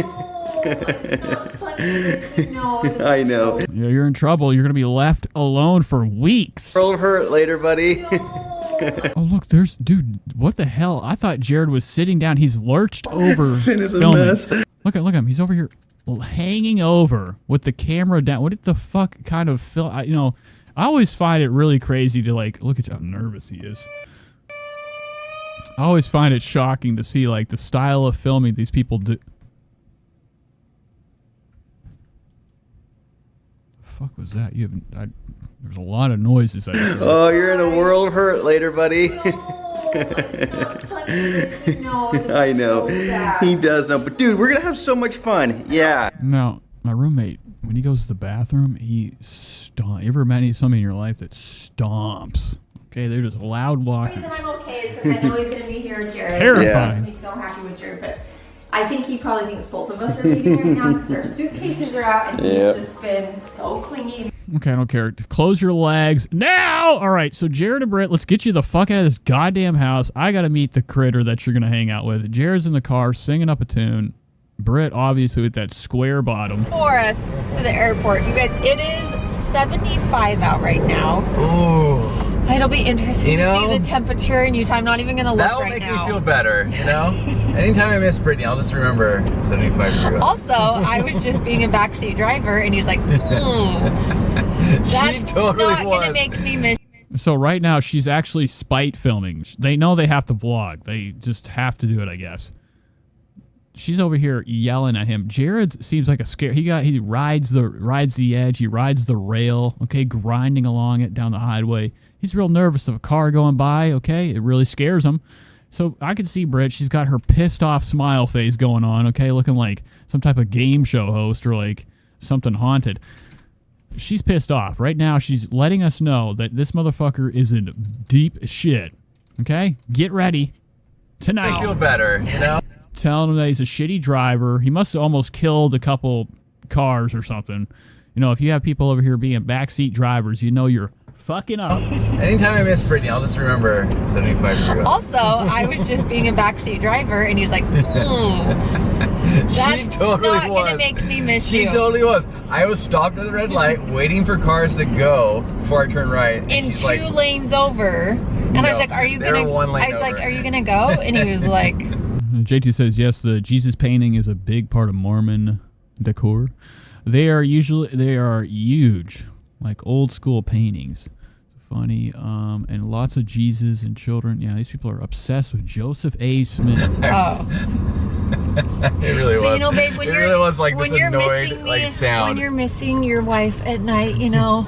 it's not funny. No, I know. Yeah, you're in trouble. You're going to be left alone for weeks. World of hurt later, buddy. No, Oh, look, there's... Dude, what the hell? I thought Jared was sitting down. He's lurched over Finn is a filming. mess. Look at him. He's over here hanging over with the camera down. What the fuck kind of film? You know, I always find it really crazy to, like, look at how nervous he is. I always find it shocking to see, like, the style of filming these people do. The fuck was that? You haven't... there's a lot of noises. Oh, you're in a world of hurt later, buddy. I know. He does know. But, dude, we're going to have so much fun. Yeah. Now, my roommate, when he goes to the bathroom, he stomps. You ever met somebody in your life that stomps? Okay, they're just loud walkers. The reason I'm okay is because I know he's going to be here, Jared. Terrifying. He's so happy with Jared, but I think he probably thinks both of us are leaving right now because our suitcases are out and he's just been so clingy. Okay, I don't care. Close your legs now. All right, so Jared and Britt, let's get you the fuck out of this goddamn house. I got to meet the critter that you're going to hang out with. Jared's in the car singing up a tune. Britt, obviously, with that square bottom. For us to the airport. You guys, it is 75 out right now. Ooh. It'll be interesting to see the temperature in Utah. I'm not even going to look That'll right now. make me feel better, you know? Anytime I miss Brittany, I'll just remember 75 degrees. Also, I was just being a backseat driver, and he's like, that's totally not going to make me miss. So right now, she's actually spite filming. They know they have to vlog. They just have to do it, I guess. She's over here yelling at him. Jared seems like a scare. He rides the edge. He rides the rail. Okay, grinding along it down the highway. He's real nervous of a car going by. Okay, it really scares him. So I can see Britt. She's got her pissed off smile face going on. Okay, looking like some type of game show host or like something haunted. She's pissed off right now. She's letting us know that this motherfucker is in deep shit. Okay, get ready tonight. I feel better, you know? Telling him that he's a shitty driver. He must have almost killed a couple cars or something. You know, if you have people over here being backseat drivers, you know you're fucking up. Anytime I miss Brittany, I'll just remember 75 degrees. Also, I was just being a backseat driver, and he's like, that's she totally not going to make me miss you. She totally was. I was stopped at the red light, waiting for cars to go before I turned right. And in she's 2 like, lanes over. And I was like, are you going to? I was like, are you going to go? And he was like. JT says, yes, the Jesus painting is a big part of Mormon decor. They are huge, like old school paintings. Funny, and lots of Jesus and children. Yeah, these people are obsessed with Joseph A. Smith. Oh. It really was. You know, babe, when it really was like this annoyed missing sound. When you're missing your wife at night, you know,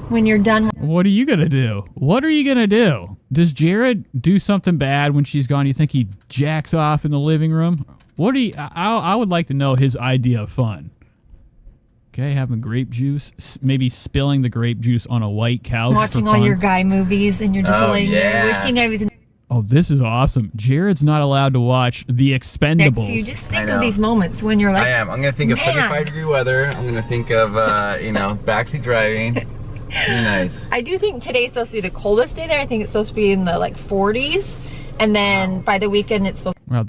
when you're done. What are you gonna do? What are you gonna do? Does Jared do something bad when she's gone? You think he jacks off in the living room? What do you? I would like to know his idea of fun. Okay, having grape juice, maybe spilling the grape juice on a white couch. Watching all your guy movies, and you're just laying there wishing I was in. Oh, this is awesome. Jared's not allowed to watch The Expendables. You just think of these moments when you're like, I am. I'm going to think of 75-degree weather. I'm going to think of, you know, backseat driving. Be nice. I do think today's supposed to be the coldest day there. I think it's supposed to be in the, like, 40s. And then by the weekend, it's supposed to... Wow,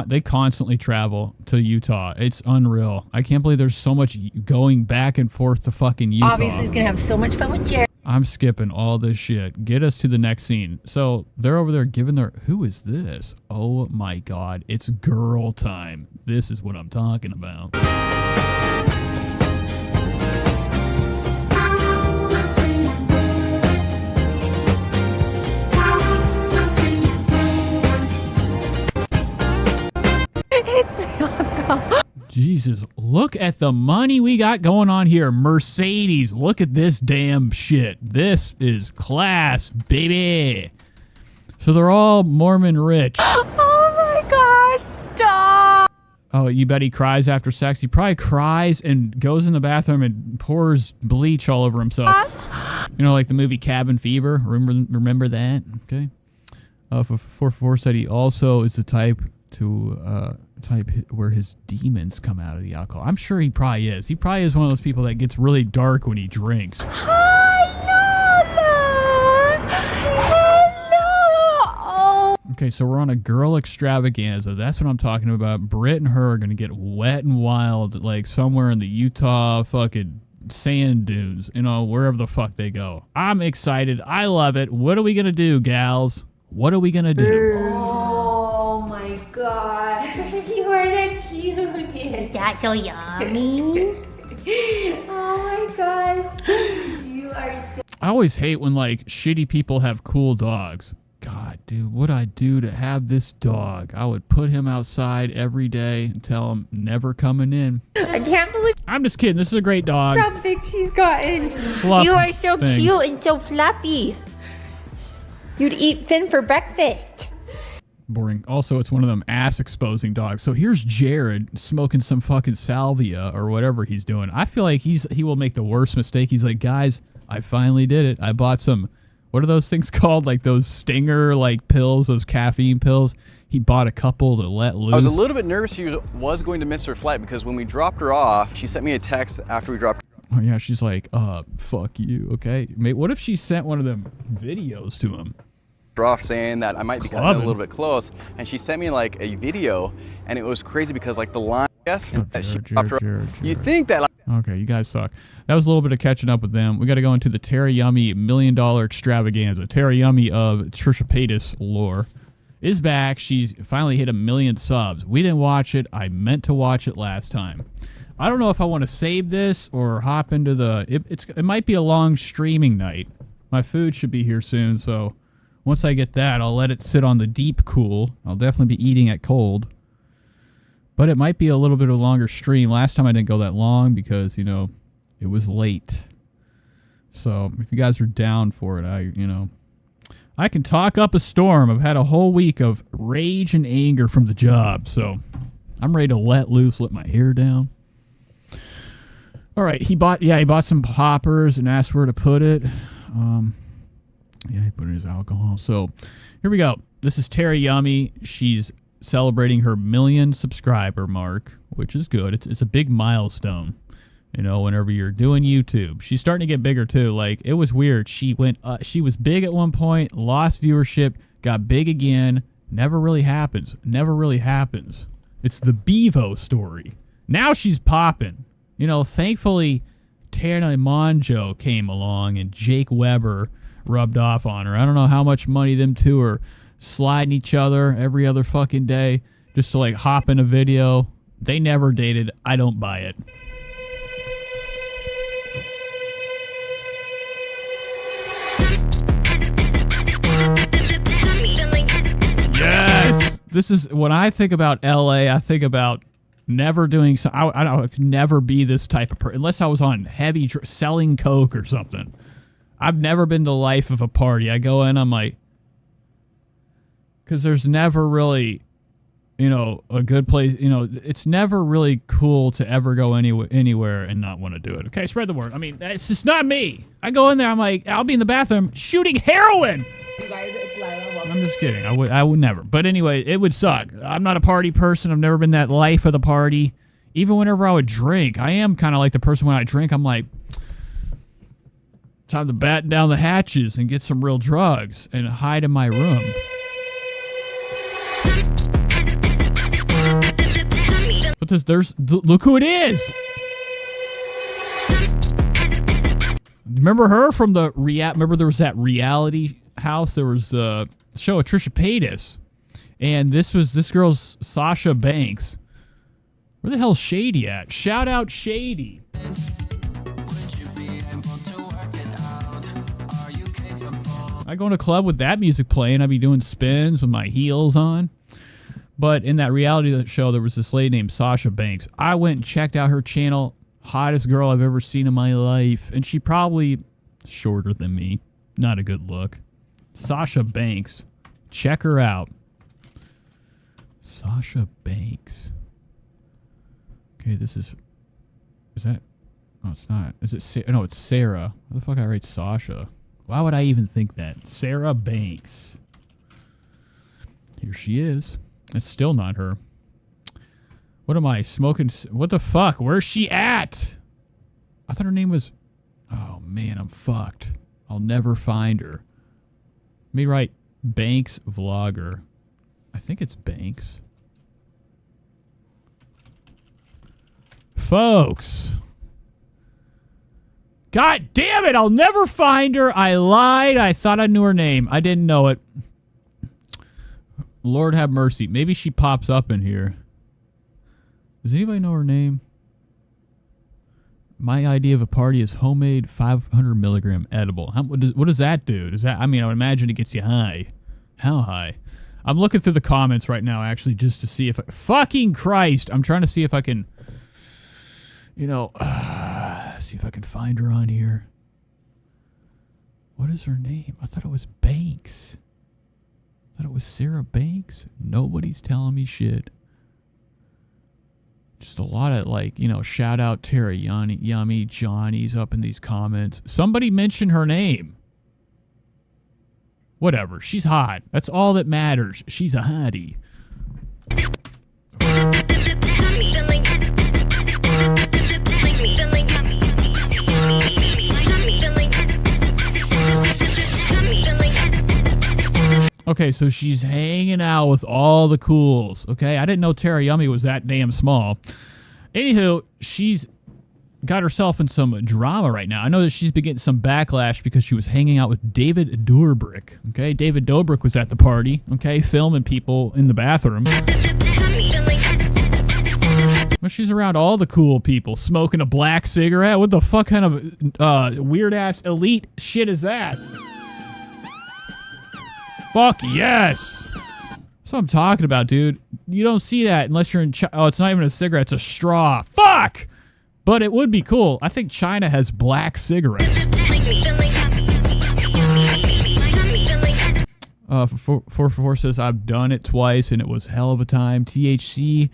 they constantly travel to Utah. It's unreal. I can't believe there's so much going back and forth to fucking Utah. Obviously, he's going to have so much fun with Jared. I'm skipping all this shit. Get us to the next scene. So they're over there giving their... Who is this? Oh my God. It's girl time. This is what I'm talking about. Jesus, look at the money we got going on here. Mercedes, look at this damn shit. This is class, baby. So they're all Mormon rich. Oh my gosh, stop. Oh, you bet he cries after sex? He probably cries and goes in the bathroom and pours bleach all over himself. You know, like the movie Cabin Fever. Remember that? Okay. 444 said he also is the type where his demons come out of the alcohol. I'm sure he probably is. He probably is one of those people that gets really dark when he drinks. Hello. Okay, so we're on a girl extravaganza. That's what I'm talking about. Britt and her are going to get wet and wild, like somewhere in the Utah fucking sand dunes, you know, wherever the fuck they go. I'm excited. I love it. What are we going to do, gals? What are we going to do? Oh my gosh. You are the cutest. That's so yummy. Oh my gosh. You are so... I always hate when, like, shitty people have cool dogs. God, dude, what I'd do to have this dog. I would put him outside every day and tell him never coming in. I can't believe I'm just kidding. This is a great dog. how big she's gotten. Fluff You are so thing. cute and so fluffy. You'd eat Finn for breakfast. Boring. Also, it's one of them ass-exposing dogs. So here's Jared smoking some fucking salvia or whatever he's doing. I feel like he will make the worst mistake. He's like, guys, I finally did it. I bought some... What are those things called? Like those stinger like pills, those caffeine pills. He bought a couple to let loose. I was a little bit nervous she was going to miss her flight because when we dropped her off, she sent me a text after we dropped her. Oh yeah, she's like, fuck you, okay? Mate, what if she sent one of them videos to him? Off saying that I might be cutting it a little bit close, and she sent me like a video, and it was crazy because like the line, that she dropped her. You think that? Okay, you guys suck. That was a little bit of catching up with them. We got to go into the Terry Yummy $1 million extravaganza. Terry Yummy of Trisha Paytas lore is back. She's finally hit 1 million subs. We didn't watch it. I meant to watch it last time. I don't know if I want to save this or hop into the... It might be a long streaming night. My food should be here soon, so once I get that, I'll let it sit on the deep cool. I'll definitely be eating it cold. But it might be a little bit of a longer stream. Last time I didn't go that long because, you know, it was late. So if you guys are down for it, I can talk up a storm. I've had a whole week of rage and anger from the job. So I'm ready to let loose, let my hair down. All right. He bought some poppers and asked where to put it. Yeah, he put it in his alcohol. So here we go. This is Terry Yummy. She's celebrating her 1 million subscriber mark, which is good. It's a big milestone, you know, whenever you're doing YouTube. She's starting to get bigger too. Like, it was weird. She was big at one point, lost viewership, got big again. Never really happens. Never really happens. It's the Bevo story. Now she's popping. You know, thankfully Tana Monjo came along and Jake Weber rubbed off on her. I don't know how much money them two are sliding each other every other fucking day just to like hop in a video. They never dated. I don't buy it. Yes! This is when I think about LA, I think about never doing so. I could never be this type of person unless I was on heavy selling coke or something. I've never been the life of a party. I go in, I'm like, because there's never really, you know, a good place. You know, it's never really cool to ever go anywhere and not want to do it. Okay, spread the word. I mean, it's just not me. I go in there, I'm like, I'll be in the bathroom shooting heroin. You guys, it's Lila. Welcome. I'm just kidding. I would never. But anyway, it would suck. I'm not a party person. I've never been that life of the party. Even whenever I would drink, I am kind of like the person when I drink, I'm like, time to batten down the hatches and get some real drugs and hide in my room. But look who it is. Remember her from the remember there was that reality house? There was the show of Trisha Paytas. And this girl's Sasha Banks. Where the hell's Shady at? Shout out Shady. I go in a club with that music playing. I'd be doing spins with my heels on. But in that reality show, there was this lady named Sasha Banks. I went and checked out her channel. Hottest girl I've ever seen in my life. And she probably shorter than me. Not a good look. Sasha Banks. Check her out. Sasha Banks. Okay, this is that? No, it's not. Is it? No, it's Sarah. How the fuck I write Sasha? Why would I even think that? Sarah Banks. Here she is. It's still not her. What am I smoking? What the fuck? Where's she at? I thought her name was... Oh, man, I'm fucked. I'll never find her. Let me write Banks Vlogger. I think it's Banks. Folks. God damn it, I'll never find her. I lied. I thought I knew her name. I didn't know it. Lord have mercy. Maybe she pops up in here. Does anybody know her name? My idea of a party is homemade 500 milligram edible. What does that do? Does that? I mean, I would imagine it gets you high. How high? I'm looking through the comments right now, actually, just to see if fucking Christ. I'm trying to see if I can, you know, see if I can find her on here. What is her name? I thought it was Banks. I thought it was Sarah Banks. Nobody's telling me shit. Just a lot of, like, you know, shout out Tara Yummy Johnny's up in these comments. Somebody mention her name. Whatever. She's hot. That's all that matters. She's a hottie. Okay, so she's hanging out with all the cools, okay? I didn't know Tara Yummy was that damn small. Anywho, she's got herself in some drama right now. I know that she's been getting some backlash because she was hanging out with David Dobrik, okay? David Dobrik was at the party, okay? Filming people in the bathroom. But she's around all the cool people, smoking a black cigarette. What the fuck kind of weird-ass elite shit is that? Fuck yes. That's what I'm talking about, dude. You don't see that unless you're in China. Oh, it's not even a cigarette. It's a straw. Fuck! But it would be cool. I think China has black cigarettes. 444 says, I've done it twice and it was hell of a time. THC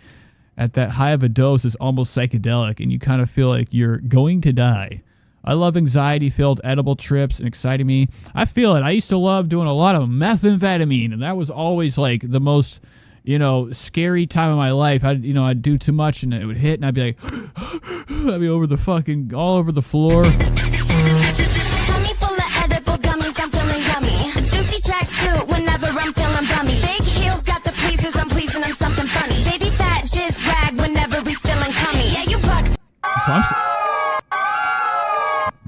at that high of a dose is almost psychedelic and you kind of feel like you're going to die. I love anxiety-filled edible trips and exciting me. I feel it. I used to love doing a lot of methamphetamine, and that was always like the most, you know, scary time of my life. I'd do too much, and it would hit, and I'd be like, I'd be over the fucking, all over the floor. Tummy full of edible gummies, I'm feeling yummy. Juicy tracksuit whenever I'm feeling bummy. Big heels got the pleasers, I'm pleasing them something funny. Baby fat just rag whenever we feeling cummy. Yeah, you buck. So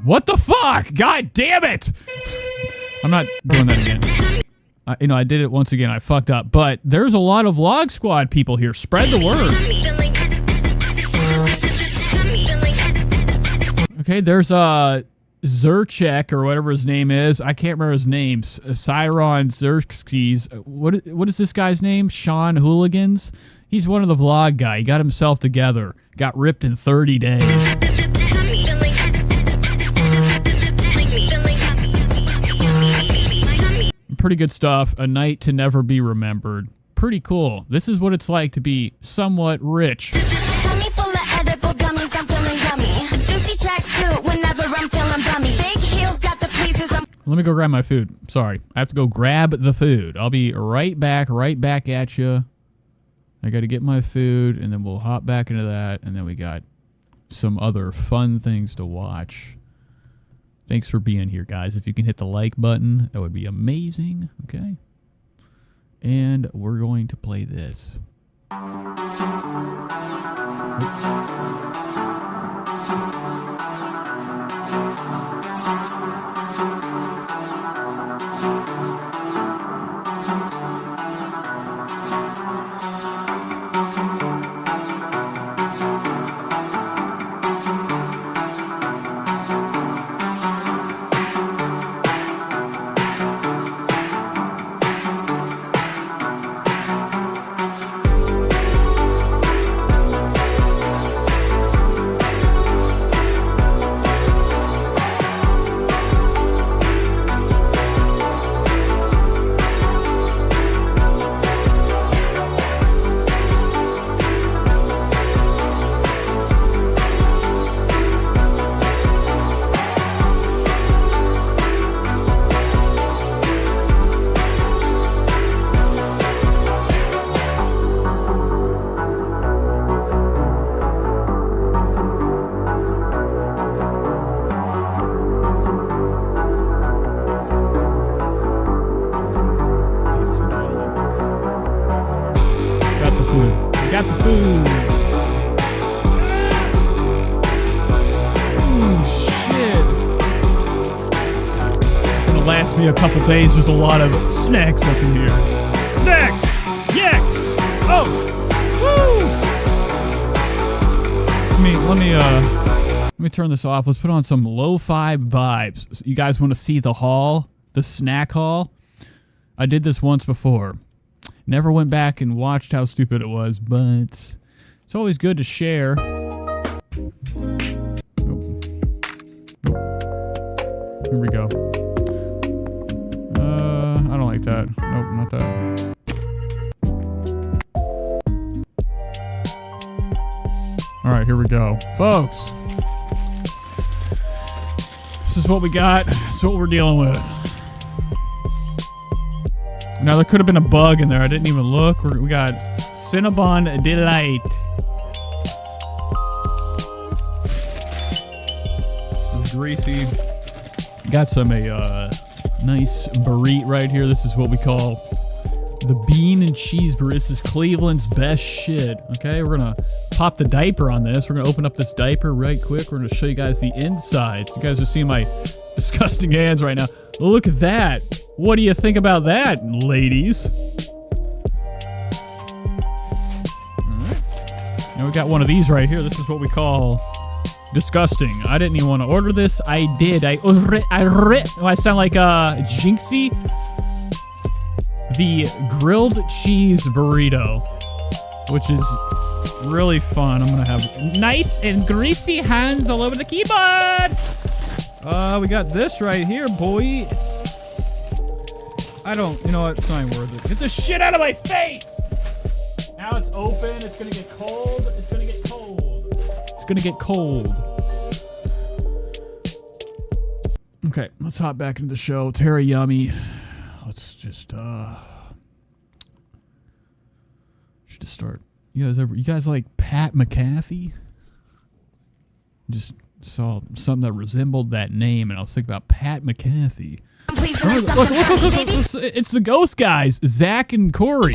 what the fuck? God damn it! I'm not doing that again. I did it once again. I fucked up. But there's a lot of Vlog Squad people here. Spread the word. Okay, there's Zerchek or whatever his name is. I can't remember his name. Cyron Zerskis. What is this guy's name? Sean Hooligans? He's one of the vlog guy. He got himself together. Got ripped in 30 days. Pretty good stuff. A night to never be remembered. Pretty cool. This is what it's like to be somewhat rich. Tummy full of edible gummies, I'm feeling yummy. Juicy tracksuit whenever I'm feeling bummy. Big heels got the pleasers. Let me go grab my food. Sorry. I have to go grab the food. I'll be right back at you. I got to get my food, and then we'll hop back into that, and then we got some other fun things to watch. Thanks for being here, guys. If you can hit the like button, that would be amazing. Okay. And we're going to play this. Got the food. Ooh, shit. me a couple days. There's a lot of snacks up in here. Snacks! Yes! Oh! Woo! Let me turn this off. Let's put on some lo-fi vibes. So you guys want to see the haul? The snack haul? I did this once before. Never went back and watched how stupid it was, but it's always good to share. Here we go. I don't like that. Nope, not that. All right, here we go. Folks, this is what we got. This is what we're dealing with. Now, there could have been a bug in there. I didn't even look. We got Cinnabon Delight. It's greasy. Got some nice burrito right here. This is what we call the bean and cheese burrito. This is Cleveland's best shit. Okay, we're gonna pop the diaper on this. We're gonna open up this diaper right quick. We're gonna show you guys the insides. You guys are seeing my disgusting hands right now. Look at that. What do you think about that, ladies? Alright. Now we got one of these right here. This is what we call disgusting. I didn't even want to order this. I did. I sound like Jinxie. The grilled cheese burrito, which is really fun. I'm gonna have nice and greasy hands all over the keyboard. We got this right here, boy. You know what? It's not even worth it. Get this shit out of my face! Now it's open. It's gonna get cold. It's gonna get cold. It's gonna get cold. Okay, let's hop back into the show. Tara Yummy. Let's just should just start. You guys like Pat McAfee? Just saw something that resembled that name, and I was thinking about Pat McAfee. Look, it's the ghost guys, Zach and Corey.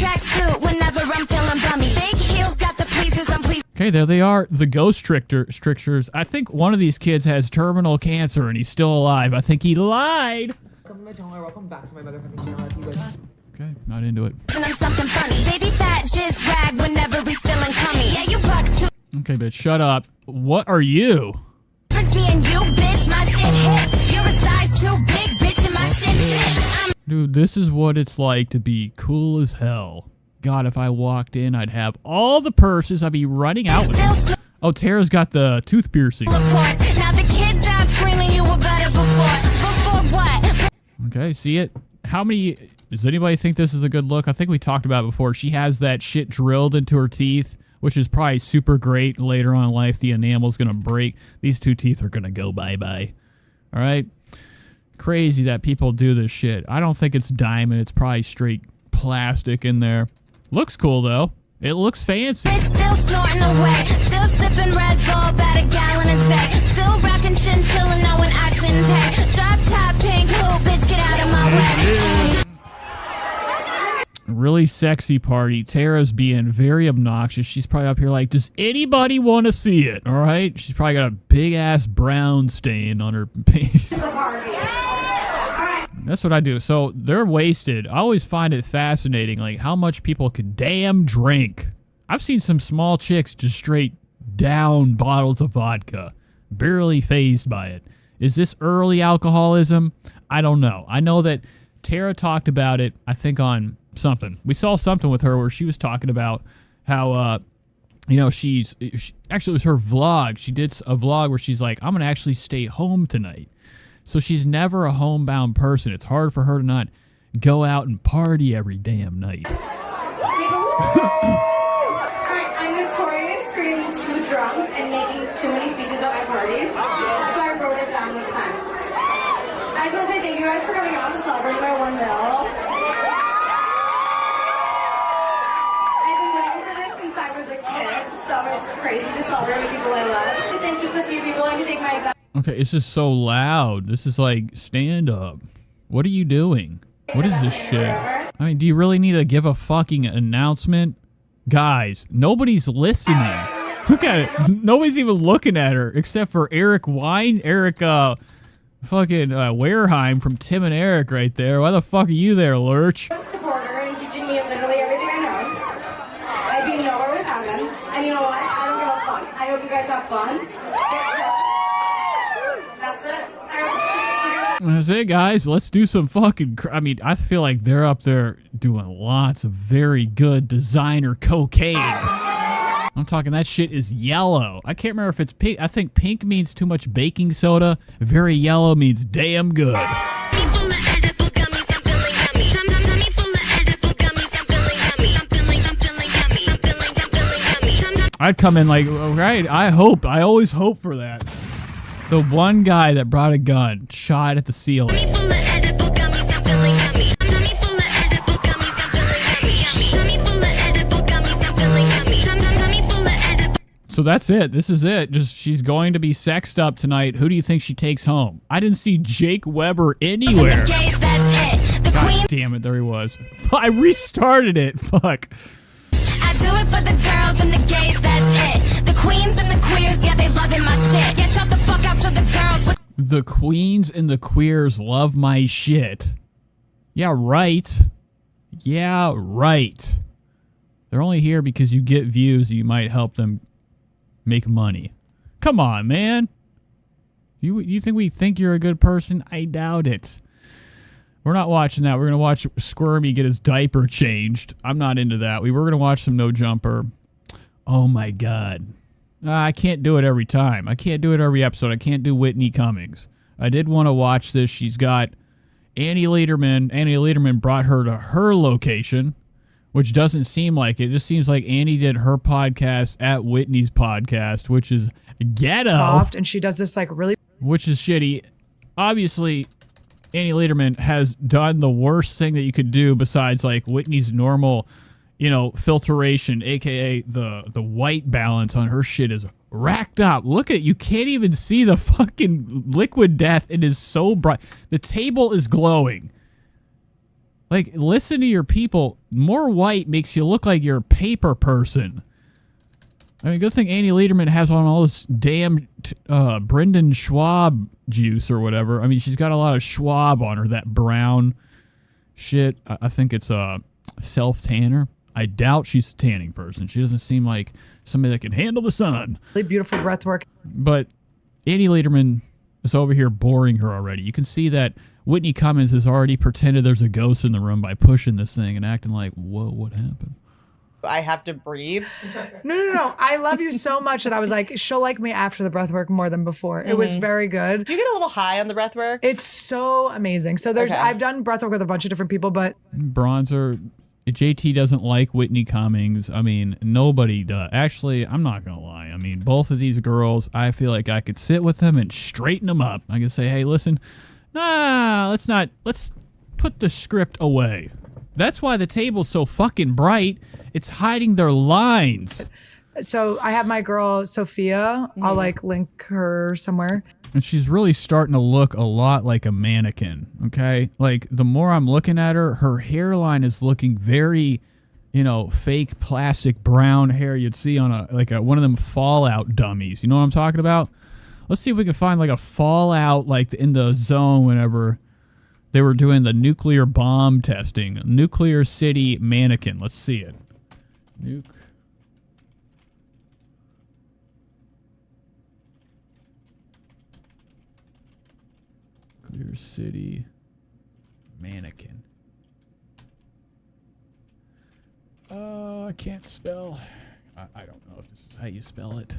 Okay, there they are, the ghost strictures. I think one of these kids has terminal cancer and he's still alive. I think he lied. Welcome to my channel, or welcome back to my motherfucking channel if you guys. Okay, not into it. Okay, bitch, shut up. What are you? Dude, this is what it's like to be cool as hell. God, if I walked in, I'd have all the purses. I'd be running out with them. Oh, Tara's got the tooth piercing. Okay, see it? How many... Does anybody think this is a good look? I think we talked about it before. She has that shit drilled into her teeth, which is probably super great. Later on in life, the enamel's going to break. These two teeth are going to go bye-bye. All right? Crazy that people do this shit. I don't think it's diamond. It's probably straight plastic in there. Looks cool, though. It looks fancy. Still snorting away, still sipping Red Bull, about a gallon a day. Still rocking chinchilla, no one acting pay. Drop top pink, cool bitch, get out of my way. Really sexy party. Tara's being very obnoxious. She's probably up here like, does anybody want to see it? All right? She's probably got a big-ass brown stain on her face. That's what I do. So they're wasted. I always find it fascinating, like how much people could damn drink. I've seen some small chicks just straight down bottles of vodka, barely fazed by it. Is this early alcoholism? I don't know. I know that Tara talked about it, I think, on something. We saw something with her where she was talking about how, you know, actually, it was her vlog. She did a vlog where she's like, I'm going to actually stay home tonight. So she's never a homebound person. It's hard for her to not go out and party every damn night. Alright, I'm notorious for getting too drunk and making too many speeches at my parties. So I wrote it down this time. I just want to say thank you guys for coming out and celebrating my 1 mil. I've been waiting for this since I was a kid, so it's crazy to celebrate with people I love. I think just a few people. I can thank my Okay, it's just so loud. This is like stand up. What are you doing? What is this shit? I mean, do you really need to give a fucking announcement? Guys, nobody's listening. Look at it. Nobody's even looking at her except for Eric Wine. Eric, fucking Wareheim from Tim and Eric right there. Why the fuck are you there, Lurch? Supporter and teaching me is literally everything I know. I'd be nowhere without him. And you know what? I don't give a fuck. I hope you guys have fun. That's it. That's it, guys. Let's do some fucking... I mean, I feel like they're up there doing lots of very good designer cocaine. I'm talking that shit is yellow. I can't remember if it's pink. I think pink means too much baking soda. Very yellow means damn good. I'd come in like, right, I always hope for that. The one guy that brought a gun shot at the ceiling. So that's it. This is it. Just she's going to be sexed up tonight. Who do you think she takes home? I didn't see Jake Weber anywhere. God damn it, there he was. I restarted it. Fuck. I do it for the girls and the gays, that's it. The queens and the queers, yeah, they loving my shit. Yeah, shut the fuck up to the girls with the queens and the queers love my shit. Yeah, right. Yeah, right. They're only here because you get views and you might help them make money. Come on, man. You think we think you're a good person? I doubt it. We're not watching that. We're going to watch Squirmy get his diaper changed. I'm not into that. We were going to watch some No Jumper. Oh, my God. I can't do it every time. I can't do it every episode. I can't do Whitney Cummings. I did want to watch this. She's got Annie Lederman. Annie Lederman brought her to her location, which doesn't seem like it. It just seems like Annie did her podcast at Whitney's podcast, which is ghetto. Soft, and she does this like really... Which is shitty. Obviously... Annie Lederman has done the worst thing that you could do besides like Whitney's normal, you know, filtration, aka the white balance on her shit is racked up. Look at, you can't even see the fucking liquid death. It is so bright. The table is glowing. Like, listen to your people. More white makes you look like you're a paper person. I mean, good thing Annie Lederman has on all this damn Brendan Schwab juice or whatever. I mean, she's got a lot of Schwab on her, that brown shit. I think it's a self-tanner. I doubt she's a tanning person. She doesn't seem like somebody that can handle the sun. Really beautiful breath work. But Annie Lederman is over here boring her already. You can see that Whitney Cummings has already pretended there's a ghost in the room by pushing this thing and acting like, whoa, what happened? I have to breathe. No. I love you so much that I was like, she'll like me after the breath work more than before. It was very good. Do you get a little high on the breath work? It's so amazing. So there's, I've done breath work with a bunch of different people, but Bronzer, JT doesn't like Whitney Cummings. I mean, nobody does. Actually, I'm not gonna lie. I mean, both of these girls, I feel like I could sit with them and straighten them up. I could say, hey, listen, let's put the script away. That's why the table's so fucking bright. It's hiding their lines. So I have my girl, Sophia. I'll like link her somewhere. And she's really starting to look a lot like a mannequin, okay? Like, the more I'm looking at her, her hairline is looking very, you know, fake plastic brown hair you'd see on one of them Fallout dummies. You know what I'm talking about? Let's see if we can find like a Fallout, like in the zone whenever they were doing the nuclear bomb testing. Nuclear City mannequin. Let's see it. Nuclear City mannequin. Oh, I can't spell. I don't know if this is how you spell it.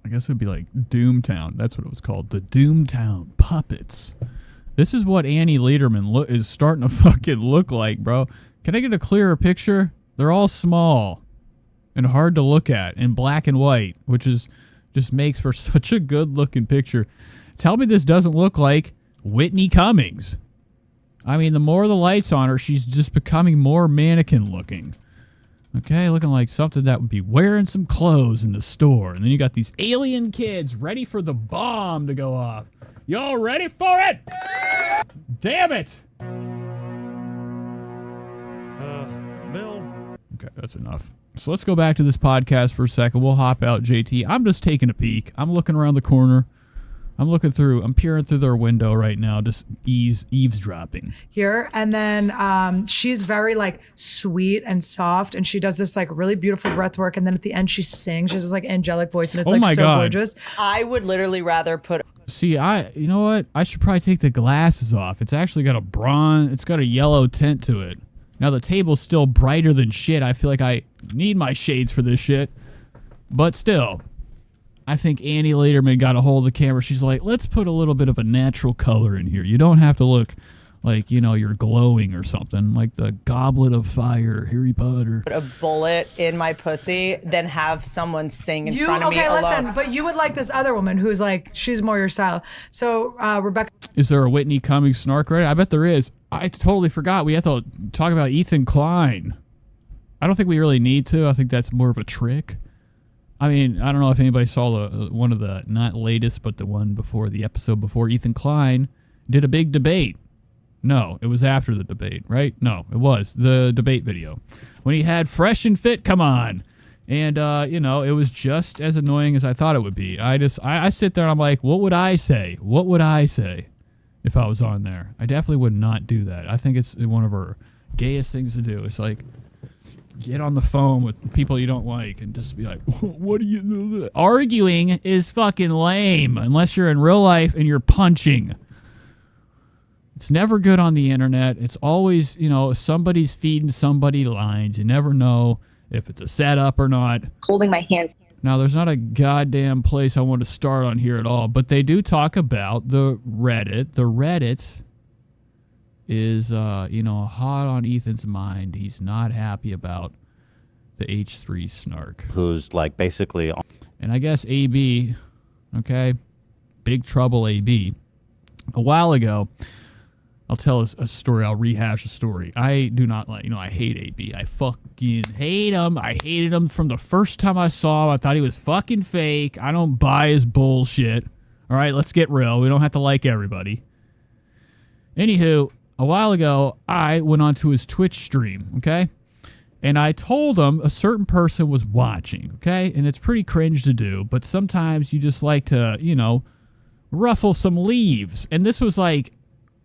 I guess it'd be like Doomtown. That's what it was called. The Doomtown Puppets. This is what Annie Lederman is starting to fucking look like, bro. Can I get a clearer picture? They're all small and hard to look at in black and white, which is just makes for such a good looking picture. Tell me this doesn't look like Whitney Cummings. I mean, the more the lights on her, she's just becoming more mannequin looking. Okay, looking like something that would be wearing some clothes in the store. And then you got these alien kids ready for the bomb to go off. Y'all ready for it? Damn it! Bill. Okay, that's enough. So let's go back to this podcast for a second. We'll hop out, JT. I'm just taking a peek. I'm looking around the corner. I'm looking through. I'm peering through their window right now, just eavesdropping. Here, and then she's very like sweet and soft, and she does this like really beautiful breath work, and then at the end she sings. She has this like angelic voice, and it's like so gorgeous. I would literally rather put. See, you know what? I should probably take the glasses off. It's actually got it's got a yellow tint to it. Now the table's still brighter than shit. I feel like I need my shades for this shit, but still. I think Annie Lederman got a hold of the camera. She's like, let's put a little bit of a natural color in here. You don't have to look like, you know, you're glowing or something. Like the Goblet of Fire, Harry Potter. Put a bullet in my pussy, then have someone sing in front of me Okay, alone. listen, but you would like this other woman who's like, she's more your style. So, Rebecca. Is there a Whitney Cummings snark right? I bet there is. I totally forgot. We have to talk about Ethan Klein. I don't think we really need to. I think that's more of a trick. I mean, I don't know if anybody saw one of the, not latest, but the one before, the episode before. Ethan Klein did a big debate. No, it was after the debate, right? No, it was the debate video. When he had Fresh and Fit come on. And, you know, it was just as annoying as I thought it would be. I sit there and I'm like, what would I say? What would I say if I was on there? I definitely would not do that. I think it's one of our gayest things to do. It's like, get on the phone with people you don't like and just be like, what do you do? Arguing is fucking lame unless you're in real life and you're punching. It's never good on the internet. It's always, you know, somebody's feeding somebody lines. You never know if it's a setup or not. Holding my hands. Now, there's not a goddamn place I want to start on here at all, but they do talk about the Reddit. The Reddit is, you know, hot on Ethan's mind. He's not happy about the H3 snark. Who's like basically... And I guess AB, okay, Big Trouble AB, a while ago, I'll tell a story, I'll rehash a story. I do not like, you know, I hate AB. I fucking hate him. I hated him from the first time I saw him. I thought he was fucking fake. I don't buy his bullshit. All right, let's get real. We don't have to like everybody. Anywho, a while ago, I went onto his Twitch stream, okay? And I told him a certain person was watching, okay? And it's pretty cringe to do, but sometimes you just like to, you know, ruffle some leaves. And this was like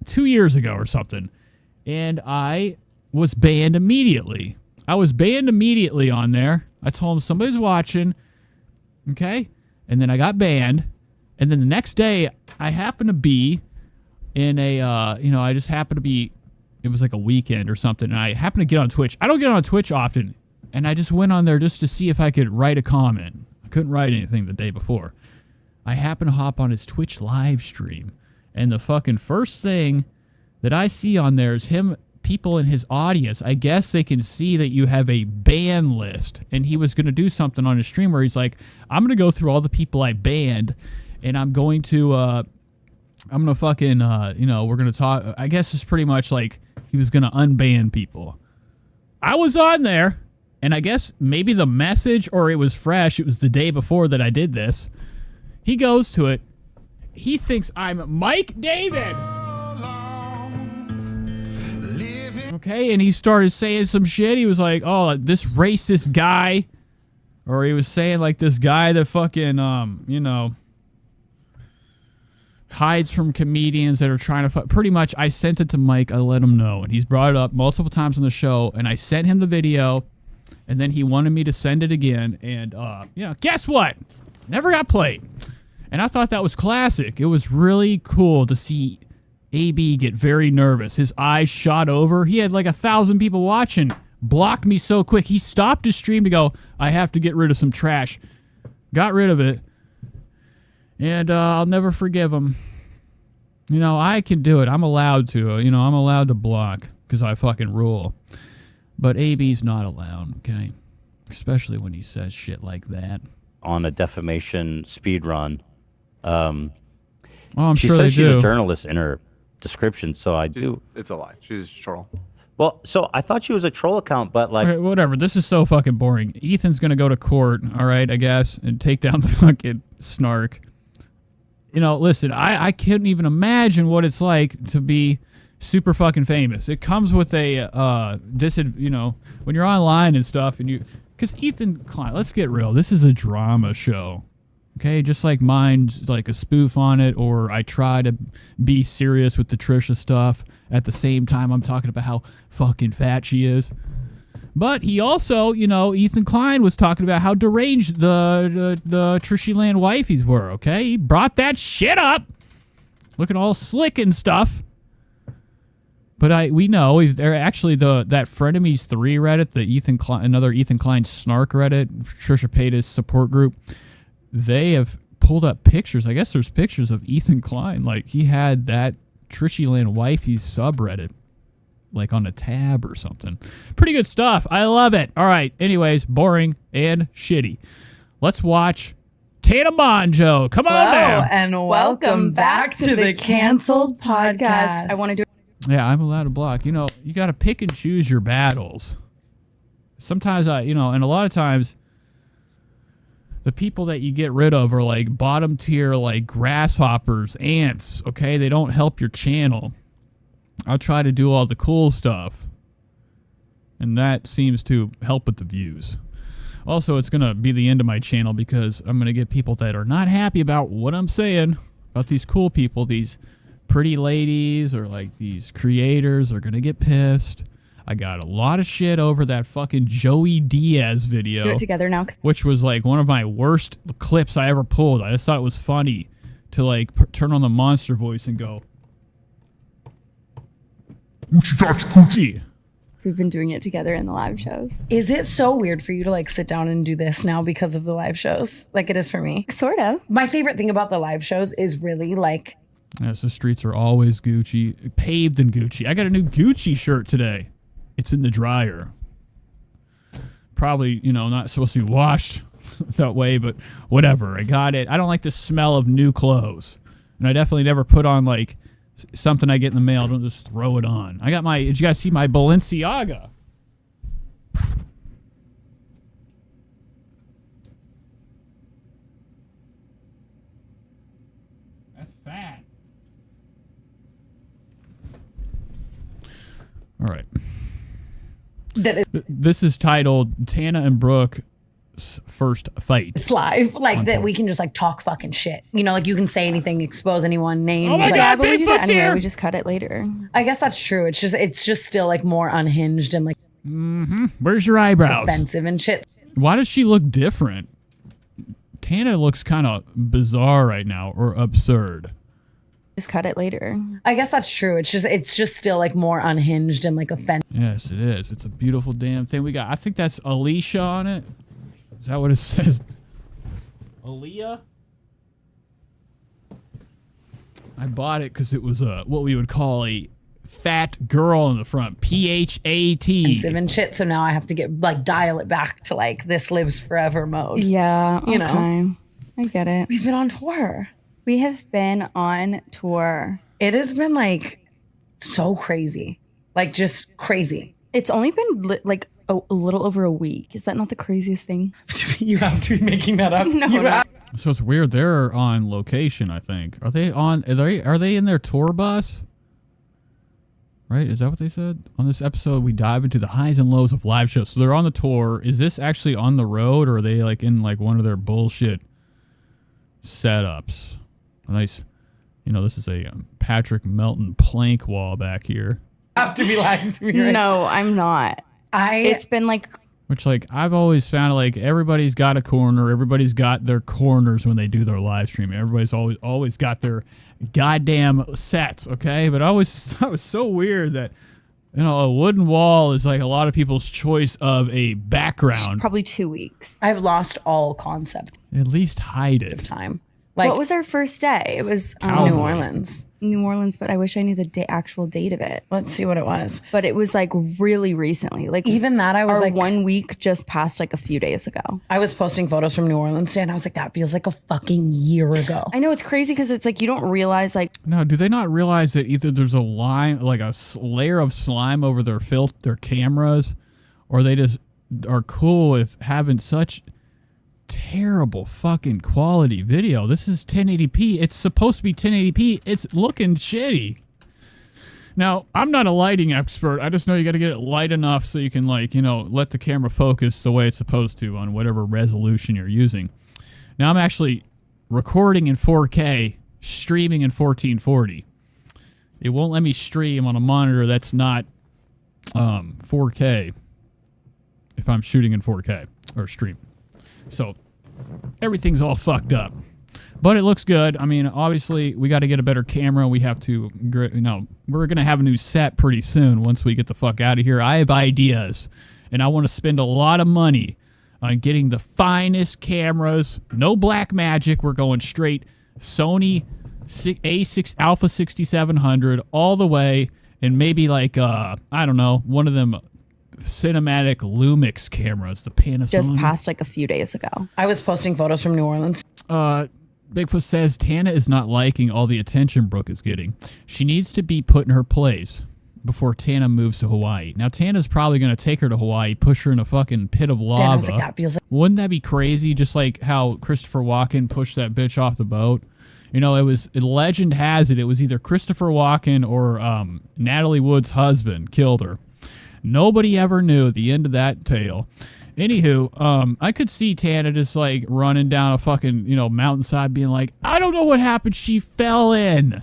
2 years ago or something. And I was banned immediately. I was banned immediately on there. I told him somebody's watching, okay? And then I got banned. And then the next day, I happened to be in a, you know, I just happened to be, it was like a weekend or something, and I happened to get on Twitch. I don't get on Twitch often, and I just went on there just to see if I could write a comment. I couldn't write anything the day before. I happened to hop on his Twitch live stream, and the fucking first thing that I see on there is people in his audience. I guess they can see that you have a ban list, and he was going to do something on his stream where he's like, I'm going to go through all the people I banned, and I'm going to fucking, you know, we're going to talk. I guess it's pretty much like he was going to unban people. I was on there, and I guess maybe the message, or it was fresh, it was the day before that I did this. He goes to it. He thinks I'm Mike David. Okay, and he started saying some shit. He was like, oh, this racist guy. Or he was saying like this guy that fucking, you know, hides from comedians that are trying to pretty much. I sent it to Mike. I let him know, and he's brought it up multiple times on the show, and I sent him the video, and then he wanted me to send it again, and you know, guess what? Never got played. And I thought that was classic. It was really cool to see AB get very nervous. His eyes shot over. He had like 1,000 people watching. Blocked me so quick. He stopped his stream to go, I have to get rid of some trash. Got rid of it. And I'll never forgive him. You know, I can do it. I'm allowed to. You know, I'm allowed to block because I fucking rule. But AB's not allowed, okay? Especially when he says shit like that. On a defamation speed run. I'm she sure says they she's do. a journalist in her description, so I do. It's a lie. She's a troll. Well, so I thought she was a troll account, but like... Okay, whatever. This is so fucking boring. Ethan's going to go to court, all right, I guess, and take down the fucking snark. You know, listen, I couldn't even imagine what it's like to be super fucking famous. It comes with a, you know, when you're online and stuff, and you... Because Ethan Klein, let's get real. This is a drama show. Okay, just like mine's like a spoof on it, or I try to be serious with the Trisha stuff. At the same time, I'm talking about how fucking fat she is. But he also, you know, Ethan Klein was talking about how deranged the Trishy Land wifeys were, okay? He brought that shit up. Looking all slick and stuff. But we know they're actually that Frenemies 3 Reddit, another Ethan Klein snark Reddit, Trisha Paytas support group. They have pulled up pictures. I guess there's pictures of Ethan Klein. Like, he had that Trishy Land wifey's subreddit, like, on a tab or something. Pretty good stuff. I love it. All right. Anyways, boring and shitty. Let's watch Tana Mongeau. Come on down. And welcome back to the Canceled Podcast. I want to do. Yeah, I'm allowed to block. You know, you got to pick and choose your battles. Sometimes and a lot of times, the people that you get rid of are like bottom tier, like grasshoppers, ants, okay? They don't help your channel. I'll try to do all the cool stuff. And that seems to help with the views. Also, it's going to be the end of my channel because I'm going to get people that are not happy about what I'm saying about these cool people, these pretty ladies, or like these creators are going to get pissed. I got a lot of shit over that fucking Joey Diaz video. Do it together now. Which was like one of my worst clips I ever pulled. I just thought it was funny to like turn on the monster voice and go, Coochie. So we've been doing it together in the live shows. Is it so weird for you to like sit down and do this now because of the live shows? Like it is for me. Sort of. My favorite thing about the live shows is really like... Yes, the streets are always Gucci, paved in Gucci. I got a new Gucci shirt today. It's in the dryer. Probably, not supposed to be washed that way, but whatever. I got it. I don't like the smell of new clothes. And I definitely never put on, like, something I get in the mail. Don't just throw it on. I got did you guys see my Balenciaga? That's fat. All right. This is titled Tana and Brooke's First Fight. It's live. Like that we can just like talk fucking shit. Like you can say anything, expose anyone, names. Oh my like, God, but we do that anyway. here. We just cut it later. I guess that's true. It's just still like more unhinged and like Where's your eyebrows? offensive and shit. Why does she look different? Tana looks kind of bizarre right now, or absurd. Just cut it later. I guess that's true. It's just still like more unhinged and like offensive. Yes, it is. It's a beautiful damn thing we got. I think that's Alicia on it. Is that what it says? Aaliyah? I bought it because it was what we would call a fat girl in the front. P-H-A-T. Offensive and shit. So now I have to dial it back to like this lives forever mode. Yeah. You know? I get it. We've been on tour. We have been on tour. It has been like so crazy. Like just crazy. It's only been like a little over a week. Is that not the craziest thing? You have to be making that up. No. So it's weird. They're on location, I think. Are they in their tour bus? Right? Is that what they said? On this episode, we dive into the highs and lows of live shows. So they're on the tour. Is this actually on the road, or are they like in like one of their bullshit setups? Nice. This is a Patrick Melton plank wall back here. Have to be lying to me. Right? No, I'm not. It's been like... Which, like, I've always found, like, everybody's got a corner. Everybody's got their corners when they do their live stream. Everybody's always got their goddamn sets, okay? But I always thought it was so weird that, a wooden wall is, like, a lot of people's choice of a background. Probably 2 weeks. I've lost all concept. At least hide it. Of time. Like, what was our first day? It was New Orleans. New Orleans, but I wish I knew the actual date of it. Let's see what it was. But it was like really recently. Like even that, I was like 1 week just passed like a few days ago. I was posting photos from New Orleans today, and I was like, that feels like a fucking year ago. I know, it's crazy because it's like you don't realize like. No, do they not realize that either there's a line, like a layer of slime over their cameras, or they just are cool with having such terrible fucking quality video? This is 1080p. It's supposed to be 1080p. It's looking shitty. Now, I'm not a lighting expert. I just know you got to get it light enough so you can let the camera focus the way it's supposed to on whatever resolution you're using. Now, I'm actually recording in 4K, streaming in 1440. It won't let me stream on a monitor that's not 4K if I'm shooting in 4K or stream. So everything's all fucked up. But it looks good. I mean, obviously, we got to get a better camera. We have to, we're going to have a new set pretty soon once we get the fuck out of here. I have ideas, and I want to spend a lot of money on getting the finest cameras. No black magic. We're going straight Sony A6 Alpha 6700 all the way, and maybe like, I don't know, one of them cinematic Lumix cameras, the Panasonic. Just passed like a few days ago. I was posting photos from New Orleans. Bigfoot says Tana is not liking all the attention Brooke is getting. She needs to be put in her place before Tana moves to Hawaii. Now, Tana's probably going to take her to Hawaii, push her in a fucking pit of lava. I was like, that feels like... Wouldn't that be crazy? Just like how Christopher Walken pushed that bitch off the boat. You know, legend has it was either Christopher Walken or Natalie Wood's husband killed her. Nobody ever knew at the end of that tale. Anywho, I could see Tana just like running down a fucking, mountainside being like, I don't know what happened. She fell in.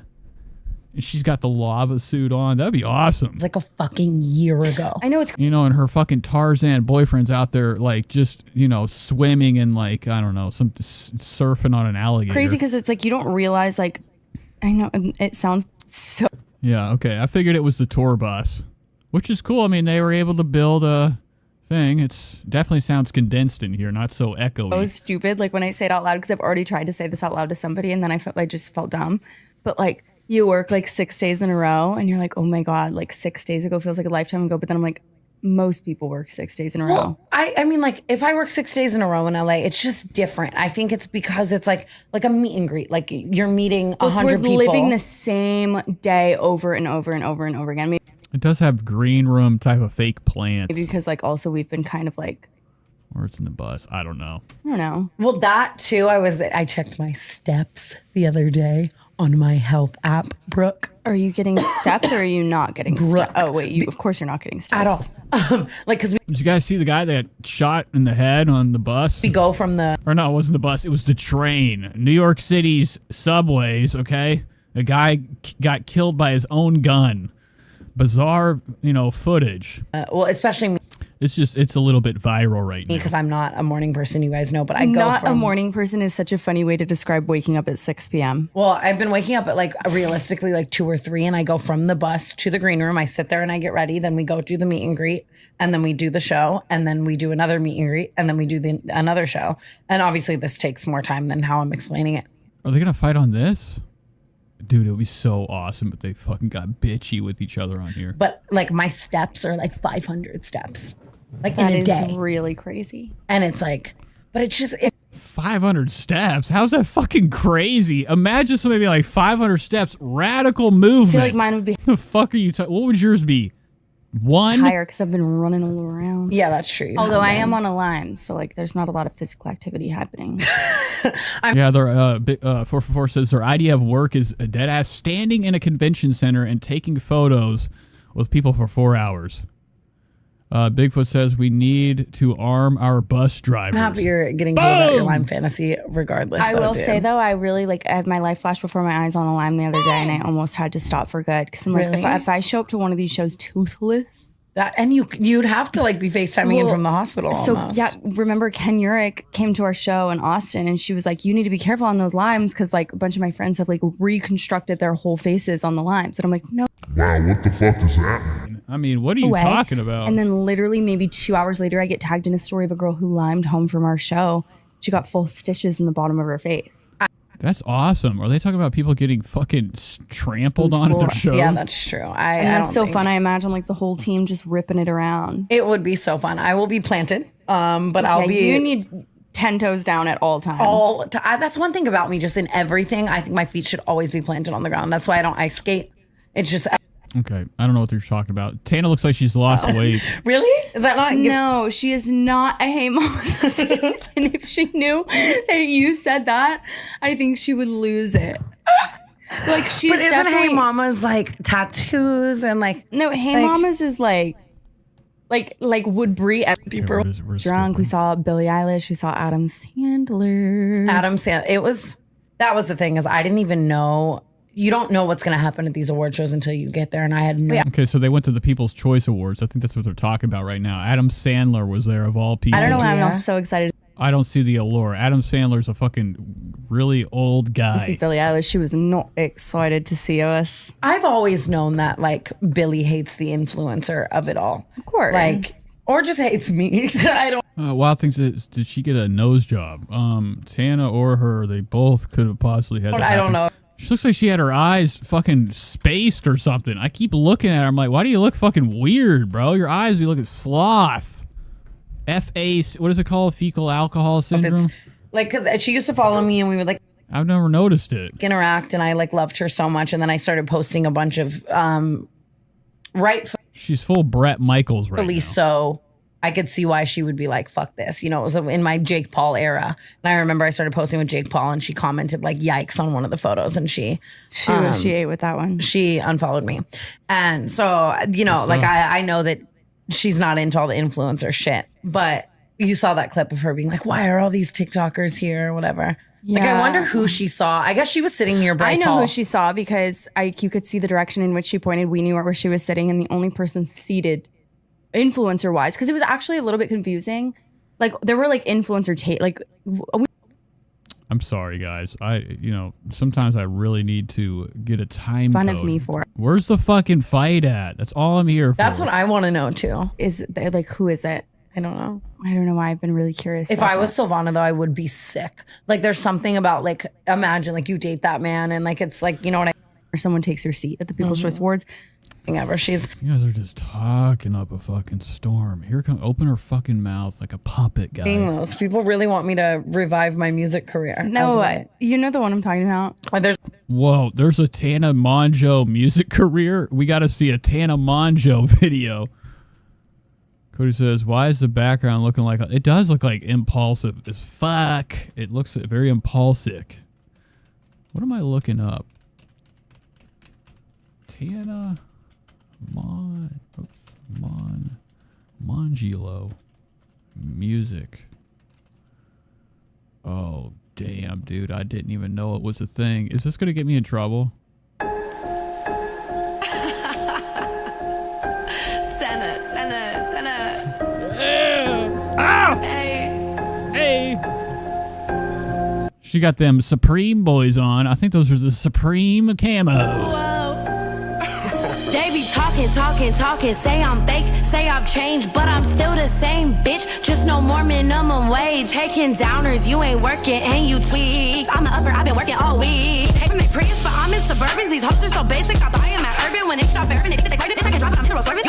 And she's got the lava suit on. That'd be awesome. It's like a fucking year ago. I know it's... and her fucking Tarzan boyfriend's out there like just, swimming and like, I don't know, surfing on an alligator. Crazy because it's like you don't realize like, I know it sounds so... Yeah, okay. I figured it was the tour bus, which is cool. I mean, they were able to build a... thing. It's definitely sounds condensed in here, not so echoey. So stupid, like when I say it out loud, because I've already tried to say this out loud to somebody, and then I just felt dumb. But like, you work like 6 days in a row, and you're like, oh my god, like 6 days ago feels like a lifetime ago. But then I'm like, most people work 6 days in a row. I mean, like if I work 6 days in a row in LA, it's just different. I think it's because it's like a meet and greet. Like you're meeting 100 people. We're living the same day over and over and over and over again. Maybe it does have green room type of fake plants. maybe because like also we've been kind of like, or it's in the bus. I don't know. Well, that too. I checked my steps the other day on my health app, Brooke. Are you getting steps or are you not getting steps? Oh wait, of course you're not getting steps at all. Because did you guys see the guy that shot in the head on the bus? We go from the... Or no, it wasn't the bus. It was the train. New York City's subways, okay? A guy got killed by his own gun. Bizarre, footage. Well, especially... It's a little bit viral right now. Because I'm not a morning person, you guys know, but I go Not a morning person is such a funny way to describe waking up at 6 p.m. Well, I've been waking up at like realistically like 2 or 3, and I go from the bus to the green room. I sit there and I get ready. Then we go do the meet and greet, and then we do the show, and then we do another meet and greet, and then we do another show. And obviously this takes more time than how I'm explaining it. Are they going to fight on this? Dude, it would be so awesome if they fucking got bitchy with each other on here. But like my steps are like 500 steps. Like That in a is day. really crazy. And it's like, but it's just... 500 steps? How's that fucking crazy? Imagine somebody be like 500 steps, radical movement. I feel like mine would be... The fuck are you talking? What would yours be? 1? Higher because I've been running all around. Yeah, that's true. Although I am on a Lyme, so like there's not a lot of physical activity happening. Yeah, their 444 says their idea of work is a dead ass standing in a convention center and taking photos with people for 4 hours. Bigfoot says we need to arm our bus drivers. I'm happy you're getting told about your Lyme fantasy regardless. I will say though, I really like I have my life flash before my eyes on a Lyme the other day, and I almost had to stop for good because I'm like, Really? if I show up to one of these shows toothless. And you'd have to like be FaceTiming in from the hospital So almost. yeah, remember Ken Urich came to our show in Austin, and she was like, you need to be careful on those limes because like a bunch of my friends have like reconstructed their whole faces on the limes. And I'm like, no. Wow, what the fuck does that mean? I mean, what are you talking about? And then literally maybe 2 hours later, I get tagged in a story of a girl who limed home from our show. She got full stitches in the bottom of her face. That's awesome. Are they talking about people getting fucking trampled on at their shows? Yeah, that's true. And that's so fun. I imagine like the whole team just ripping it around. It would be so fun. I will be planted, but I'll be... You need 10 toes down at all times. That's one thing about me, just in everything. I think my feet should always be planted on the ground. That's why I don't ice skate. It's just... Okay, I don't know what you're talking about. Tana looks like she's lost weight. Really? Is that not... No, she is not a Hey Mama sister. And if she knew that you said that, I think she would lose it. Like she's But isn't definitely... Hey Mama's like tattoos and like... No, Hey Mama's is like Woodbury deeper drunk. We saw Billie Eilish. We saw Adam Sandler. Adam Sandler. It was... That was the thing is I didn't even know. You don't know what's going to happen at these award shows until you get there. And I had no. Okay, so they went to the People's Choice Awards. I think that's what they're talking about right now. Adam Sandler was there of all people. I don't know why I'm so excited. I don't see the allure. Adam Sandler's a fucking really old To see guy. Billie Eilish, she was not excited to see us. I've always known that like Billie hates the influencer of it all. Of course. Like, or just hates me. I don't. Wild things is, did she get a nose job? Tana or her, they both could have possibly had. I don't know. She looks like she had her eyes fucking spaced or something. I keep looking at her. I'm like, why do you look fucking weird, bro? Your eyes be looking sloth. FA, what is it called? Fecal alcohol syndrome? Like, because she used to follow me and we would like I've never noticed it. interact and I like loved her so much. And then I started posting a bunch of She's full Brett Michaels right now. so I could see why she would be like, fuck this. You know, it was in my Jake Paul era. And I remember I started posting with Jake Paul and she commented like, yikes on one of the photos. And she ate with that one. She unfollowed me. And so, you know, like I know that she's not into all the influencer shit, but you saw that clip of her being like, why are all these TikTokers here or whatever? Like, I wonder who she saw. I guess she was sitting near Bryce I know Hall. who she saw because you could see the direction in which she pointed. We knew where she was sitting, and the only person seated influencer wise, because it was actually a little bit confusing. Like there were like influencer I'm sorry, guys. Sometimes I really need to get a time Fun code. of me for it. Where's the fucking fight at? That's all I'm here for. That's what I want to know too. Like who is it? I don't know. I don't know why. I've been really curious. If about I was that. Silvana, though, I would be sick. Like, there's something about, like, imagine, like, you date that man and, like, it's like, you know what I mean? Or someone takes your seat at the People's Choice Awards. Ever. She's. You guys are just talking up a fucking storm. Here come, open her fucking mouth like a puppet guy. Those people really want me to revive my music career. No, you know the one I'm talking about. Whoa, there's a Tana Mongeau music career. We got to see a Tana Mongeau video. Cody says, why is the background looking like... It does look like impulsive as fuck. It looks very impulsive. What am I looking up? Tana Mongeau music. Oh, damn, dude. I didn't even know it was a thing. Is this going to get me in trouble? Hey. She got them Supreme boys on. I think those are the Supreme camos. They be talking, say I'm fake, say I've changed, but I'm still the same bitch, just no more minimum wage. Taking downers, you ain't working and you tweet. I'm the upper, I've been working all week. Hey, from the Prius, but I'm in Suburbans. These hoes are so basic, I buy them at Urban. When they shop Urban, they think they target, bitch, I can drop it, I'm hero serving.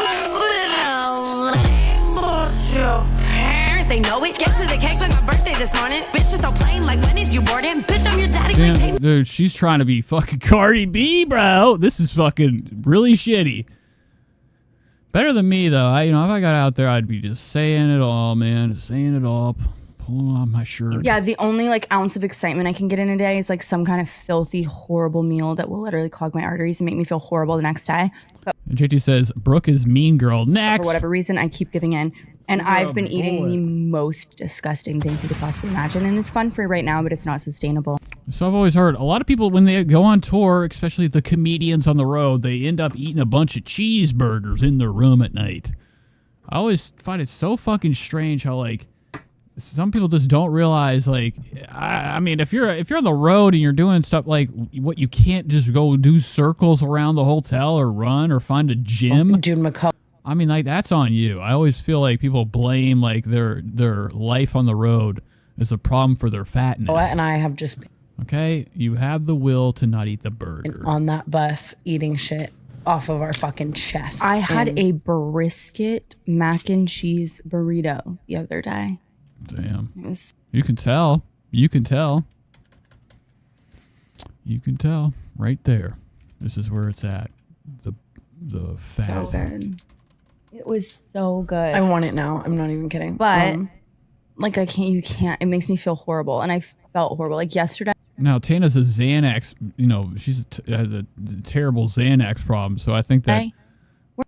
Parents, they know it. Get to the cake like my birthday this morning. Bitch is so plain, like when is you boarding? Bitch, I'm your daddy. Damn, Like, dude, she's trying to be fucking Cardi B, bro. This is fucking really shitty. Better than me, though. If I got out there, I'd be just saying it all, man. Saying it all. Pulling on my shirt. Yeah, the only like ounce of excitement I can get in a day is like some kind of filthy, horrible meal that will literally clog my arteries and make me feel horrible the next day. But JT says, Brooke is mean girl. Next. for whatever reason, I keep giving in. And I've been eating the most disgusting things you could possibly imagine. And it's fun for right now, but it's not sustainable. So I've always heard a lot of people, when they go on tour, especially the comedians on the road, they end up eating a bunch of cheeseburgers in their room at night. I always find it so fucking strange how, like, some people just don't realize, like, I mean, if you're on the road and you're doing stuff like what, you can't just go do circles around the hotel or run or find a gym. Dude, McCall. I mean, like, that's on you. I always feel like people blame like their life on the road as a problem for their fatness. And I have just been okay, you have the will to not eat the burger. on that bus eating shit off of our fucking chest. I had a brisket mac and cheese burrito the other day. Damn. It was You can tell. You can tell. You can tell right there. This is where it's at. The fat. so good. It was so good. I want it now. I'm not even kidding. But like you can't. It makes me feel horrible, and I felt horrible. Like yesterday. Now Tana's a Xanax. She's has a terrible Xanax problem. So I think that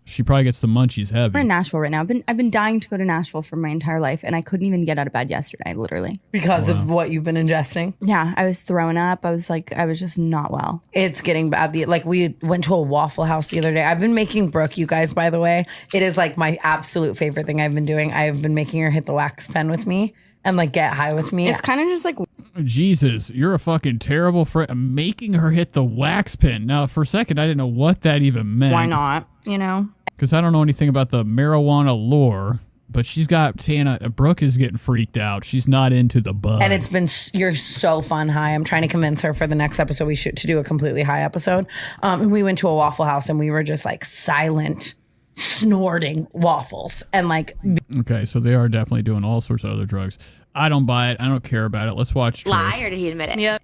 She probably gets the munchies heavy. We're in Nashville right now. I've been dying to go to Nashville for my entire life, and I couldn't even get out of bed yesterday, literally. Because of what you've been ingesting? Yeah, I was throwing up. I was just not well. It's getting bad. Like, we went to a Waffle House the other day. I've been making Brooke, you guys, by the way. It is like my absolute favorite thing I've been doing. I've been making her hit the wax pen with me and like get high with me. It's kind of just like... Jesus, you're a fucking terrible friend. Making her hit the wax pen. Now, for a second, I didn't know what that even meant. Why not? You know? Because I don't know anything about the marijuana lore, but she's got Tana. Brooke is getting freaked out. She's not into the bud. And it's been, you're so fun high. I'm trying to convince her for the next episode we should to do a completely high episode. And we went to a Waffle House and we were just like silent, snorting waffles and like. Okay, so they are definitely doing all sorts of other drugs. I don't buy it. I don't care about it. Let's watch Trish. Lie, or did he admit it? Yep.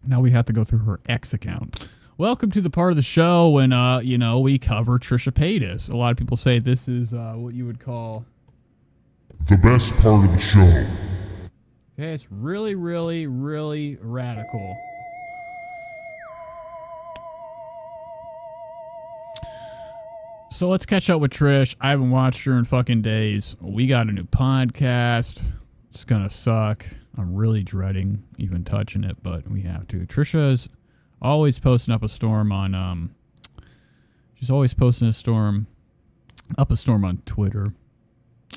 Now we have to go through her X account. Welcome to the part of the show when, we cover Trisha Paytas. A lot of people say this is what you would call the best part of the show. Okay, it's really, really, really radical. So let's catch up with Trish. I haven't watched her in fucking days. We got a new podcast. It's gonna suck. I'm really dreading even touching it, but we have to. Trisha's always posting up a storm on she's always posting a storm on Twitter.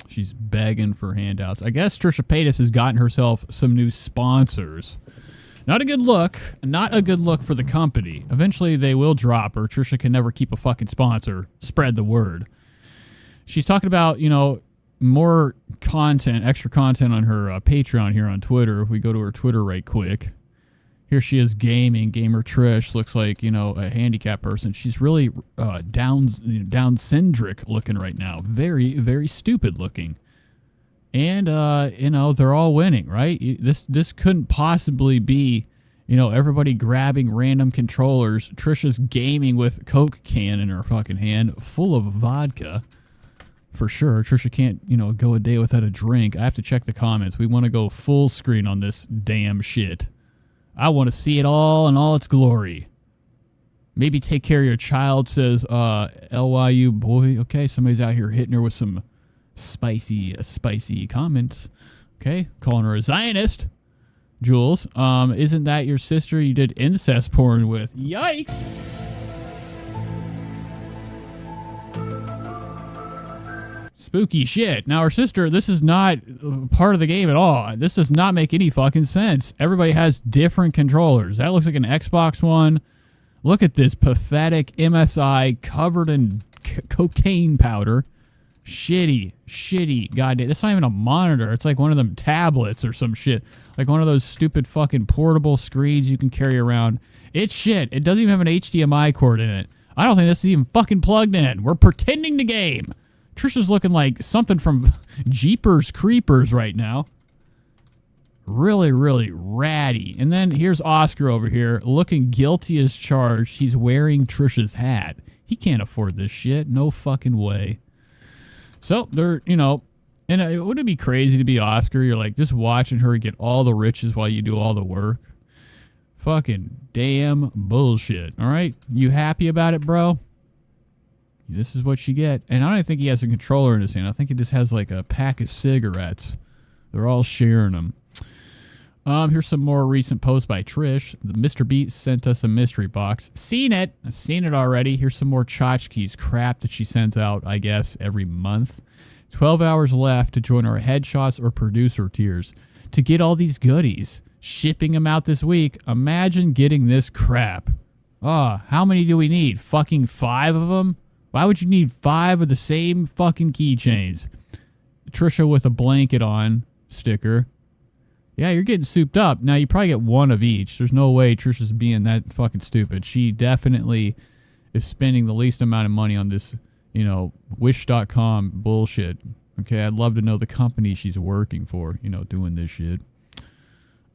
She's begging for handouts. I guess Trisha Paytas has gotten herself some new sponsors. Not a good look for the company. Eventually they will drop her. Trisha can never keep a fucking sponsor. Spread the word. She's talking about, more content, extra content on her Patreon here on Twitter. If we go to her Twitter right quick. Here she is gaming. Gamer Trish looks like, a handicapped person. She's really down-centric looking right now. Very, very stupid looking. And, they're all winning, right? This couldn't possibly be, everybody grabbing random controllers. Trisha's gaming with a Coke can in her fucking hand full of vodka. For sure. Trisha can't, go a day without a drink. I have to check the comments. We want to go full screen on this damn shit. I want to see it all in all its glory. Maybe take care of your child, says LYU boy. Okay, somebody's out here hitting her with some spicy comments. Okay, calling her a Zionist. Jules, isn't that your sister you did incest porn with? Yikes. Spooky shit. Now, her sister, this is not part of the game at all. This does not make any fucking sense. Everybody has different controllers. That looks like an Xbox One. Look at this pathetic MSI covered in cocaine powder. Shitty. Goddamn. That's not even a monitor. It's like one of them tablets or some shit. Like one of those stupid fucking portable screens you can carry around. It's shit. It doesn't even have an HDMI cord in it. I don't think this is even fucking plugged in. We're pretending to game. Trisha's looking like something from Jeepers Creepers right now. Really, really ratty. And then here's Oscar over here looking guilty as charged. He's wearing Trisha's hat. He can't afford this shit. No fucking way. So they're, and wouldn't it be crazy to be Oscar? You're like just watching her get all the riches while you do all the work. Fucking damn bullshit. All right. You happy about it, bro? This is what you get. And I don't think he has a controller in his hand. I think he just has like a pack of cigarettes. They're all sharing them. Here's some more recent posts by Trish. The Mr. Beat sent us a mystery box. Seen it. I've seen it already. Here's some more tchotchkes crap that she sends out, I guess, every month. 12 hours left to join our headshots or producer tiers. To get all these goodies. Shipping them out this week. Imagine getting this crap. How many do we need? Fucking 5 of them? Why would you need 5 of the same fucking keychains? Trisha with a blanket on sticker. Yeah, you're getting souped up. Now, you probably get 1 of each. There's no way Trisha's being that fucking stupid. She definitely is spending the least amount of money on this, Wish.com bullshit. Okay, I'd love to know the company she's working for, doing this shit.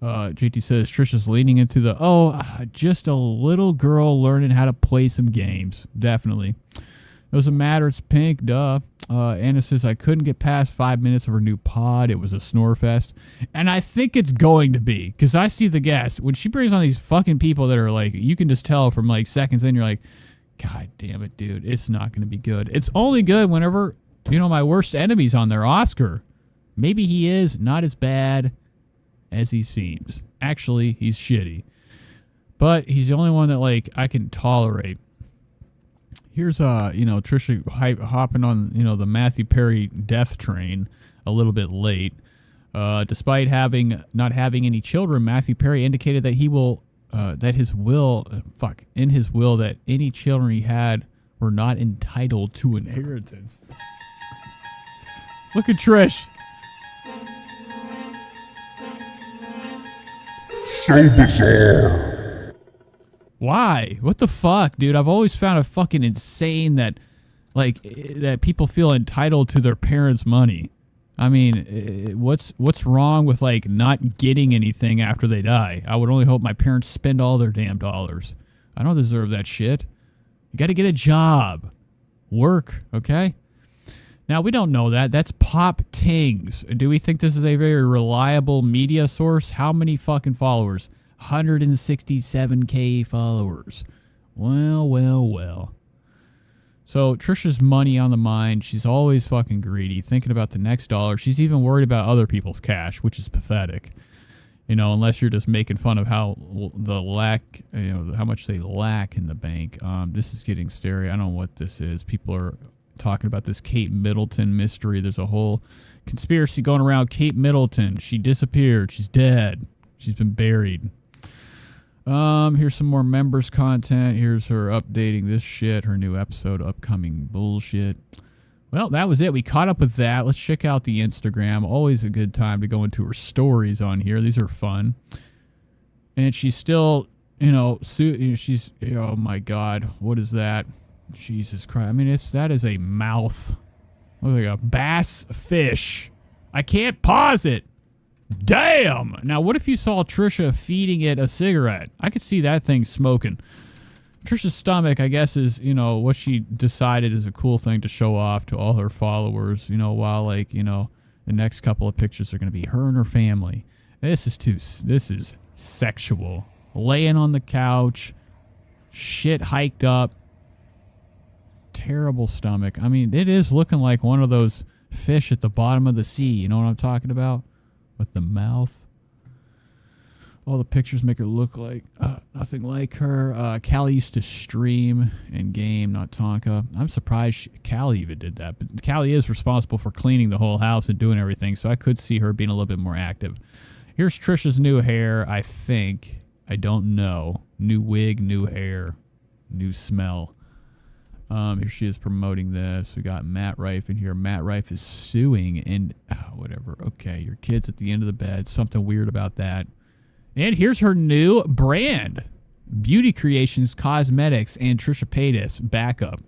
JT says Trisha's leaning into the, just a little girl learning how to play some games. Definitely. Doesn't matter, it's pink, duh. Anna says, I couldn't get past 5 minutes of her new pod. It was a snore fest. And I think it's going to be, because I see the guest. When she brings on these fucking people that are like, you can just tell from like seconds in, you're like, God damn it, dude. It's not going to be good. It's only good whenever, you know, my worst enemy's on their Oscar. Maybe he is not as bad as he seems. Actually, he's shitty. But he's the only one that, like, I can tolerate. Here's, you know, Trisha hopping on, you know, the Matthew Perry death train a little bit late. Despite not having any children, Matthew Perry indicated that he will, that his will, in his will, that any children he had were not entitled to inheritance. Look at Trish. So bizarre. Why? What the fuck, dude? I've always found it fucking insane that, like, that people feel entitled to their parents' money. I mean, what's wrong with, like, not getting anything after they die? I would only hope my parents spend all their damn dollars. I don't deserve that shit. You got to get a job. Work, okay? Now, we don't know that. That's Pop Tings. Do we think this is a very reliable media source? How many fucking followers? 167K followers. Well, well, well. So Trisha's money on the mind. She's always fucking greedy, thinking about the next dollar. She's even worried about other people's cash, which is pathetic. You know, unless you're just making fun of how the lack, you know, how much they lack in the bank. This is getting scary. I don't know what this is. People are talking about this Kate Middleton mystery. There's a whole conspiracy going around Kate Middleton. She disappeared. She's dead. She's been buried. Here's some more members content. Here's her updating this shit, her new episode, upcoming bullshit. Well, that was it. We caught up with that. Let's check out the Instagram. Always a good time to go into her stories on here. These are fun. And she's still, you know, she's, oh my God, what is that? Jesus Christ. I mean, that is a mouth. Look like a bass fish. I can't pause it. Damn! Now, what if you saw Trisha feeding it a cigarette? I could see that thing smoking. Trisha's stomach, I guess, is, you know, what she decided is a cool thing to show off to all her followers, you know, while, like, you know, the next couple of pictures are going to be her and her family. This is sexual. Laying on the couch, shit hiked up, terrible stomach. I mean, it is looking like one of those fish at the bottom of the sea. You know what I'm talking about? With the mouth. All the pictures make her look like nothing like her. Callie used to stream and game, not Tonka. I'm surprised Callie even did that. But Callie is responsible for cleaning the whole house and doing everything, so I could see her being a little bit more active. Here's Trisha's new hair, I think. I don't know. New wig, new hair, new smell. Here she is promoting this. We got Matt Rife in here. Matt Rife is suing and whatever. Okay, your kid's at the end of the bed. Something weird about that. And here's her new brand. Beauty Creations Cosmetics and Trisha Paytas backup.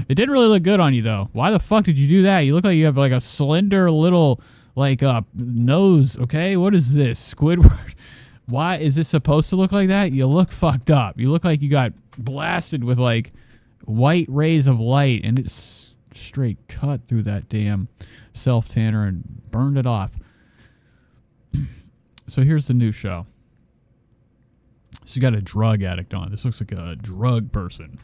It didn't really look good on you, though. Why the fuck did you do that? You look like you have like a slender little like nose, okay? What is this? Squidward? Why is this supposed to look like that? You look fucked up. You look like you got blasted with like white rays of light, and it's straight cut through that damn self-tanner and burned it off. So here's the new show. She's got a drug addict on. This looks like a drug person.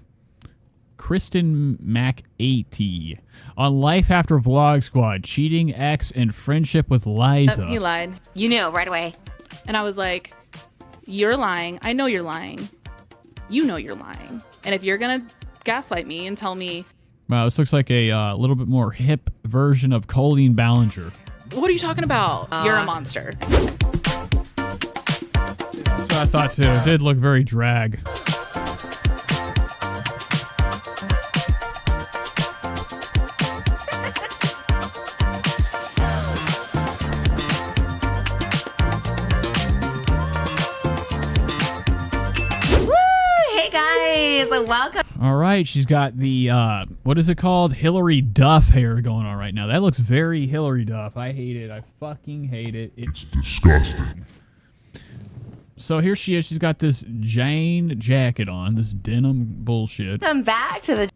Kristen McAtee on Life After Vlog Squad, cheating, ex, and friendship with Liza. He lied. You knew right away. And I was like, you're lying. I know you're lying. You know you're lying. And if you're going to gaslight me and tell me... Wow, this looks like a little bit more hip version of Colleen Ballinger. What are you talking about? You're a monster. That's what I thought too. It did look very drag. Welcome. All right, she's got the, what is it called? Hillary Duff hair going on right now. That looks very Hillary Duff. I hate it. I fucking hate it. It's disgusting. So here she is. She's got this Jane jacket on, this denim bullshit. Come back to the...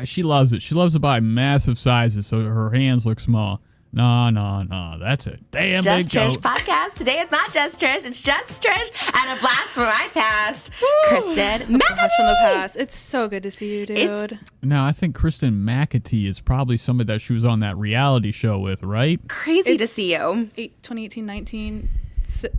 She loves it. She loves to buy massive sizes so her hands look small. No. That's a damn Just big Trish joke. podcast. Today it's not just Trish, it's just Trish and a blast from my past. Kristen Blast from the past. It's so good to see you, dude. No, I think Kristen McAtee is probably somebody that she was on that reality show with, right? Crazy to see you. 2018, 19.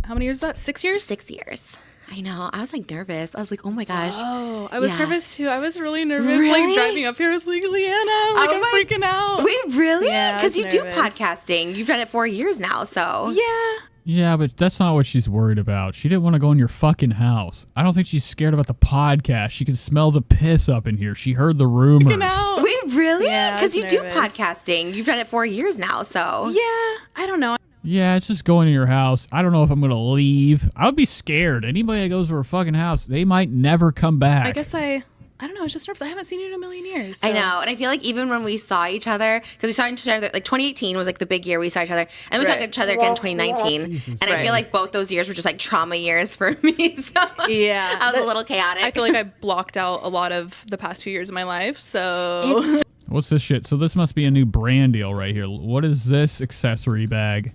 How many years is that? 6 years? 6 years. I know. I was like nervous. I was like, oh my gosh. Oh, I was nervous too. I was really nervous. Really? Like driving up here, I was like, Leanna, like I'm freaking out. Wait, really? Yeah, I Because was you do nervous. podcasting. You've done it 4 years now, so. Yeah. Yeah, but that's not what she's worried about. She didn't want to go in your fucking house. I don't think she's scared about the podcast. She can smell the piss up in here. She heard the rumors. Wait, really? Yeah, I Because was you do nervous. podcasting. You've done it 4 years now, so. Yeah, I don't know. Yeah, it's just going in your house. I don't know if I'm going to leave. I would be scared. Anybody that goes to her fucking house, they might never come back. I guess I don't know. I was just nervous. I haven't seen you in a million years. I know. And I feel like even when we saw each other, because we saw each other, like 2018 was like the big year we saw each other. And we saw each other again in 2019. And I feel like both those years were just like trauma years for me. So Yeah. I was a little chaotic. I feel like I blocked out a lot of the past few years of my life. So What's this shit? So this must be a new brand deal right here. What is this accessory bag?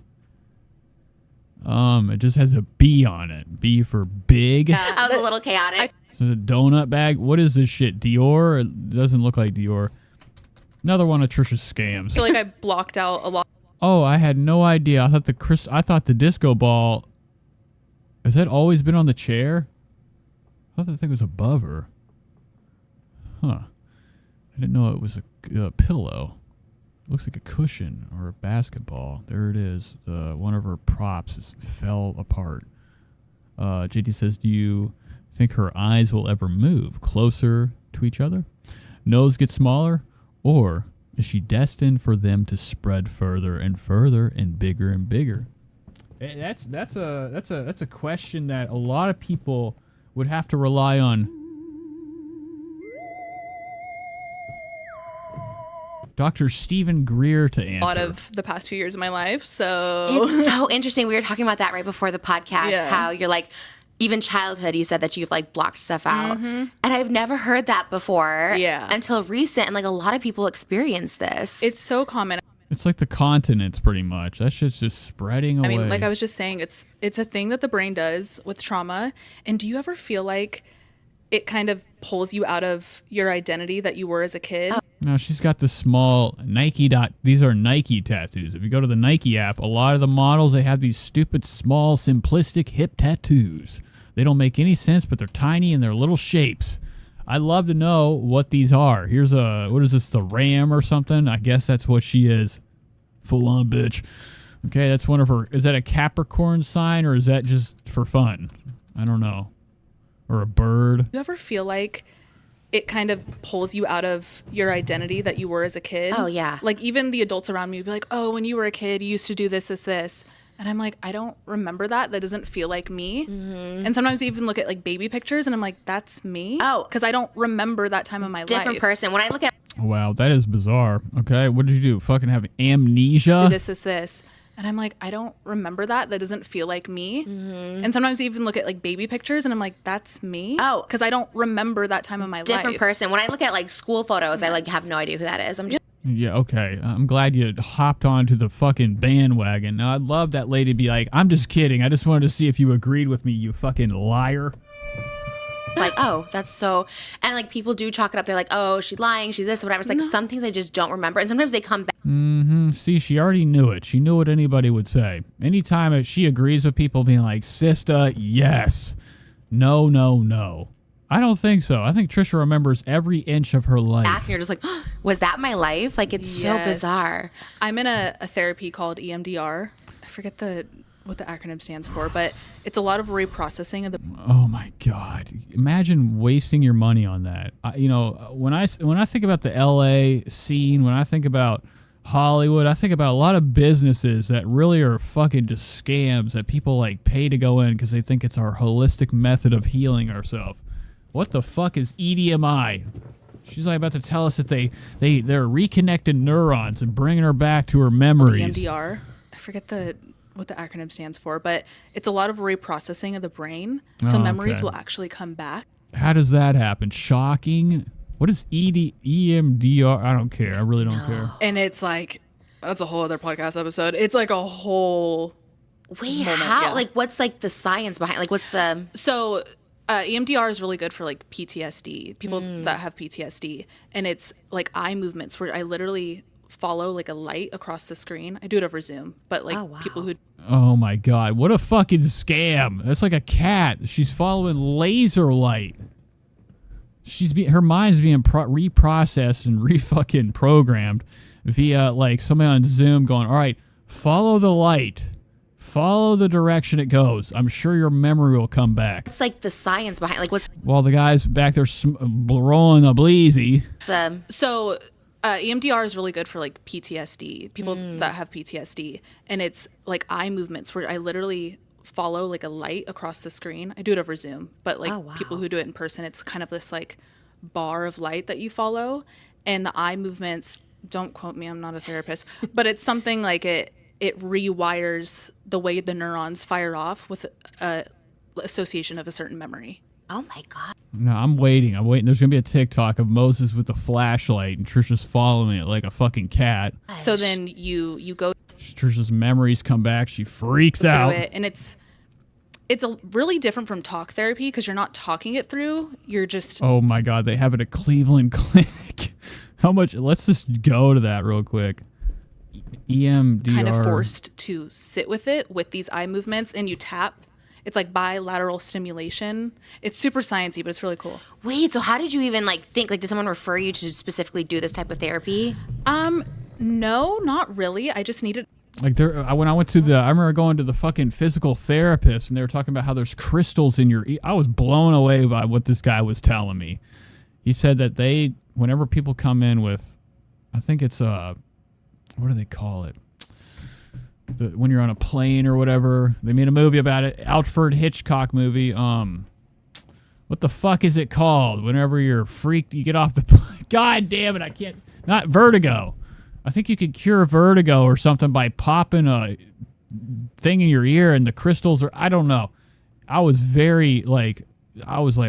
It just has a B on it. B for big. I was a little chaotic. So the donut bag. What is this shit? Dior? It doesn't look like Dior. Another one of Trisha's scams. I feel like I blocked out a lot. Oh, I had no idea. I thought the disco ball. Has that always been on the chair? I thought the thing was above her. Huh. I didn't know it was a pillow. Looks like a cushion or a basketball. There it is. One of her props fell apart. JD says, do you think her eyes will ever move closer to each other? Nose get smaller? Or is she destined for them to spread further and further and bigger? That's a question that a lot of people would have to rely on Dr. Stephen Greer to answer. A lot of the past few years of my life. So It's so interesting. We were talking about that right before the podcast, Yeah. how you're like, even childhood, you said that you've like blocked stuff out. And I've never heard that before until recent. And like a lot of people experience this. It's so common. It's like the continents, pretty much. That shit's just spreading away. I mean, like I was just saying, it's a thing that the brain does with trauma. And do you ever feel like it kind of pulls you out of your identity that you were as a kid? Now she's got the small Nike these are Nike tattoos. If you go to the Nike app, a lot of the models, they have these stupid, small, simplistic hip tattoos. They don't make any sense, but they're tiny and they're little shapes. I'd love to know what these are. Here's what is this, the Ram or something? I guess that's what she is. Full on bitch. Okay, that's one of her. Is that a Capricorn sign or is that just for fun? I don't know. Or a bird. Do you ever feel like it kind of pulls you out of your identity that you were as a kid? Oh, yeah. Like even the adults around me would be like, oh, when you were a kid, you used to do this. And I'm like, I don't remember that. That doesn't feel like me. And sometimes I even look at like baby pictures and I'm like, that's me. Oh. Because I don't remember that time of my life. Different person. When I look at Wow, that is bizarre. Okay, what did you do? Fucking have amnesia? This. And I'm like, I don't remember that. That doesn't feel like me. And sometimes I even look at like baby pictures and I'm like, that's me. Oh. Because I don't remember that time of my life. different person. When I look at like school photos, I like have no idea who that is. I'm just Yeah, okay. I'm glad you hopped onto the fucking bandwagon. Now, I'd love that lady to be like, I'm just kidding. I just wanted to see if you agreed with me, you fucking liar. like, oh, that's so, and like people do chalk it up. They're like, oh, she's lying, she's this, whatever. It's like some things I just don't remember, and sometimes they come back. See, she already knew it. She knew what anybody would say. Anytime she agrees with people being like, Sista, yes. No. I don't think so. I think Trisha remembers every inch of her life. And you're just like, oh, was that my life? Like, it's so bizarre. I'm in a therapy called EMDR. I forget what the acronym stands for, but it's a lot of reprocessing of the. Oh my God! Imagine wasting your money on that. When I think about the LA scene, when I think about Hollywood, I think about a lot of businesses that really are fucking just scams that people like pay to go in because they think it's our holistic method of healing ourselves. What the fuck is EDMI? She's like about to tell us that they're reconnecting neurons and bringing her back to her memories. EMDR. I forget what the acronym stands for, but it's a lot of reprocessing of the brain, so memories will actually come back. How does that happen? Shocking. What is EMDR? I don't care. I really don't care. And it's like That's a whole other podcast episode. It's like a whole Wait, moment, how? yeah. Like, what's like the science behind? Like, what's the? So, EMDR is really good for like PTSD, people Mm. that have PTSD, and it's like eye movements where I literally follow like a light across the screen. I do it over Zoom, but like people who Oh my god, what a fucking scam. That's like a cat. She's following laser light. Her mind's being reprocessed and re-fucking programmed via like somebody on Zoom going, all right, follow the light. Follow the direction it goes. I'm sure your memory will come back. What's like the science behind? Like, what's While the guy's back there rolling a bleezy. the? So, EMDR is really good for like PTSD, people Mm. that have PTSD, and it's like eye movements where I literally follow like a light across the screen. I do it over Zoom, but like people who do it in person, it's kind of this like bar of light that you follow, and the eye movements. Don't quote me, I'm not a therapist, but it's something like it rewires the way the neurons fire off with association of a certain memory. Oh my god. No, I'm waiting. There's going to be a TikTok of Moses with the flashlight and Trisha's following it like a fucking cat. So then you go Trisha's memories come back. She freaks through out. it, and it's a really different from talk therapy because you're not talking it through. You're just Oh my god, they have it at Cleveland Clinic. How much? Let's just go to that real quick. EMDR. kind of forced to sit with it with these eye movements, and you tap. It's like bilateral stimulation. It's super sciencey, but it's really cool. Wait, so how did you even like think? Like, did someone refer you to specifically do this type of therapy? No, not really. I just needed. Like when I went to I remember going to the fucking physical therapist, and they were talking about how there's crystals in your ear. I was blown away by what this guy was telling me. He said that whenever people come in with, I think it's what do they call it? When you're on a plane or whatever, they made a movie about it. Alfred Hitchcock movie. What the fuck is it called? Whenever you're freaked, you get off the plane. God damn it, I can't. Not vertigo. I think you could cure vertigo or something by popping a thing in your ear and the crystals are, I don't know. I was like,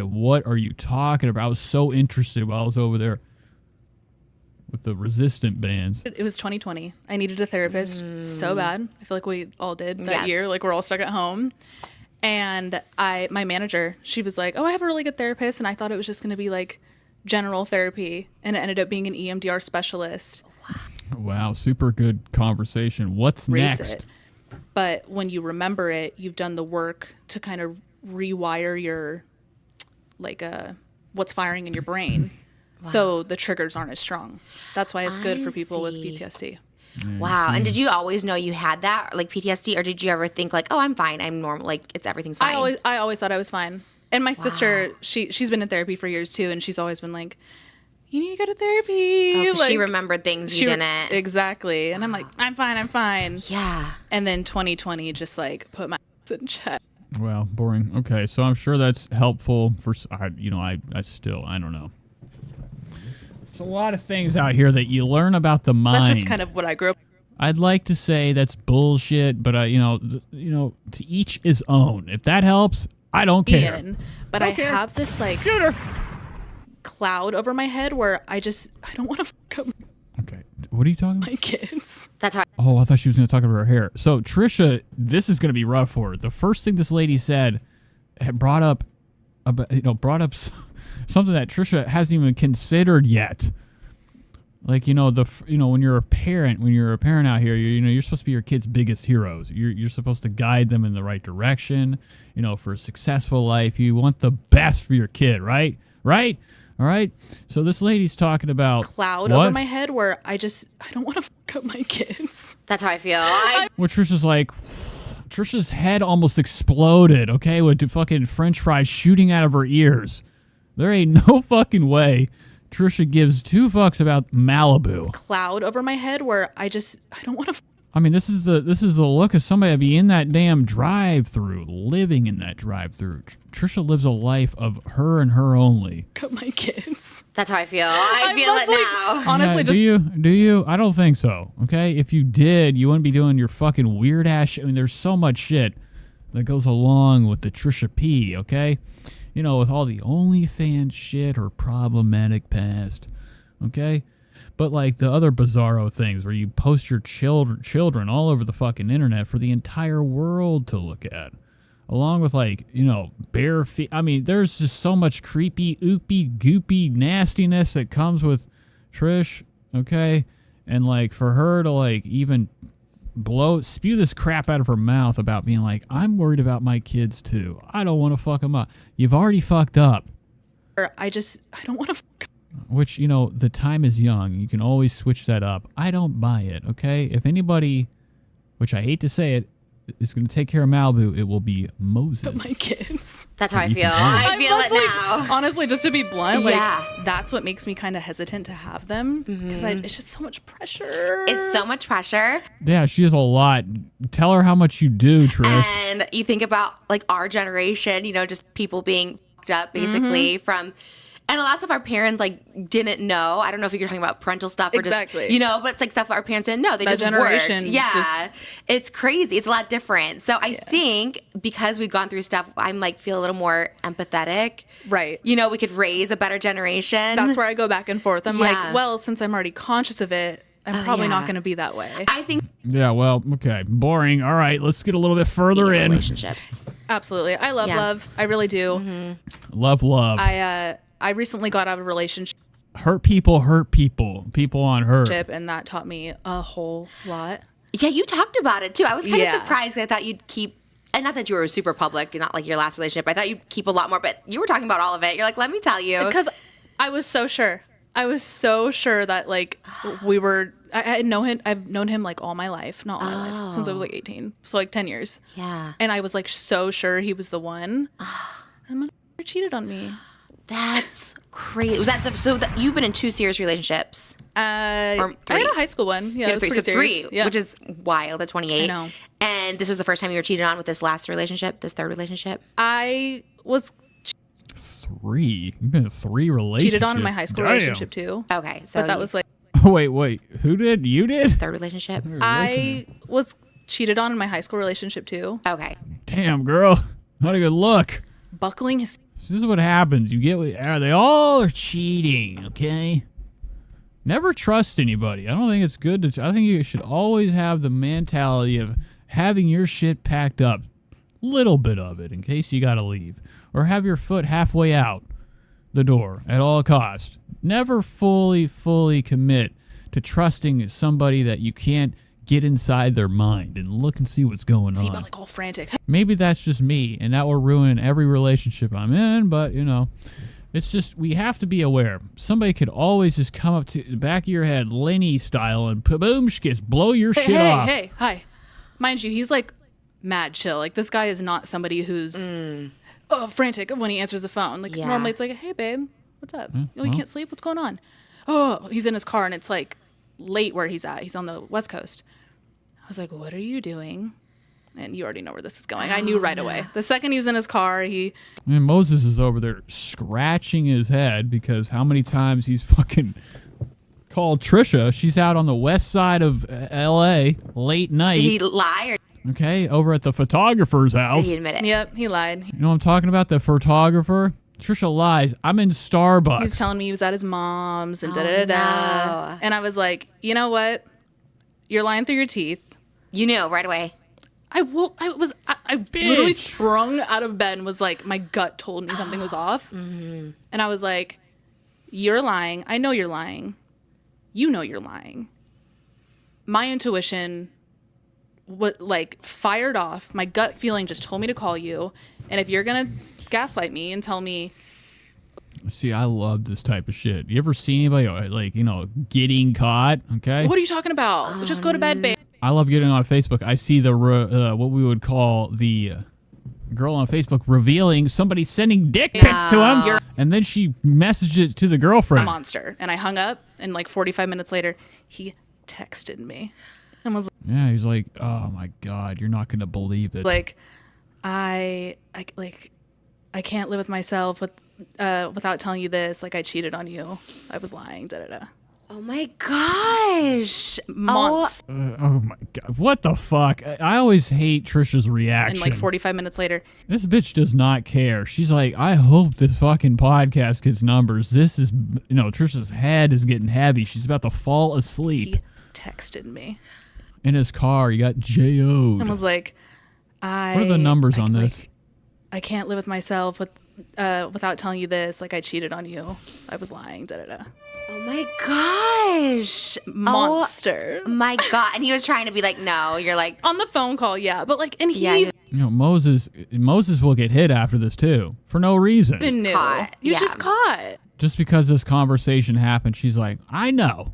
what are you talking about? I was so interested while I was over there with the resistant bands. It was 2020. I needed a therapist so bad. I feel like we all did that year. Like we're all stuck at home. And my manager, she was like, oh, I have a really good therapist. And I thought it was just going to be like general therapy. And it ended up being an EMDR specialist. Wow, super good conversation. What's next? It. But when you remember it, you've done the work to kind of rewire your, like, what's firing in your brain. Wow. So the triggers aren't as strong. That's why it's good for people with PTSD. Wow. And did you always know you had that, like PTSD, or did you ever think like, oh, I'm fine, I'm normal, like everything's fine? I always thought I was fine. And my sister, she's been in therapy for years too, and she's always been like, you need to go to therapy. Oh, like, she remembered things you didn't. Exactly. And I'm like, I'm fine. Yeah. And then 2020 just like put my ass in check. Well, boring. Okay, so I'm sure that's helpful for, I don't know. There's a lot of things out here that you learn about the mind. That's just kind of what I grew up. I'd like to say that's bullshit, but to each his own. If that helps, I don't care. But I have this like cloud over my head where I don't want to fuck up Okay, what are you talking about? my kids. That's how. Oh, I thought she was going to talk about her hair. So Trisha, this is going to be rough for her. The first thing this lady said brought up something that Trisha hasn't even considered yet. Like, when you're a parent out here, you're supposed to be your kid's biggest heroes. You're supposed to guide them in the right direction. For a successful life, you want the best for your kid, right? Right? All right. So this lady's talking about cloud over my head where I don't want to fuck up my kids. That's how I feel. Well, Trisha's head almost exploded, okay, with fucking French fries shooting out of her ears. There ain't no fucking way Trisha gives two fucks about Malibu. Cloud over my head where I don't want to. I mean, this is the look of somebody to be in that damn drive-through, living in that drive-through. Trisha lives a life of her and her only. Cut my kids. That's how I feel. I feel it now. Honestly, do you? I don't think so. Okay, if you did, you wouldn't be doing your fucking weird ass shit. I mean, there's so much shit that goes along with the Trisha P. Okay, with all the OnlyFans shit, her problematic past. Okay. But like the other bizarro things where you post your children all over the fucking internet for the entire world to look at, along with like, you know, bare feet. I mean, there's just so much creepy, oopy, goopy nastiness that comes with Trish, okay? And like for her to like even spew this crap out of her mouth about being like, I'm worried about my kids too. I don't want to fuck them up. You've already fucked up. I don't want to fuck up. Which, you know, the time is young. You can always switch that up. I don't buy it, okay? If anybody, which I hate to say it, is going to take care of Malibu, it will be Moses. My kids. That's how I feel. I feel it now. Honestly, just to be blunt, like Yeah. that's what makes me kind of hesitant to have them because it's just so much pressure. It's so much pressure. Yeah, she has a lot. Tell her how much you do, Trish. And you think about like our generation, you know, just people being fucked up basically from, and a lot of stuff our parents like didn't know. I don't know if you're talking about parental stuff or just, you know, but it's like stuff our parents didn't know. They That just generation worked. Yeah. It's crazy. It's a lot different. So I think because we've gone through stuff, I'm like feel a little more empathetic. Right. You know, we could raise a better generation. That's where I go back and forth. I'm Yeah. like, well, since I'm already conscious of it, I'm probably not going to be that way. I think Yeah, well, okay. Boring. All right, let's get a little bit further in. relationships. Absolutely. I love love. I really do. Love. I recently got out of a relationship Hurt people hurt people. People on hurt. and that taught me a whole lot. Yeah, you talked about it too. I was kind of Yeah. surprised. I thought you'd keep, and not that you were super public, not like your last relationship. I thought you'd keep a lot more, but you were talking about all of it. You're like, let me tell you. Because I was so sure. I was so sure that like we were. I know him. I've known him like all my life, not all my life, since I was like 18. So like 10 years. Yeah. And I was like so sure he was the one. And my mother cheated on me. That's crazy. Was that you've been in 2 serious relationships? Or 3? I had a high school one. Yeah, You it was had 3. pretty So serious. 3, Yeah. which is wild at 28. I know. And this was the first time you were cheated on with this last relationship, this third relationship? I was 3. You've been in 3 relationships. cheated on in my high school Damn. relationship too. Okay, so but that was like Wait. Who did? You did? third relationship. I was cheated on in my high school relationship too. Okay. Damn, girl. Not a good look. Buckling his. This is what happens. You get. They all are cheating. Okay. Never trust anybody. I don't think it's good to. I think you should always have the mentality of having your shit packed up, little bit of it in case you gotta leave, or have your foot halfway out the door at all costs. Never fully commit to trusting somebody that you can't get inside their mind and look and see what's going See, on. but like all frantic. Maybe that's just me, and that will ruin every relationship I'm in, but, you know, it's just, we have to be aware. Somebody could always just come up to the back of your head, Lenny style, and boomshkis, blow your shit off. Hey, hi. Mind you, he's like mad chill. Like this guy is not somebody who's frantic when he answers the phone. Like normally it's like, hey, babe, what's up? Oh, you can't sleep? What's going on? Oh, he's in his car, and it's like late where he's at. He's on the West Coast. I was like, what are you doing? And you already know where this is going. I knew right away. The second he was in his car, And Moses is over there scratching his head because how many times he's fucking called Trisha. She's out on the west side of L.A. late night. Did he lie or Okay, over at the photographer's house. did he admit it? Yep, he lied. You know what I'm talking about? The photographer? Trisha lies. I'm in Starbucks. He's telling me he was at his mom's and Oh, da-da-da-da. no. And I was like, you know what? You're lying through your teeth. You knew right away. I literally sprung out of bed and was like, my gut told me something was off. And I was like, you're lying. I know you're lying. You know you're lying. My intuition fired off. My gut feeling just told me to call you. And if you're going to gaslight me and tell me. See, I love this type of shit. You ever see anybody, getting caught? Okay. What are you talking about? Just go to bed, babe. I love getting on Facebook. I see the what we would call the girl on Facebook revealing somebody sending dick pics to him, and then she messages to the A girlfriend. monster. And I hung up, and 45 minutes later, he texted me and was Yeah, he's like, "Oh my God, you're not gonna believe it." like, I can't live with myself without telling you this. Like, I cheated on you. I was lying. Da da da. Oh my gosh. Months. Oh my God. What the fuck? I always hate Trisha's reaction. And like 45 minutes later. This bitch does not care. She's like, I hope this fucking podcast gets numbers. This is, Trisha's head is getting heavy. She's about to fall asleep. He texted me. In his car, he got J.O.'d. And was like, What are the numbers on this? I can't live with myself without telling you this. Like, I cheated on you. I was lying. Da da da. Oh my gosh. Monster. Oh my God. And he was trying to be like, no, you're like. On the phone call, yeah. But like, and he. Moses will get hit after this too, for no reason. He was just caught. Just because this conversation happened, she's like, I know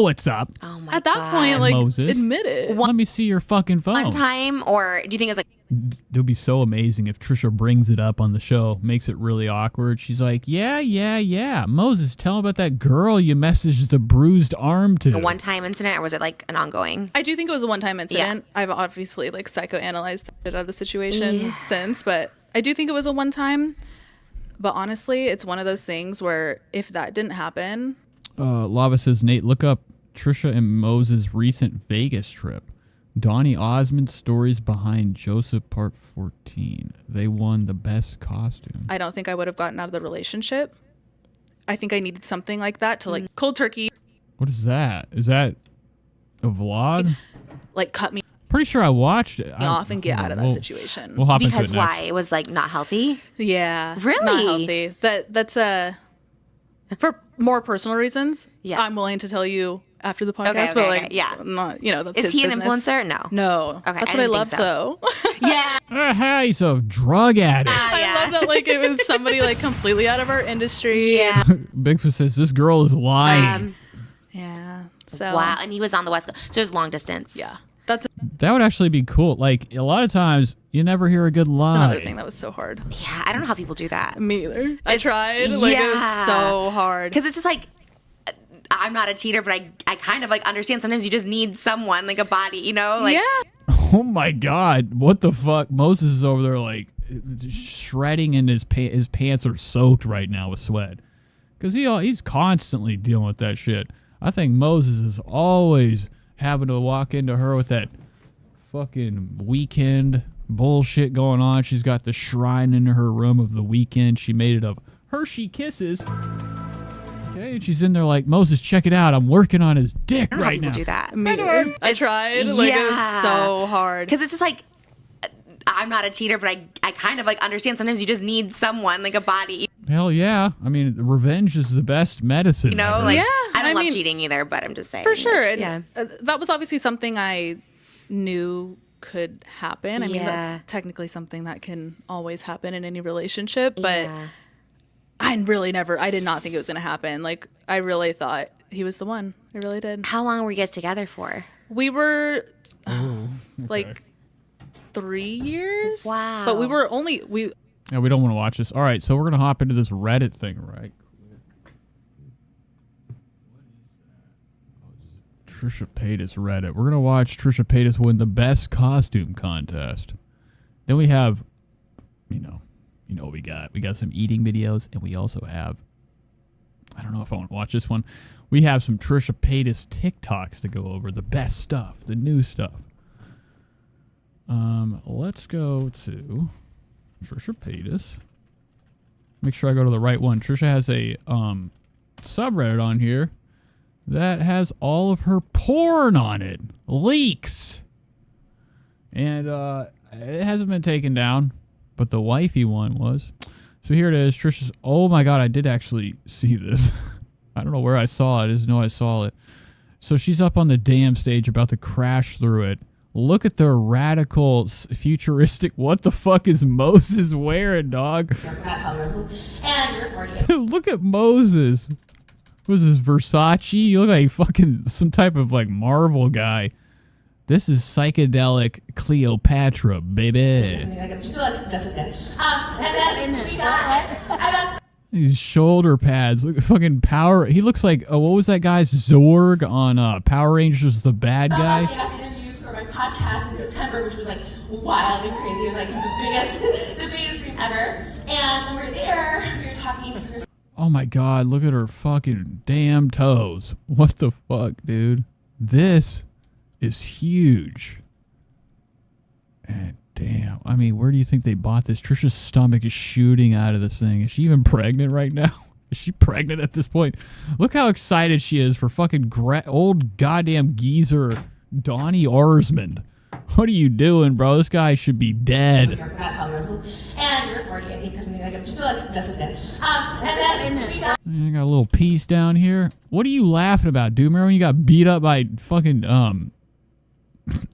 what's up. Oh my At that point, like, Moses, admit it. Let me see your fucking phone. One time, or do you think it's like. It would be so amazing if Trisha brings it up on the show, makes it really awkward. She's like, yeah. Moses, tell him about that girl you messaged the bruised arm to. A one-time incident, or was it like an ongoing? I do think it was a one-time incident. I've obviously like psychoanalyzed the shit out of the situation since, but I do think it was a one-time. But honestly, it's one of those things where if that didn't happen. Lava says, Nate, look up Trisha and Moses' recent Vegas trip. Donnie Osmond's stories behind Joseph Part 14. They won the best costume. I don't think I would have gotten out of the relationship. I think I needed something like that to like cold turkey. What is that? Is that a vlog? Like cut me Pretty sure I watched it. off and get out of that situation. We'll hop into because it next. why? It was like not healthy? Yeah. Really? Not healthy. That's for more personal reasons. Yeah. I'm willing to tell you after the podcast, but like, not, that's Is his he an business. influencer? No. No. Okay. That's what I love, though. Yeah. He's a drug addict. I love that, like, it was somebody, like, completely out of our industry. Yeah. Bigfoot says, this girl is lying. Yeah. So. Wow. And he was on the West Coast. So it was long distance. Yeah. That would actually be cool. Like, a lot of times, you never hear a good lie. Another thing that was so hard. Yeah. I don't know how people do that. Me either. I tried. Like, it was so hard. Because it's just like, I'm not a cheater, but I kind of like understand sometimes you just need someone, like a body, Like, Oh my God. What the fuck? Moses is over there like shredding in his pants are soaked right now with sweat. Because he's constantly dealing with that shit. I think Moses is always having to walk into her with that fucking weekend bullshit going on. She's got the shrine in her room of the weekend. She made it of Hershey Kisses. Okay, and she's in there like, Moses, check it out. I'm working on his dick I don't know right how now. people do that. Me either. I tried. Like, it was so hard. Because it's just like, I'm not a cheater, but I kind of like understand sometimes you just need someone, like a body. Hell yeah. I mean, revenge is the best medicine. Like, I don't love cheating either, but I'm just saying. For sure. Like, and, that was obviously something I knew could happen. I mean, that's technically something that can always happen in any relationship, but I did not think it was going to happen. Like, I really thought he was the one. I really did. How long were you guys together for? We were like 3 years. Wow. But we were Yeah, we don't want to watch this. All right, so we're going to hop into this Reddit thing right quick. Trisha Paytas Reddit. We're going to watch Trisha Paytas win the best costume contest. Then we have, what we got. We got some eating videos, and we also have, I don't know if I want to watch this one. We have some Trisha Paytas TikToks to go over. The best stuff, the new stuff. Let's go to Trisha Paytas. Make sure I go to the right one. Trisha has a subreddit on here that has all of her porn on it. Leaks. And it hasn't been taken down, but the wifey one was. So here it is. Trisha's. Oh my God, I did actually see this. I don't know where I saw it. I just know I saw it. So she's up on the damn stage about to crash through it. Look at the radical, futuristic. What the fuck is Moses wearing, dog? Dude, look at Moses. What is this, Versace? You look like fucking some type of like Marvel guy. This is psychedelic Cleopatra, baby. These shoulder pads. Look at fucking Power. He looks like, what was that guy? Zorg on Power Rangers, the bad guy. Podcast in September, which was like wild and crazy. It was like the biggest dream ever. And when we were there, we were talking. Oh my God, look at her fucking damn toes. What the fuck, dude? This is huge. And damn, I mean, where do you think they bought this? Trisha's stomach is shooting out of this thing. Is she even pregnant right now? Is she pregnant at this point? Look how excited she is for fucking old goddamn geezer Donnie Osmond. What are you doing, bro? This guy should be dead. And you're 40, I think, or something like that. Just as good. And then we got. I got a little piece down here. What are you laughing about, dude? Remember when you got beat up by fucking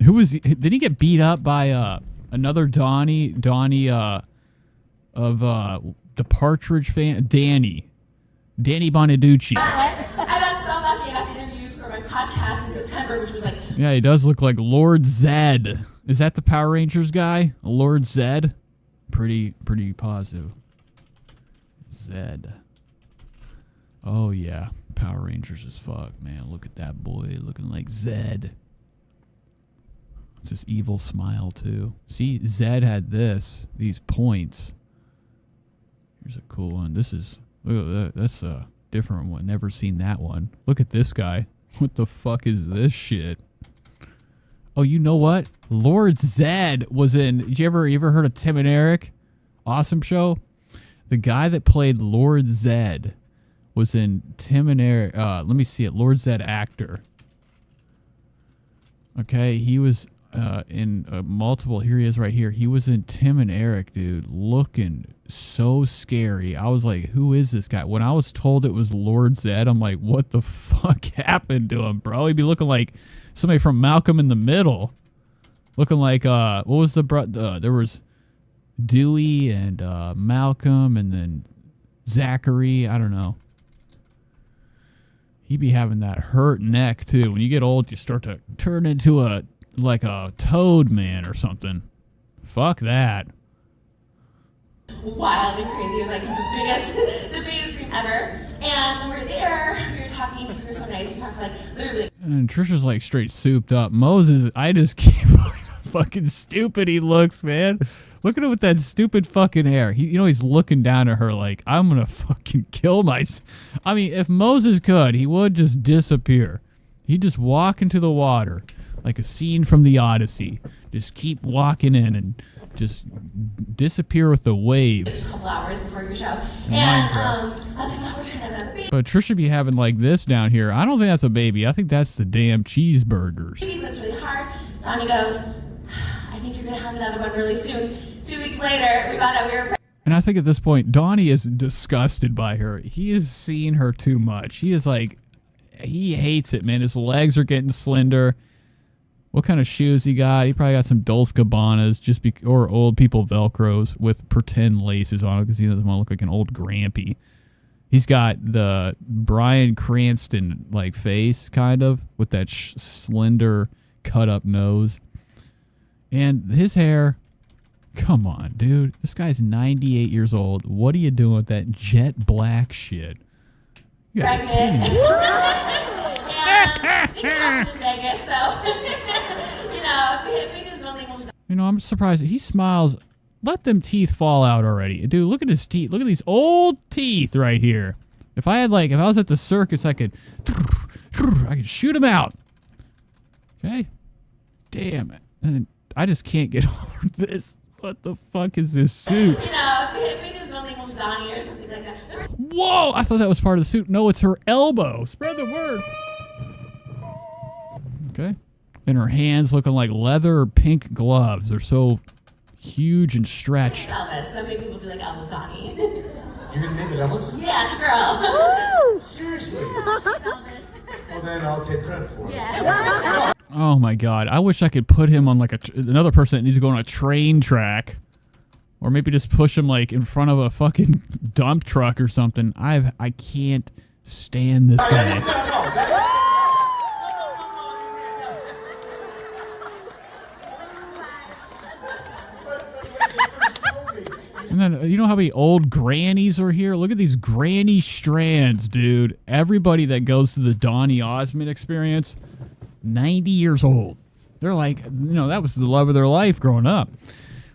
who was he? Did he get beat up by another Donnie of the Partridge fan, Danny Bonaducci. I got so lucky. I got to interview for my podcast in September, which was like. Yeah, he does look like Lord Zed. Is that the Power Rangers guy? Lord Zed? Pretty positive. Zed. Oh yeah, Power Rangers as fuck, man. Look at that boy looking like Zed. It's this evil smile too. See, Zed had these points. Here's a cool one. This is, look at that. That's a different one. Never seen that one. Look at this guy. What the fuck is this shit? Oh, you know what? Lord Zed was in. Did you ever heard of Tim and Eric? Awesome show. The guy that played Lord Zed was in Tim and Eric. Let me see it. Lord Zed actor. Okay, he was in multiple. Here he is right here. He was in Tim and Eric, dude. Looking so scary. I was like, who is this guy? When I was told it was Lord Zed, I'm like, what the fuck happened to him, bro? He'd be looking like somebody from Malcolm in the Middle. Looking like, what was there was Dewey and Malcolm and then Zachary. I don't know. He'd be having that hurt neck too. When you get old, you start to turn into like a toad man or something. Fuck that. Wild and crazy. It was like the biggest dream ever. And when we were there, we were talking because we were so nice. We talked like literally. And Trisha's like straight souped up. Moses, I just can't believe how fucking stupid he looks, man. Look at him with that stupid fucking hair. He's looking down at her like, I'm gonna fucking kill myself. I mean, if Moses could, he would just disappear. He'd just walk into the water like a scene from the Odyssey. Just keep walking in and just disappear with the waves. A couple hours before your show. And I was like, oh, we're trying to have another baby. But Trisha be having like this down here. I don't think that's a baby. I think that's the damn cheeseburgers. But it's really hard. Tanya goes, I think you're going to have another one really soon. 2 weeks later, we found out we were pregnant. And I think at this point, Donnie is disgusted by her. He has seen her too much. He is like, he hates it, man. His legs are getting slender. What kind of shoes he got? He probably got some Dolce Gabbanas, or old people Velcros with pretend laces on it because he doesn't want to look like an old grampy. He's got the Bryan Cranston like face, kind of, with that slender, cut up nose, and his hair. Come on, dude. This guy's 98 years old. What are you doing with that jet black shit? You gotta be kidding me. Vegas, so we do the building. I'm surprised he smiles. Let them teeth fall out already, dude. Look at his teeth. Look at these old teeth right here. If I was at the circus, I could shoot him out. Okay, damn it. And I just can't get over this. What the fuck is this suit? We do the building with Donnie or something like that. Whoa! I thought that was part of the suit. No, it's her elbow. Spread the word. Okay. And her hands looking like leather or pink gloves. They're so huge and stretched. Elvis, so maybe we'll do like Elvis Donnie. You're gonna name it Elvis? Yeah, the girl. Woo! Seriously? Well, then I'll take credit for it. Yeah. Oh my God! I wish I could put him on like another person that needs to go on a train track, or maybe just push him like in front of a fucking dump truck or something. I can't stand this guy. And then, you know how many old grannies are here? Look at these granny strands, dude. Everybody that goes to the Donnie Osmond experience, 90 years old. They're like, that was the love of their life growing up,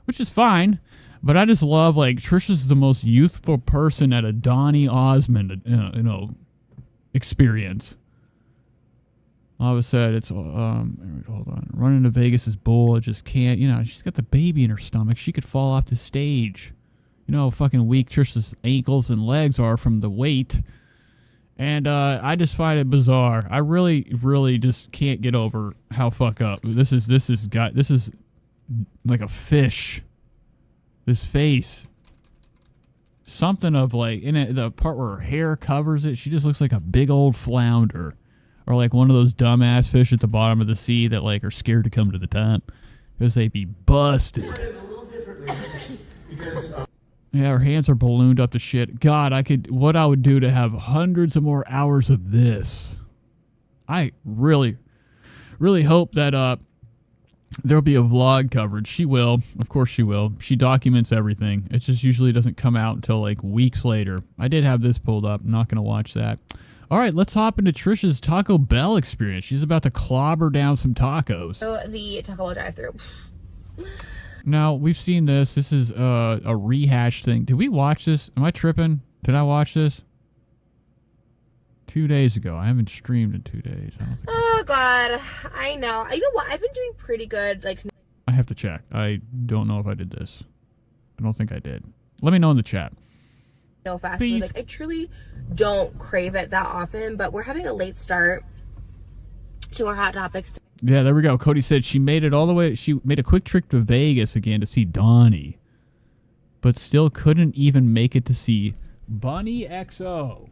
which is fine. But I just love, like, Trisha's the most youthful person at a Donny Osmond, experience. All of a sudden, it's, hold on. Running to Vegas is bull. It just can't, she's got the baby in her stomach. She could fall off the stage. You know how fucking weak Trisha's ankles and legs are from the weight. And I just find it bizarre. I really, really just can't get over how fuck up. This is like a fish. This face. Something of like, in it, the part where her hair covers it, she just looks like a big old flounder. Or like one of those dumbass fish at the bottom of the sea that like are scared to come to the top. Because they'd be busted. Yeah, her hands are ballooned up to shit. God, what I would do to have hundreds of more hours of this. I really, really hope that there'll be a vlog coverage. She will. Of course she will. She documents everything. It just usually doesn't come out until like weeks later. I did have this pulled up. I'm not going to watch that. All right, let's hop into Trisha's Taco Bell experience. She's about to clobber down some tacos. So the Taco Bell drive-thru. Now, we've seen this. This is a rehashed thing. Did we watch this? Am I tripping? Did I watch this? 2 days ago. I haven't streamed in 2 days. I don't think Oh, God. I know. You know what? I've been doing pretty good. Like, I have to check. I don't know if I did this. I don't think I did. Let me know in the chat. no fast food. Like, I truly don't crave it that often, but we're having a late start to our Hot Topics. Yeah, there we go. Cody said she made it all the way. She made a quick trip to Vegas again to see Donnie, but still couldn't even make it to see Bunny XO.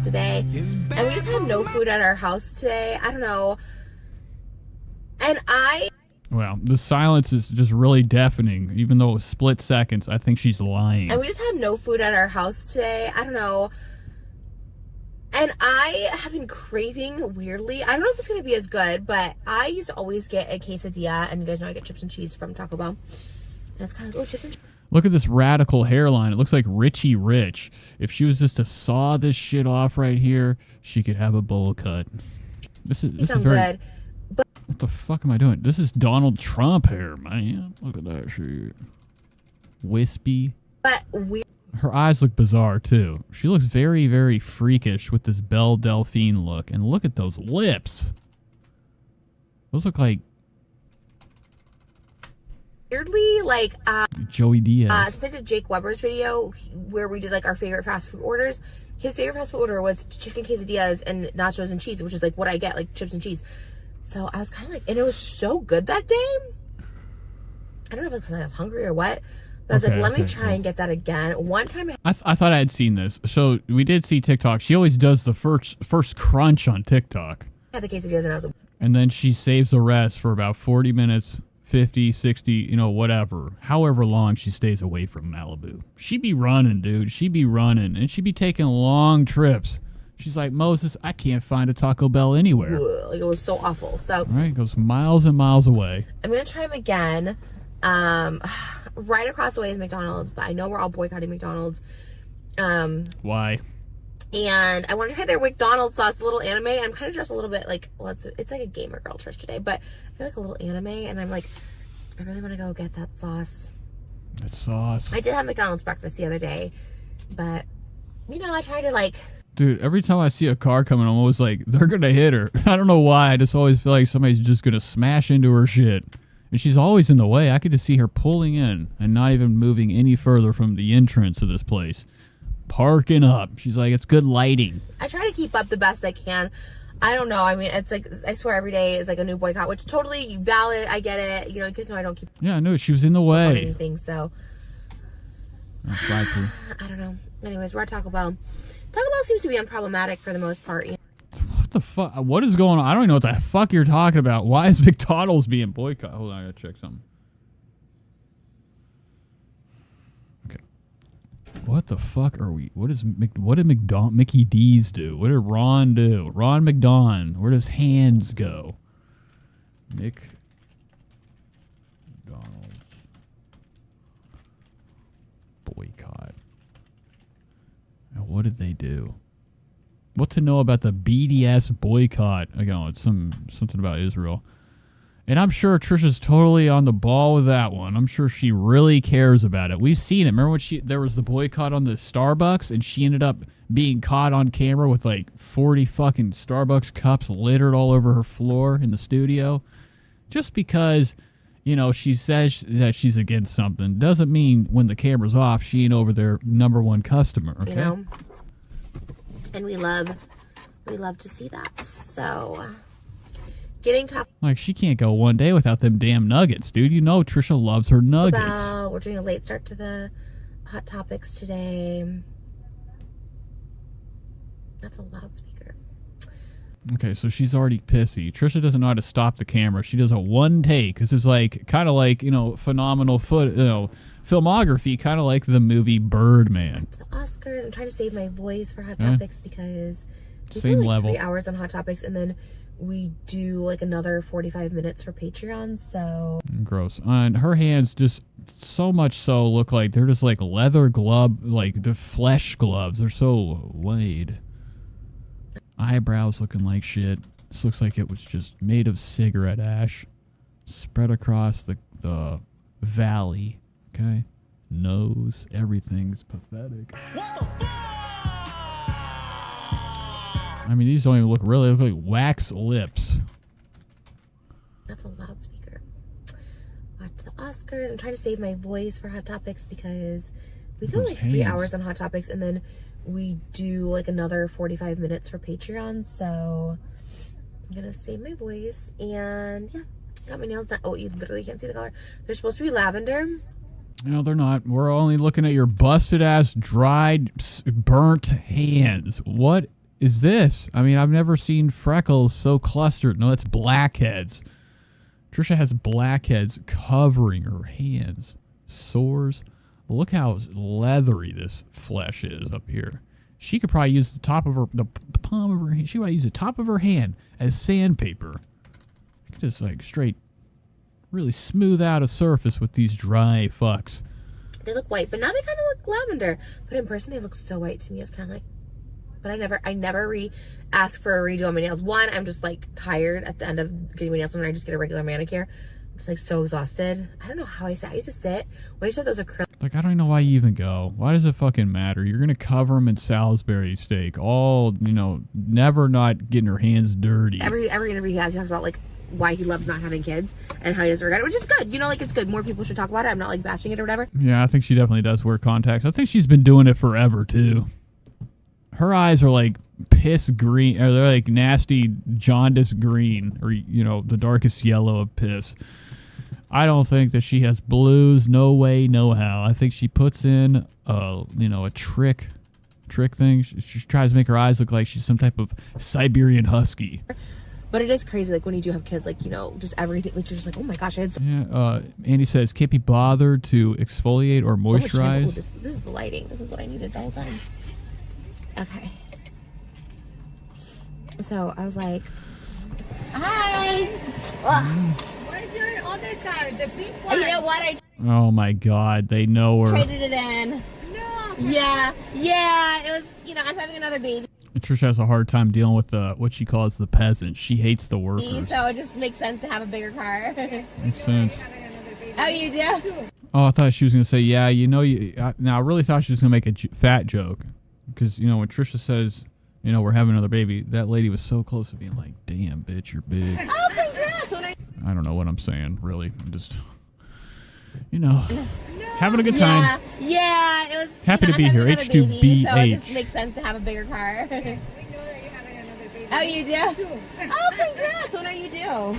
Today, and we just had no food at our house today. I don't know. And Well, the silence is just really deafening, even though it was split seconds. I think she's lying. And we just had no food at our house today. I don't know. And I have been craving weirdly. I don't know if it's going to be as good, but I used to always get a quesadilla, and you guys know I get chips and cheese from Taco Bell. And it's kind of like, oh, chips and cheese. Look at this radical hairline. It looks like Richie Rich. If she was just to saw this shit off right here, she could have a bowl cut. This is very good. But what the fuck am I doing? This is Donald Trump hair, man. Look at that shit. Wispy. But we. Her eyes look bizarre too. She looks very, very freakish with this Belle Delphine look. And look at those lips. Those look like Weirdly, like Joey Diaz. since I did Jake Weber's video where we did like our favorite fast food orders, his favorite fast food order was chicken quesadillas and nachos and cheese, which is like what I get, like chips and cheese. So I was kind of like, and it was so good that day. I don't know if it's because I was hungry or what, but I was like, let me try and get that again. One time I thought I had seen this. So we did see TikTok. She always does the first crunch on TikTok. I had the quesadillas and I was like, And then she saves the rest for about 40 minutes, 50, 60, whatever. However long she stays away from Malibu. She be running, dude. She be running. And she be taking long trips. She's like, Moses, I can't find a Taco Bell anywhere. like it was so awful. So Right, goes miles and miles away. I'm going to try them again. Right across the way is McDonald's, but I know we're all boycotting McDonald's. Why? And I want to try their McDonald's sauce, the little anime. I'm kind of dressed a little bit like, well, it's like a gamer girl Trish today, but I feel like a little anime, and I'm like, I really want to go get that sauce. That sauce. I did have McDonald's breakfast the other day, but, I try to like... Dude, every time I see a car coming, I'm always like, they're going to hit her. I don't know why. I just always feel like somebody's just going to smash into her shit. And she's always in the way. I could just see her pulling in and not even moving any further from the entrance of this place. Parking up. She's like, it's good lighting. I try to keep up the best I can. I don't know. I mean, it's like, I swear every day is like a new boycott, which totally valid. I get it. Because I don't keep... Yeah, I knew she was in the way. Anything, so... I don't know. Anyways, we're at Taco Bell. Taco Bell seems to be unproblematic for the most part. What the fuck? What is going on? I don't even know what the fuck you're talking about. Why is McDonald's being boycotted? Hold on, I gotta check something. Okay. What the fuck are we? What did Mickey D's do? What did Ron do? Ron McDon. Where does hands go? McDonald's. Boycott. Now, what did they do? What to know about the BDS boycott? Again, it's something about Israel. And I'm sure Trisha's totally on the ball with that one. I'm sure she really cares about it. We've seen it. Remember when there was the boycott on the Starbucks and she ended up being caught on camera with like 40 fucking Starbucks cups littered all over her floor in the studio? Just because, you know, she says that she's against something doesn't mean when the camera's off, she ain't over their #1 customer, okay? You know? And we love to see that. So getting top. Like, she can't go one day without them damn nuggets, dude. You know Trisha loves her nuggets. We're doing a late start to the Hot Topics today. That's a loudspeaker. Okay, so she's already pissy. Trisha doesn't know how to stop the camera. She does a one take. This is like, kind of like, you know, phenomenal filmography, kind of like the movie Birdman. The Oscars. I'm trying to save my voice for Hot Topics because we Same do like level. 3 hours on Hot Topics, and then we do like another 45 minutes for Patreon. So Gross. And her hands just so much so look like they're just like leather glove, like the flesh gloves. They're so wide. Eyebrows looking like shit. This looks like it was just made of cigarette ash spread across the valley. Okay? Nose. Everything's pathetic. I mean, these don't even look really. They look like wax lips. that's a loudspeaker. Watch the Oscars. I'm trying to save my voice for Hot Topics because we go like 3 hours on Hot Topics, and then we do like another 45 minutes for Patreon. So I'm gonna save my voice, and yeah, got my nails done. Oh, you literally can't see the color. They're supposed to be lavender. No, they're not. We're only looking at your busted ass, dried, burnt hands. What is this? I mean, I've never seen freckles so clustered. No, that's blackheads. Trisha has blackheads covering her hands. Sores. Look how leathery this flesh is up here. She could probably use the palm of her hand. She might use the top of her hand as sandpaper. She could just like straight, really smooth out a surface with these dry fucks. They look white, but now they kind of look lavender. But in person, they look so white to me. It's kind of like, but I never ask for a redo on my nails. One, I'm just like tired at the end of getting my nails done. I just get a regular manicure. I'm just like so exhausted. I don't know how I used to sit. When I used to have those acrylic. Like, I don't even know why you even go. Why does it fucking matter? You're going to cover them in Salisbury steak. All, you know, never not getting her hands dirty. Every interview he has, he talks about like why he loves not having kids and how he doesn't regret it, which is good. You know, like it's good. More people should talk about it. I'm not like bashing it or whatever. Yeah, I think she definitely does wear contacts. I think she's been doing it forever too. Her eyes are like piss green, or they're like nasty jaundice green, or, you know, the darkest yellow of piss. I don't think that she has blues. No way, no how. I think she puts in a trick thing. She tries to make her eyes look like she's some type of Siberian husky. But it is crazy, like when you do have kids, like, you know, just everything, like you're just like, oh my gosh, I had so Andy says, can't be bothered to exfoliate or moisturize. this is the lighting. This is what I needed the whole time. Okay. So I was like, hi. Where's your other car? The pink one? You know what? Oh my God, they know her. Traded it in. No. Yeah. It was, you know, I'm having another baby. Trisha has a hard time dealing with what she calls the peasants. She hates the workers. So it just makes sense to have a bigger car. Makes sense. Oh, you do? Oh, I thought she was going to say, yeah, you know, now I really thought she was going to make a fat joke. Because, you know, when Trisha says, you know, we're having another baby, that lady was so close to being like, damn, bitch, you're big. Oh, congrats. I don't know what I'm saying, really. I'm just, you know, having a good time. Yeah, it was. Happy to be here. H2BH. So it just makes sense to have a bigger car. Oh, you do? Oh, congrats. What are you do?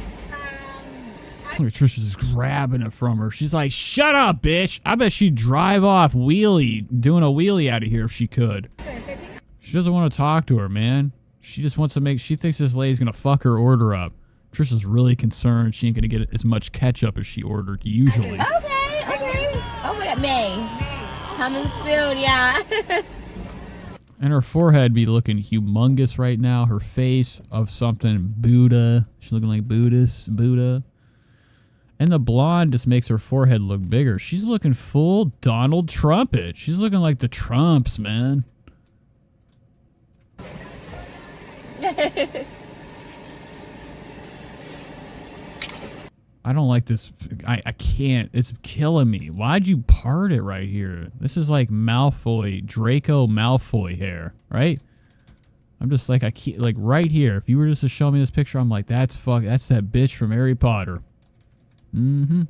Look at Trisha just grabbing it from her. She's like, shut up, bitch. I bet she'd drive off doing a wheelie out of here if she could. She doesn't want to talk to her, man. She just wants to she thinks this lady's going to fuck her order up. Trisha's really concerned she ain't going to get as much ketchup as she ordered usually. Okay. Oh my God, May. Coming soon, yeah. And her forehead be looking humongous right now. Her face of something Buddha. She's looking like Buddha. And the blonde just makes her forehead look bigger. She's looking full Donald Trumpet. She's looking like the Trumps, man. I don't like this. I can't. It's killing me. Why'd you part it right here? This is like Malfoy, Draco Malfoy hair, right? I'm just like, I can't, like right here. If you were just to show me this picture, I'm like, that's that bitch from Harry Potter. Mm-hmm.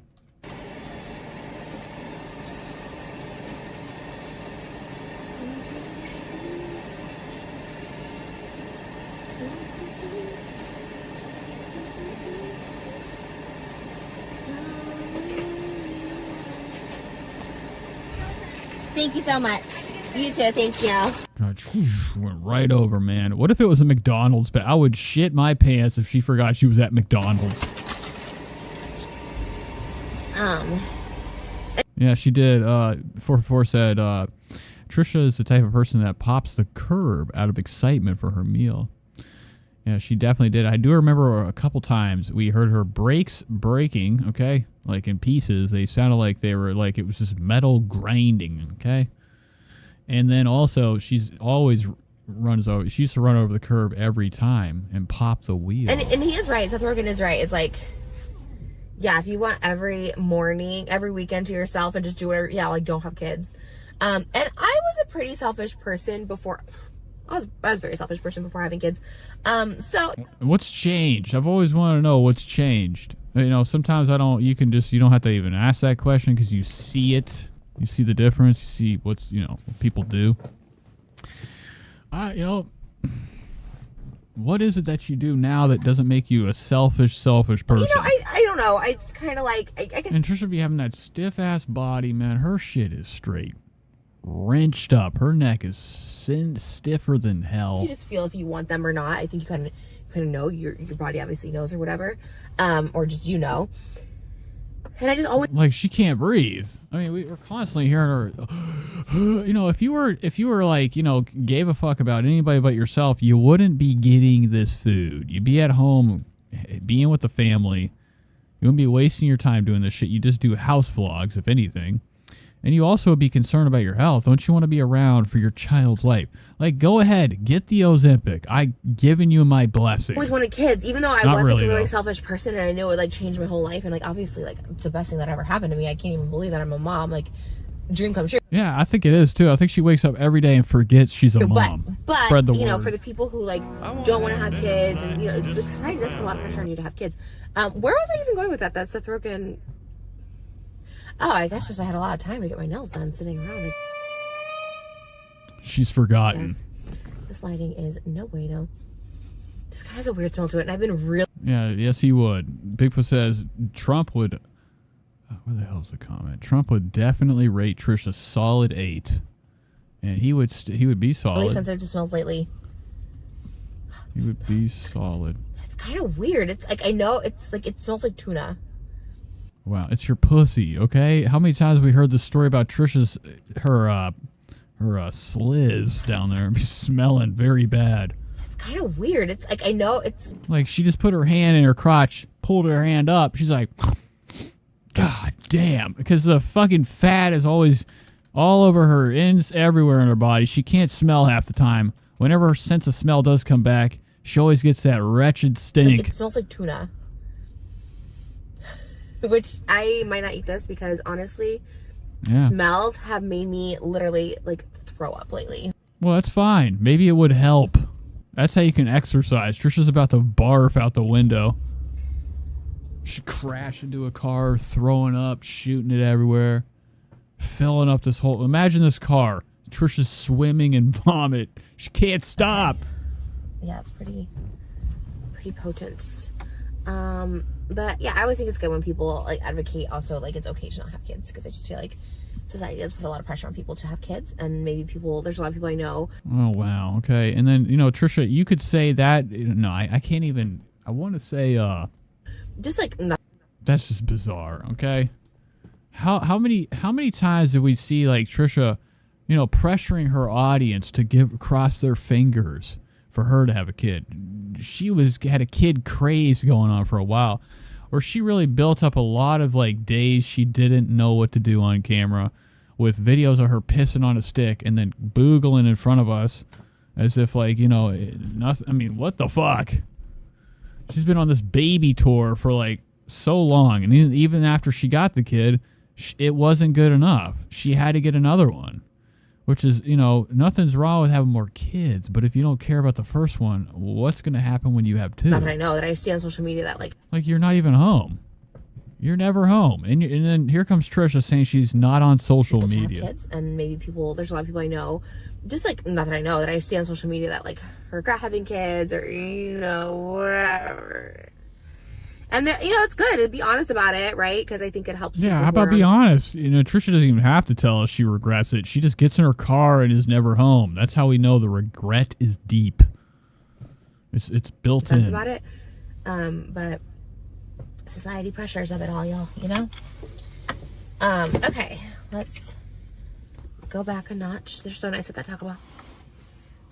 Thank you so much. You too, thank you. God, went right over, man. What if it was a McDonald's? But I would shit my pants if she forgot she was at McDonald's. Yeah, she did. 444 said, Trisha is the type of person that pops the curb out of excitement for her meal. Yeah, she definitely did. I do remember a couple times we heard her brakes breaking, okay? Like in pieces. They sounded like they were like it was just metal grinding, okay? And then also she's always runs over. She used to run over the curb every time and pop the wheel. And he is right. Seth Rogen is right. It's like, yeah, if you want every morning, every weekend to yourself and just do whatever, yeah, like don't have kids. And I was a pretty selfish person before. I was a very selfish person before having kids. So what's changed? I've always wanted to know what's changed. You know, sometimes you don't have to even ask that question because you see it. You see the difference. You see what people do. What is it that you do now that doesn't make you a selfish person? You know, I don't know. It's kind of like I guess. And Trisha be having that stiff ass body, man. Her shit is straight wrenched up. Her neck is stiffer than hell. You just feel if you want them or not. I think you kind of know. Your body obviously knows or whatever, or just you. And I just always like she can't breathe. I mean, we're constantly hearing her. If you were like gave a fuck about anybody but yourself, you wouldn't be getting this food. You'd be at home, being with the family. You wouldn't be wasting your time doing this shit. You just do house vlogs, if anything. And you also would be concerned about your health. Don't you want to be around for your child's life? Like, go ahead, get the Ozempic. I've given you my blessing. I always wanted kids, even though I Not wasn't really, a really though. selfish person, and I knew it would like change my whole life. And like obviously, like it's the best thing that ever happened to me. I can't even believe that I'm a mom. Like, dream come true. Yeah, I think it is too. I think she wakes up every day and forgets she's a mom. But Spread the word. for the people who like don't want to have kids, and the society does put a lot of pressure on you to have kids. Where was I even going with that? That's Seth Rogen. Oh, I guess just I had a lot of time to get my nails done sitting around. Like, She's forgotten. yes, this lighting is no bueno. This kind of has a weird smell to it, and I've been really. Yeah, yes, he would. Bigfoot says Trump would. Where the hell's the comment? Trump would definitely rate Trish a solid 8, and he would be solid. really sensitive to smells lately. He would be solid. It's kind of weird. It's like I know it's like it smells like tuna. Wow, it's your pussy, okay? How many times have we heard the story about Trisha's her sliz down there be smelling very bad? It's kind of weird. It's like I know it's Like she just put her hand in her crotch, pulled her hand up. She's like, God damn, because the fucking fat is always all over her, ends everywhere in her body. She can't smell half the time. Whenever her sense of smell does come back, she always gets that wretched stink. like, it smells like tuna. Which I might not eat this because honestly, Yeah. smells have made me literally like throw up lately. Well, that's fine. Maybe it would help. That's how you can exercise. Trisha's about to barf out the window. She crashed into a car, throwing up, shooting it everywhere, filling up this whole. Imagine this car. Trisha's swimming in vomit. She can't stop. Yeah, it's pretty potent. But yeah, I always think it's good when people like advocate also like it's okay to not have kids, because I just feel like society does put a lot of pressure on people to have kids, and maybe there's a lot of people I know. Oh, wow. Okay. And then, Trisha, you could say that. No, I can't even. I want to say, Just like not. that's just bizarre. Okay. How many times did we see like Trisha, pressuring her audience to cross their fingers for her to have a kid? She had a kid craze going on for a while, where she really built up a lot of like days she didn't know what to do on camera, with videos of her pissing on a stick and then boogling in front of us, As if like, you know, nothing. I mean, what the fuck? She's been on this baby tour for like so long, and even after she got the kid, it wasn't good enough. She had to get another one, which is, you know, nothing's wrong with having more kids, but if you don't care about the first one, what's going to happen when you have two? Not that I know, that I see on social media that like you're not even home. You're never home. And then here comes Trisha saying she's not on social media. Kids, and maybe there's a lot of people I know, just like, not that I know, that I see on social media that like regret having kids or, you know, whatever. And you know, it's good to be honest about it, right? Because I think it helps. Yeah, how about be honest? You know, Trisha doesn't even have to tell us she regrets it. She just gets in her car and is never home. That's how we know the regret is deep. It's built in. That's about it. But society pressures of it all, y'all. You know. Okay, let's go back a notch. They're so nice at that Taco Bell.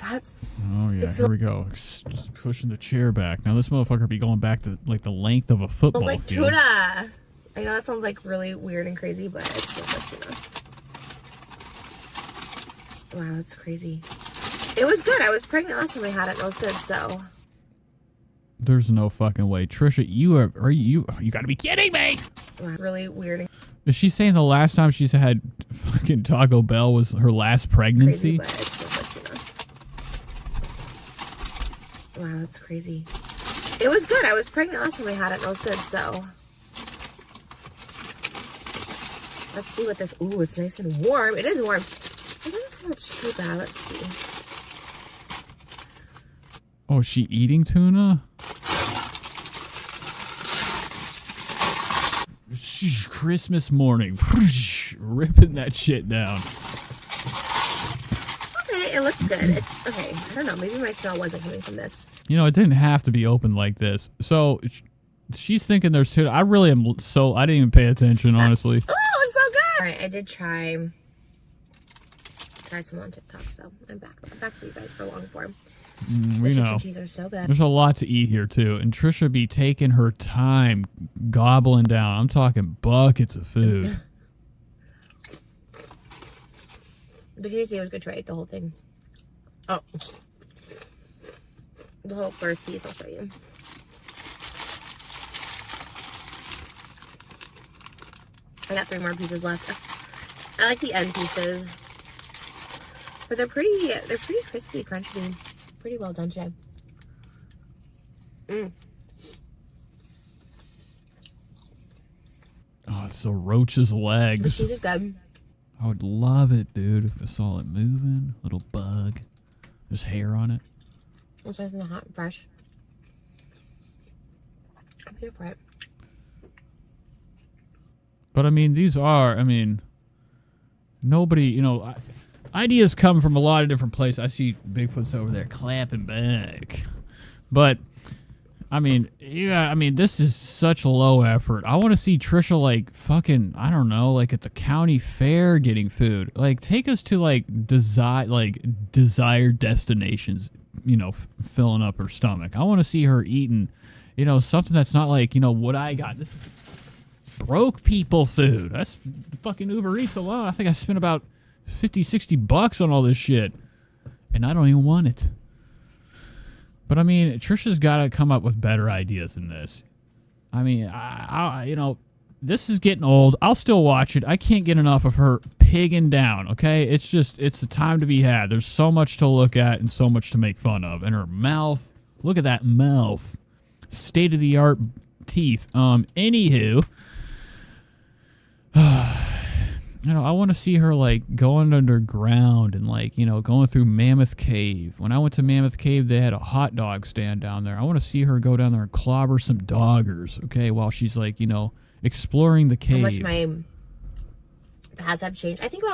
Oh yeah, here we go. Just pushing the chair back. Now this motherfucker be going back to like the length of a football like field. Tuna. I know that sounds like really weird and crazy, but it smells like tuna. Wow, that's crazy. It was good. I was pregnant last time I had it, and it was good. So there's no fucking way, Trisha. You got to be kidding me. Wow, really weird. Is she saying the last time she's had fucking Taco Bell was her last pregnancy? Crazy, but it smells like tuna. Wow, that's crazy. It was good. I was pregnant last time I had it, and it was good, so. Let's see what this, ooh, it's nice and warm. It is warm. It doesn't smell too bad. Let's see. Oh, is she eating tuna? Christmas morning. Ripping that shit down. It looks good. It's okay. I don't know. Maybe my smell wasn't coming from this. You know, it didn't have to be open like this. So she's thinking there's two. I really am. So I didn't even pay attention, honestly. Oh, it's so good. All right, I did try some on TikTok, so I'm back with you guys for long form. We know. Cheese are so good. There's a lot to eat here too, and Trisha be taking her time, gobbling down. I'm talking buckets of food. The quesadilla was good, right? The whole thing. Oh. The whole first piece, I'll show you. I got 3 more pieces left. I like the end pieces. But they're pretty crispy, crunchy. Pretty well done, Jay. Oh, it's a roach's legs. The cheese is good. I would love it, dude, if I saw it moving. Little bug. There's hair on it. It's nice and hot and fresh. I'm here for it. But, I mean, nobody, you know, ideas come from a lot of different places. I see Bigfoot's over there clapping back. But, this is such low effort. I want to see Trisha, like, fucking, I don't know, like, at the county fair getting food. Like, take us to, like, desired destinations, you know, filling up her stomach. I want to see her eating, you know, something that's not like, you know, what I got. This is broke people food. That's fucking Uber Eats alone. I think I spent about $50-$60 on all this shit, and I don't even want it. But I mean, Trisha's got to come up with better ideas than this. I mean, I you know, this is getting old. I'll still watch it. I can't get enough of her pigging down. Okay, it's the time to be had. There's so much to look at and so much to make fun of. And her mouth, look at that mouth, state of the art teeth. Anywho. You know, I want to see her, like, going underground and, like, you know, going through Mammoth Cave. When I went to Mammoth Cave, they had a hot dog stand down there. I want to see her go down there and clobber some doggers, okay, while she's, like, you know, exploring the cave. How much my paths have changed. I think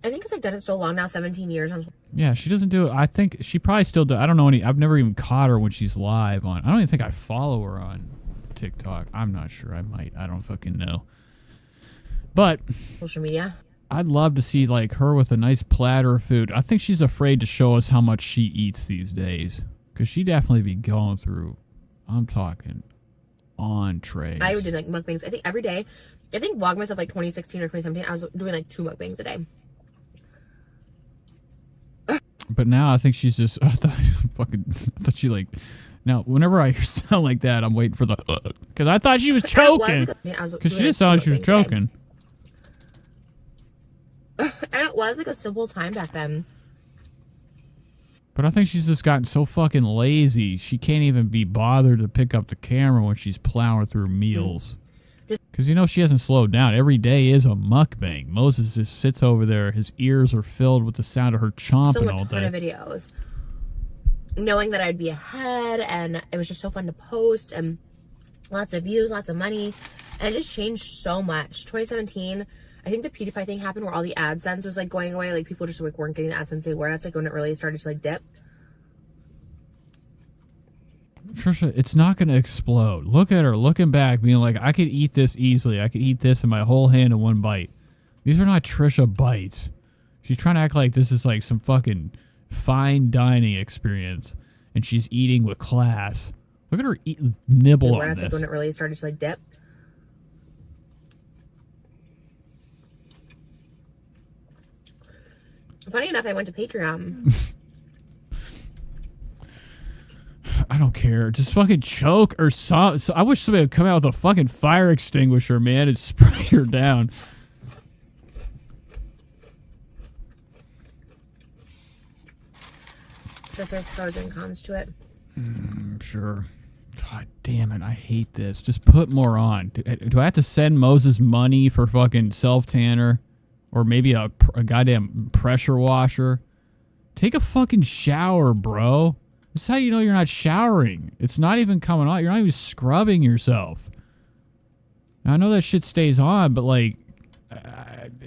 because I've done it so long now, 17 years. Yeah, she doesn't do it. I think she probably still does. I don't know I've never even caught her when she's live on. I don't even think I follow her on TikTok. I'm not sure. I might. I don't fucking know. But social media, I'd love to see, like, her with a nice platter of food. I think she's afraid to show us how much she eats these days, because she'd definitely be going through, I'm talking, entrees. I would do, like, mukbangs. I think every day. I think Vlogmas of, like, 2016 or 2017, I was doing, like, 2 mukbangs a day. But now I think she's just. I thought she like. Now, whenever I hear sound like that, I'm waiting for the. Because I thought she was choking. Because she didn't sound like she was choking. And it was like a simple time back then. But I think she's just gotten so fucking lazy. She can't even be bothered to pick up the camera when she's plowing through meals. Because, you know, she hasn't slowed down. Every day is a mukbang. Moses just sits over there. His ears are filled with the sound of her chomping all day. So much videos. Knowing that I'd be ahead, and it was just so fun to post, and lots of views, lots of money. And it just changed so much. 2017, I think the PewDiePie thing happened where all the AdSense was like going away. Like people just like weren't getting the AdSense they were. That's like when it really started to like dip. Trisha, it's not going to explode. Look at her looking back, being like, I could eat this easily. I could eat this in my whole hand in one bite. These are not Trisha bites. She's trying to act like this is like some fucking fine dining experience, and she's eating with class. Look at her nibble on this. Like when it really started to like dip. Funny enough, I went to Patreon. I don't care. Just fucking choke or something. So I wish somebody would come out with a fucking fire extinguisher, man, and spray her down. There's pros and cons to it. Sure. God damn it. I hate this. Just put more on. Do I have to send Moses money for fucking self-tanner? Or maybe a goddamn pressure washer? Take a fucking shower, bro. This is how you know you're not showering. It's not even coming on. You're not even scrubbing yourself. Now, I know that shit stays on, but like,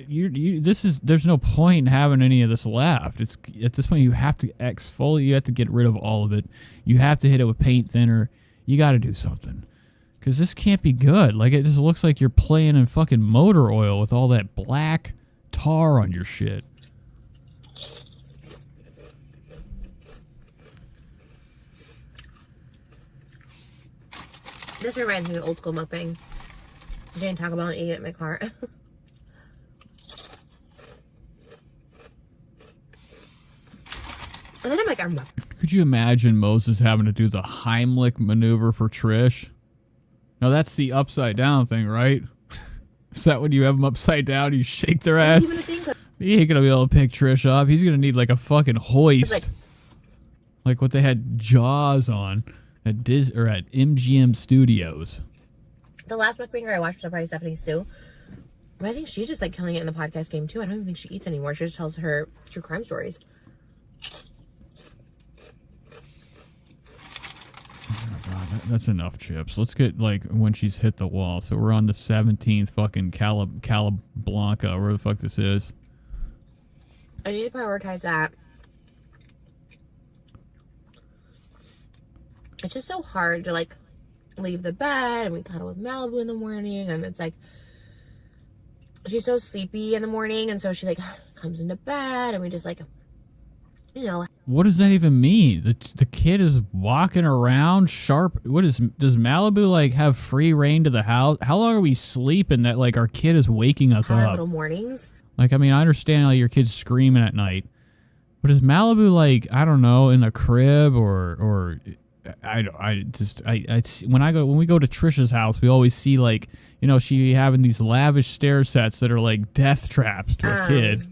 there's no point in having any of this left. It's at this point you have to exfoliate. You have to get rid of all of it. You have to hit it with paint thinner. You got to do something, because this can't be good. Like, it just looks like you're playing in fucking motor oil with all that black tar on your shit. This reminds me of old school mukbang. I didn't talk about eating it in my car. And then I'm like, could you imagine Moses having to do the Heimlich maneuver for Trish? No, that's the upside down thing, right? Is that when you have them upside down, you shake their ass? He ain't gonna be able to pick Trish up. He's gonna need like a fucking hoist, like what they had Jaws on at at MGM Studios. The last mukbanger I watched was probably Stephanie Sue. But I think she's just like killing it in the podcast game too. I don't even think she eats anymore. She just tells her true crime stories. Oh my God, that's enough chips. Let's get like when she's hit the wall. So we're on the 17th fucking Calablanca, where the fuck this is. I need to prioritize that. It's just so hard to like leave the bed, and we cuddle with Malibu in the morning, and it's like she's so sleepy in the morning, and so she like comes into bed, and we just like, you know. What does that even mean? The kid is walking around sharp. Does Malibu like have free reign to the house? How long are we sleeping that like our kid is waking us up? Little mornings. Like, I mean, I understand like your kid's screaming at night, but is Malibu like, I don't know, in a crib or when we go to Trisha's house, we always see like, you know, she having these lavish stair sets that are like death traps to a kid.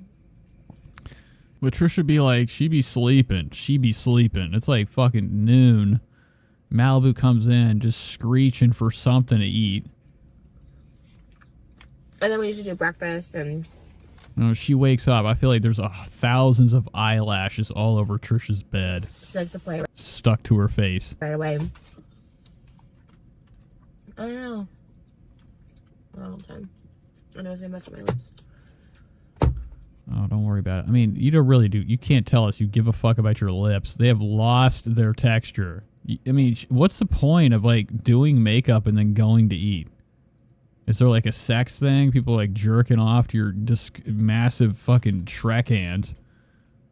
But Trisha be like, she be sleeping. It's like fucking noon. Malibu comes in just screeching for something to eat. And then we usually do breakfast, and you know, she wakes up. I feel like there's thousands of eyelashes all over Trisha's bed. she likes to play Stuck to her face. right away. I don't know. Not all the time. I know it's gonna mess up my lips. Oh, don't worry about it. I mean, you don't really do. You can't tell us you give a fuck about your lips. They have lost their texture. I mean, what's the point of like doing makeup and then going to eat? Is there like a sex thing? People like jerking off to your just massive fucking Shrek hands.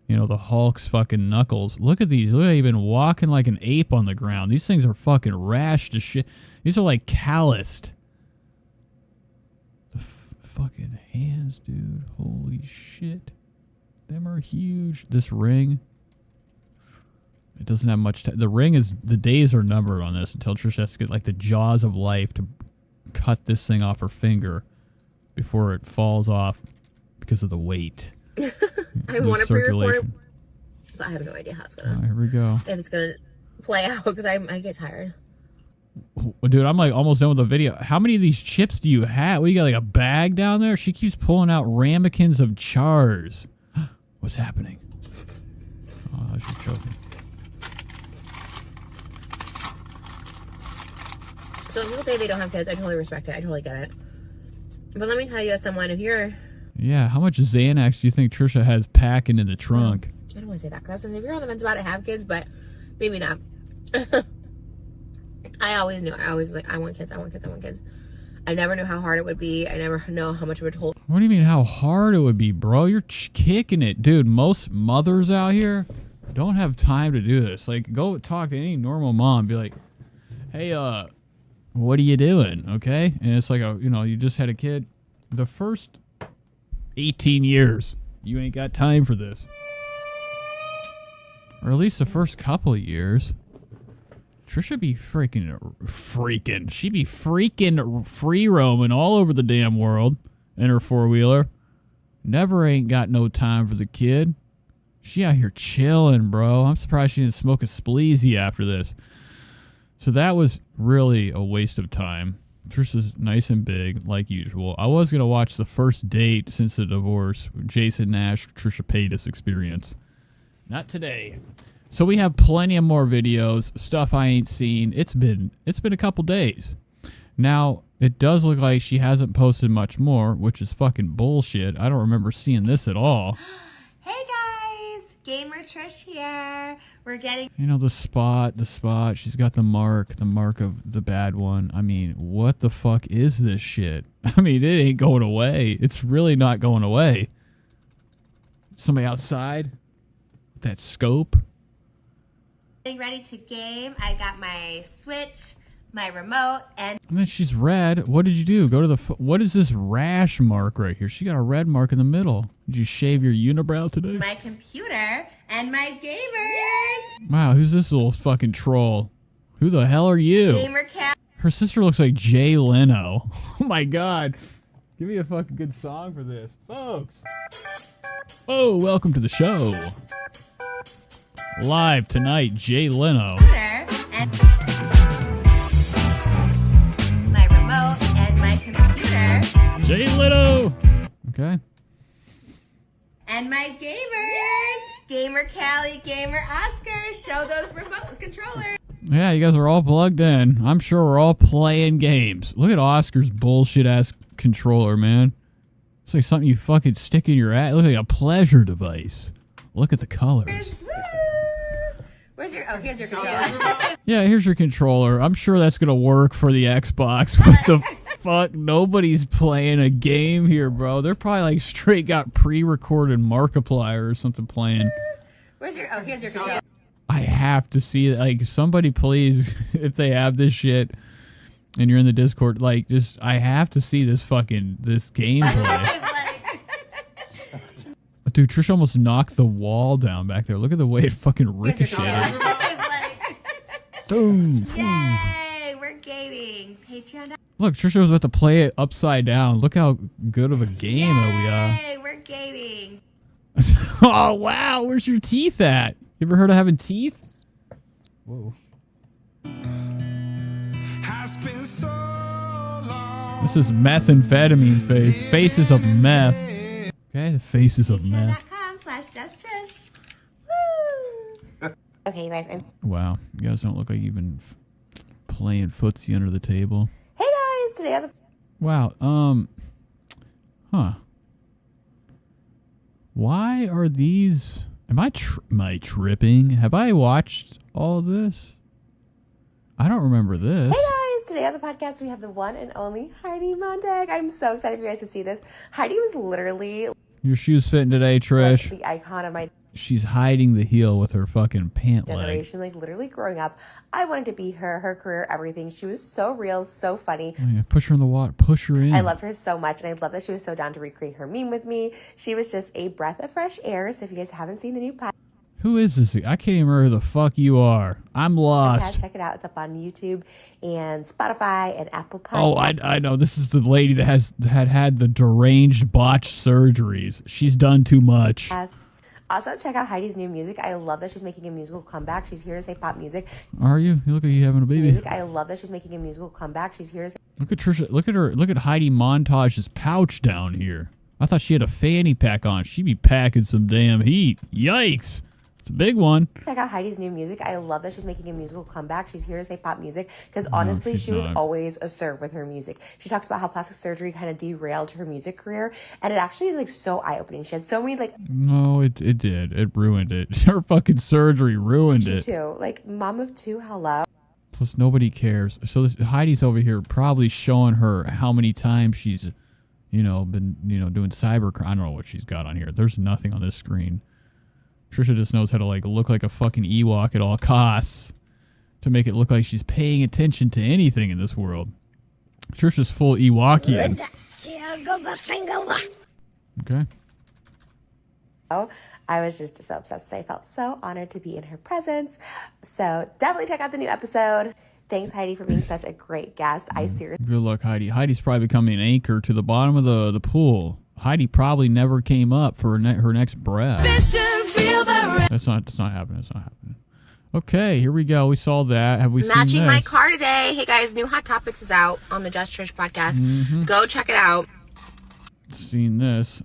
You know, the Hulk's fucking knuckles. Look at these. Look at you been walking like an ape on the ground. These things are fucking rash to shit. These are like calloused. The fucking hands, dude. Holy shit. Them are huge. This ring. It doesn't have much time. The days are numbered on this until Trisha has to get like the jaws of life to cut this thing off her finger before it falls off because of the weight. I want to pre-record, but I have no idea how it's gonna. Here we go. If it's gonna play out, because I get tired. Dude, I'm like almost done with the video. How many of these chips do you have? What, you got like a bag down there? She keeps pulling out ramekins of chars. What's happening? Oh, she's choking. So people say they don't have kids. I totally respect it. I totally get it. But let me tell you, as someone, if you're... Yeah, how much Xanax do you think Trisha has packing in the trunk? I don't want to say that, because if you're on the fence about it, have kids, but maybe not. I always knew. I always was like, I want kids, I want kids, I want kids. I never knew how hard it would be. I never know how much it would hold. What do you mean how hard it would be, bro? You're kicking it. Dude, most mothers out here don't have time to do this. Like, go talk to any normal mom. Be like, hey, what are you doing? Okay? And it's like, you just had a kid. The first 18 years, you ain't got time for this. Or at least the first couple of years. Trisha be freaking. She be freaking free roaming all over the damn world in her four-wheeler. Never ain't got no time for the kid. She out here chilling, bro. I'm surprised she didn't smoke a spleezy after this. So that was really a waste of time. Trisha's nice and big, like usual. I was going to watch the first date since the divorce, Jason Nash, Trisha Paytas experience. Not today. So we have plenty of more videos, stuff I ain't seen. It's been a couple days. Now, it does look like she hasn't posted much more, which is fucking bullshit. I don't remember seeing this at all. Hey guys, Gamer Trish here. We're getting... the spot. She's got the mark of the bad one. I mean, what the fuck is this shit? I mean, it ain't going away. It's really not going away. Somebody outside? That scope? Getting ready to game. I got my Switch, my remote, and then she's red. What did you do? Go to the... What is this rash mark right here? She got a red mark in the middle. Did you shave your unibrow today? My computer and my gamers. Wow, who's this little fucking troll? Who the hell are you? Gamer cat. Her sister looks like Jay Leno. Oh my god. Give me a fucking good song for this. Folks. Oh, welcome to the show. Live tonight, Jay Leno. And my remote and my computer. Jay Leno. Okay. And my gamers. Gamer Callie, Gamer Oscar. Show those remote controllers. Yeah, you guys are all plugged in. I'm sure we're all playing games. Look at Oscar's bullshit ass controller, man. It's like something you fucking stick in your ass. It looks like a pleasure device. Look at the colors. Where's your... Oh, here's your controller. Yeah, here's your controller. I'm sure that's gonna work for the Xbox. What the fuck? Nobody's playing a game here, bro. They're probably like straight got pre-recorded Markiplier or something playing. Where's your... Oh, here's your controller. I have to see it. Like, somebody please, if they have this shit and you're in the Discord, like, just, I have to see this gameplay. Dude, Trisha almost knocked the wall down back there. Look at the way it fucking ricocheted. Boom. Yay, we're gaming. Patreon. Look, Trisha was about to play it upside down. Look how good of a game we are. Yay, we're gaming. Oh, wow. Where's your teeth at? You ever heard of having teeth? Whoa. This is methamphetamine face. Faces of meth. Okay, the faces of meth. Patreon.com/justtrish. Woo! Okay, you guys. Wow, you guys don't look like you've been playing footsie under the table. Hey guys, today on the... Wow, huh. Why are these... Am I tripping? Have I watched all this? I don't remember this. Hey guys, today on the podcast we have the one and only Heidi Montag. I'm so excited for you guys to see this. Heidi was literally... Your shoes fitting today, Trish. Like the icon of my... She's hiding the heel with her fucking pant generation. leg. Like literally growing up, I wanted to be her career, everything. She was so real, so funny. Oh, yeah. Push her in the water. Push her in. I loved her so much, and I love that she was so down to recreate her meme with me. She was just a breath of fresh air. So if you guys haven't seen the new podcast... Who is this? I can't even remember who the fuck you are. I'm lost. Check it out. It's up on YouTube and Spotify and Apple Podcasts. Oh, I know. This is the lady that had the deranged botched surgeries. She's done too much. Also, check out Heidi's new music. I love that she's making a musical comeback. She's here to say pop music. Are you? You look like you having a baby. I love that she's making a musical comeback. She's here to say. Look at Trisha. Look at her. Look at Heidi Montage's pouch down here. I thought she had a fanny pack on. She'd be packing some damn heat. Yikes. It's a big one. Check out Heidi's new music. I love that she's making a musical comeback. She's here to say pop music because honestly, she was always a serve with her music. She talks about how plastic surgery kind of derailed her music career, and it actually is like so eye-opening. She had so many like. No, it did. It ruined it. Her fucking surgery ruined it. Too. Like mom of two. Hello. Plus, nobody cares. So Heidi's over here probably showing her how many times she's, been doing cybercrime. I don't know what she's got on here. There's nothing on this screen. Trisha just knows how to look like a fucking Ewok at all costs to make it look like she's paying attention to anything in this world. Trisha's full Ewokian. Okay. I was just so obsessed. I felt so honored to be in her presence. So definitely check out the new episode. Thanks, Heidi, for being such a great guest. I seriously. Good luck, Heidi. Heidi's probably becoming an anchor to the bottom of the pool. Heidi probably never came up for her next breath. That's not happening. It's not happening. Okay, here we go. We saw that. Have we seen this? Matching my car today. Hey guys, new Hot Topics is out on the Just Trish podcast. Go check it out. Seen this.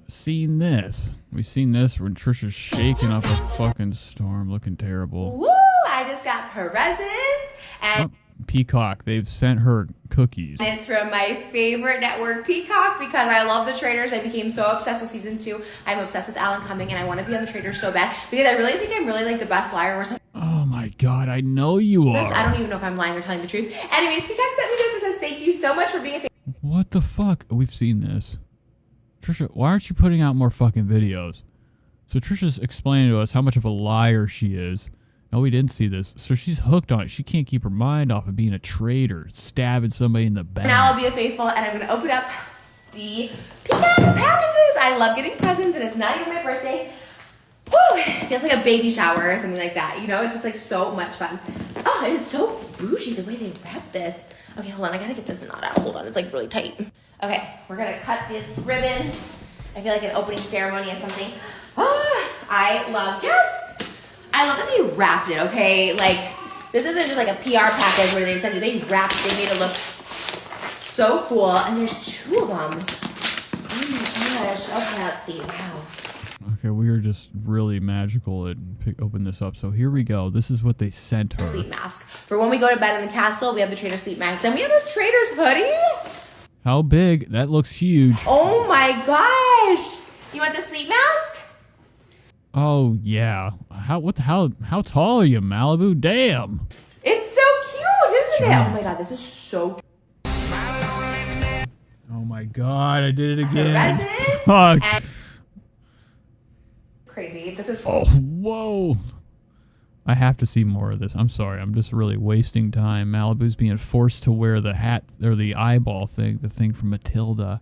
We seen this when Trisha's shaking up a fucking storm, looking terrible. Woo! I just got presents and. Peacock, they've sent her cookies. And it's from my favorite network, Peacock, because I love the Traitors. I became so obsessed with season 2. I'm obsessed with Alan Cumming, and I want to be on the Traitors so bad because I really think I'm really like the best liar or something. Oh my god, I know you are. I don't even know if I'm lying or telling the truth. Anyways, Peacock sent me this and says thank you so much for being a fan. What the fuck? We've seen this. Trisha, why aren't you putting out more fucking videos? So Trisha's explaining to us how much of a liar she is. No, we didn't see this. So she's hooked on it. She can't keep her mind off of being a traitor, stabbing somebody in the back. Now I'll be a faithful, and I'm going to open up the Peacock packages. I love getting presents, and it's not even my birthday. Woo! It feels like a baby shower or something like that. It's just like so much fun. Oh, and it's so bougie the way they wrap this. Okay, hold on. I got to get this knot out. Hold on. It's like really tight. Okay, we're going to cut this ribbon. I feel like an opening ceremony or something. Oh, I love gifts. I love that they wrapped it, okay? Like, this isn't just like a PR package where they sent it. They wrapped it. They made it look so cool. And there's 2 of them. Oh my gosh. Okay, let's see. Wow. Okay, we are just really magical at open this up. So here we go. This is what they sent her. Sleep mask. For when we go to bed in the castle, we have the Trader sleep mask. Then we have the Trader's hoodie. How big? That looks huge. Oh my gosh. You want the sleep mask? Oh yeah. How tall are you, Malibu? Damn. It's so cute, isn't it? Oh my god, this is so cute. Oh my god, I did it again. Fuck. Crazy. This is whoa. I have to see more of this. I'm sorry. I'm just really wasting time. Malibu's being forced to wear the hat or the eyeball thing, the thing from Matilda.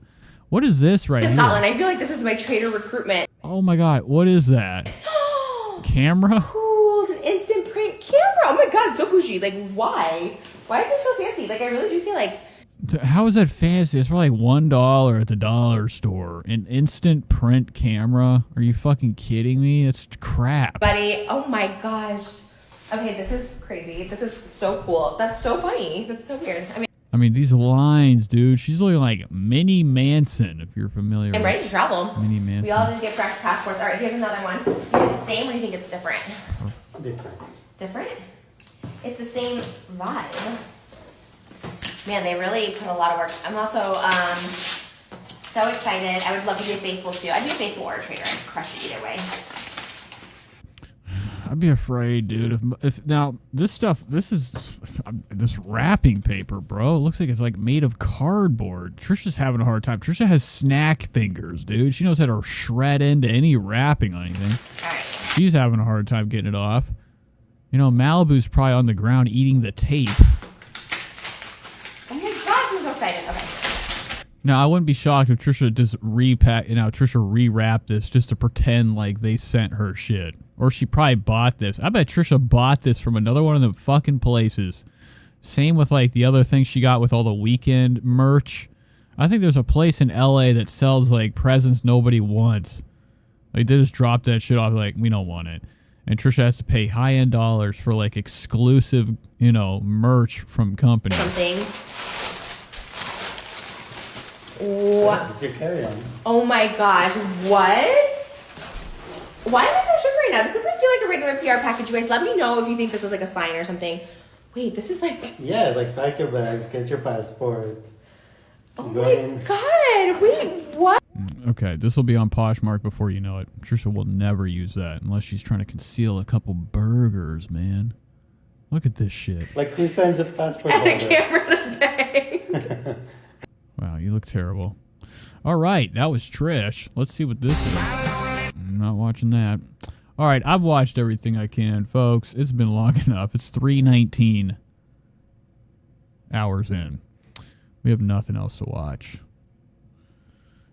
What is this right here? Scotland. I feel like this is my Trader recruitment. Oh my god, what is that? Camera? Cool, it's an instant print camera. Oh my god, so bougie. Like, why? Why is it so fancy? Like, I really do feel like. How is that fancy? It's probably like $1 at the dollar store. An instant print camera? Are you fucking kidding me? It's crap. Buddy, oh my gosh. Okay, this is crazy. This is so cool. That's so funny. That's so weird. I mean, these lines, dude. She's looking like Minnie Manson, if you're familiar with I'm ready to travel. Minnie Manson. We all need to get fresh passports. All right, here's another one. Is it the same or do you think it's different? Different? It's the same vibe. Man, they really put a lot of work. I'm also so excited. I would love to be a faithful too. I'd be a faithful or a Trader. I'd crush it either way. I'd be afraid, dude. If now this wrapping paper, bro. It looks like it's like made of cardboard. Trisha's having a hard time. Trisha has snack fingers, dude. She knows how to shred into any wrapping on anything. All right. She's having a hard time getting it off. Malibu's probably on the ground eating the tape. Oh my gosh, I'm so excited. Okay. Now, I wouldn't be shocked if Trisha just rewrapped this just to pretend like they sent her shit. Or she probably bought this. I bet Trisha bought this from another one of the fucking places. Same with like the other things she got with all the weekend merch. I think there's a place in LA that sells like presents nobody wants. Like they just drop that shit off like, we don't want it. And Trisha has to pay high-end dollars for like exclusive, you know, merch from companies. Something. What? It's your carry-on. Oh my gosh, what? Why am I so shook right now? This doesn't feel like a regular PR package. You guys, let me know if you think this is like a sign or something. Wait, this is like... Yeah, like pack your bags, get your passport. Oh my god, wait, what? Okay, this will be on Poshmark before you know it. Trisha will never use that unless she's trying to conceal a couple burgers, man. Look at this shit. Like who signs a passport And holder? the camera in the bag. Wow, you look terrible. All right, that was Trish. Let's see what this is. I'm not watching that. All right, I've watched everything I can, folks. It's been long enough. It's 3:19 hours in. We have nothing else to watch.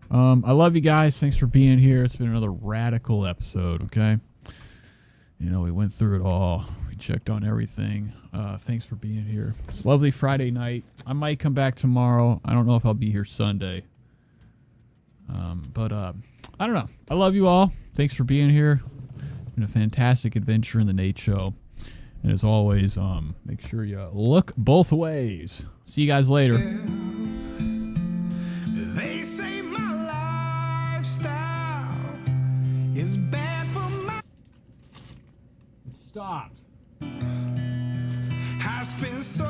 I love you guys. Thanks for being here. It's been another radical episode, okay? You know, we went through it all. We checked on everything. Thanks for being here. It's a lovely Friday night. I might come back tomorrow. I don't know if I'll be here Sunday. But I don't know. I love you all. Thanks for being here. It's been a fantastic adventure in the Nate Show. And as always, make sure you look both ways. See you guys later. They say my lifestyle is bad for my... Stop. I spend so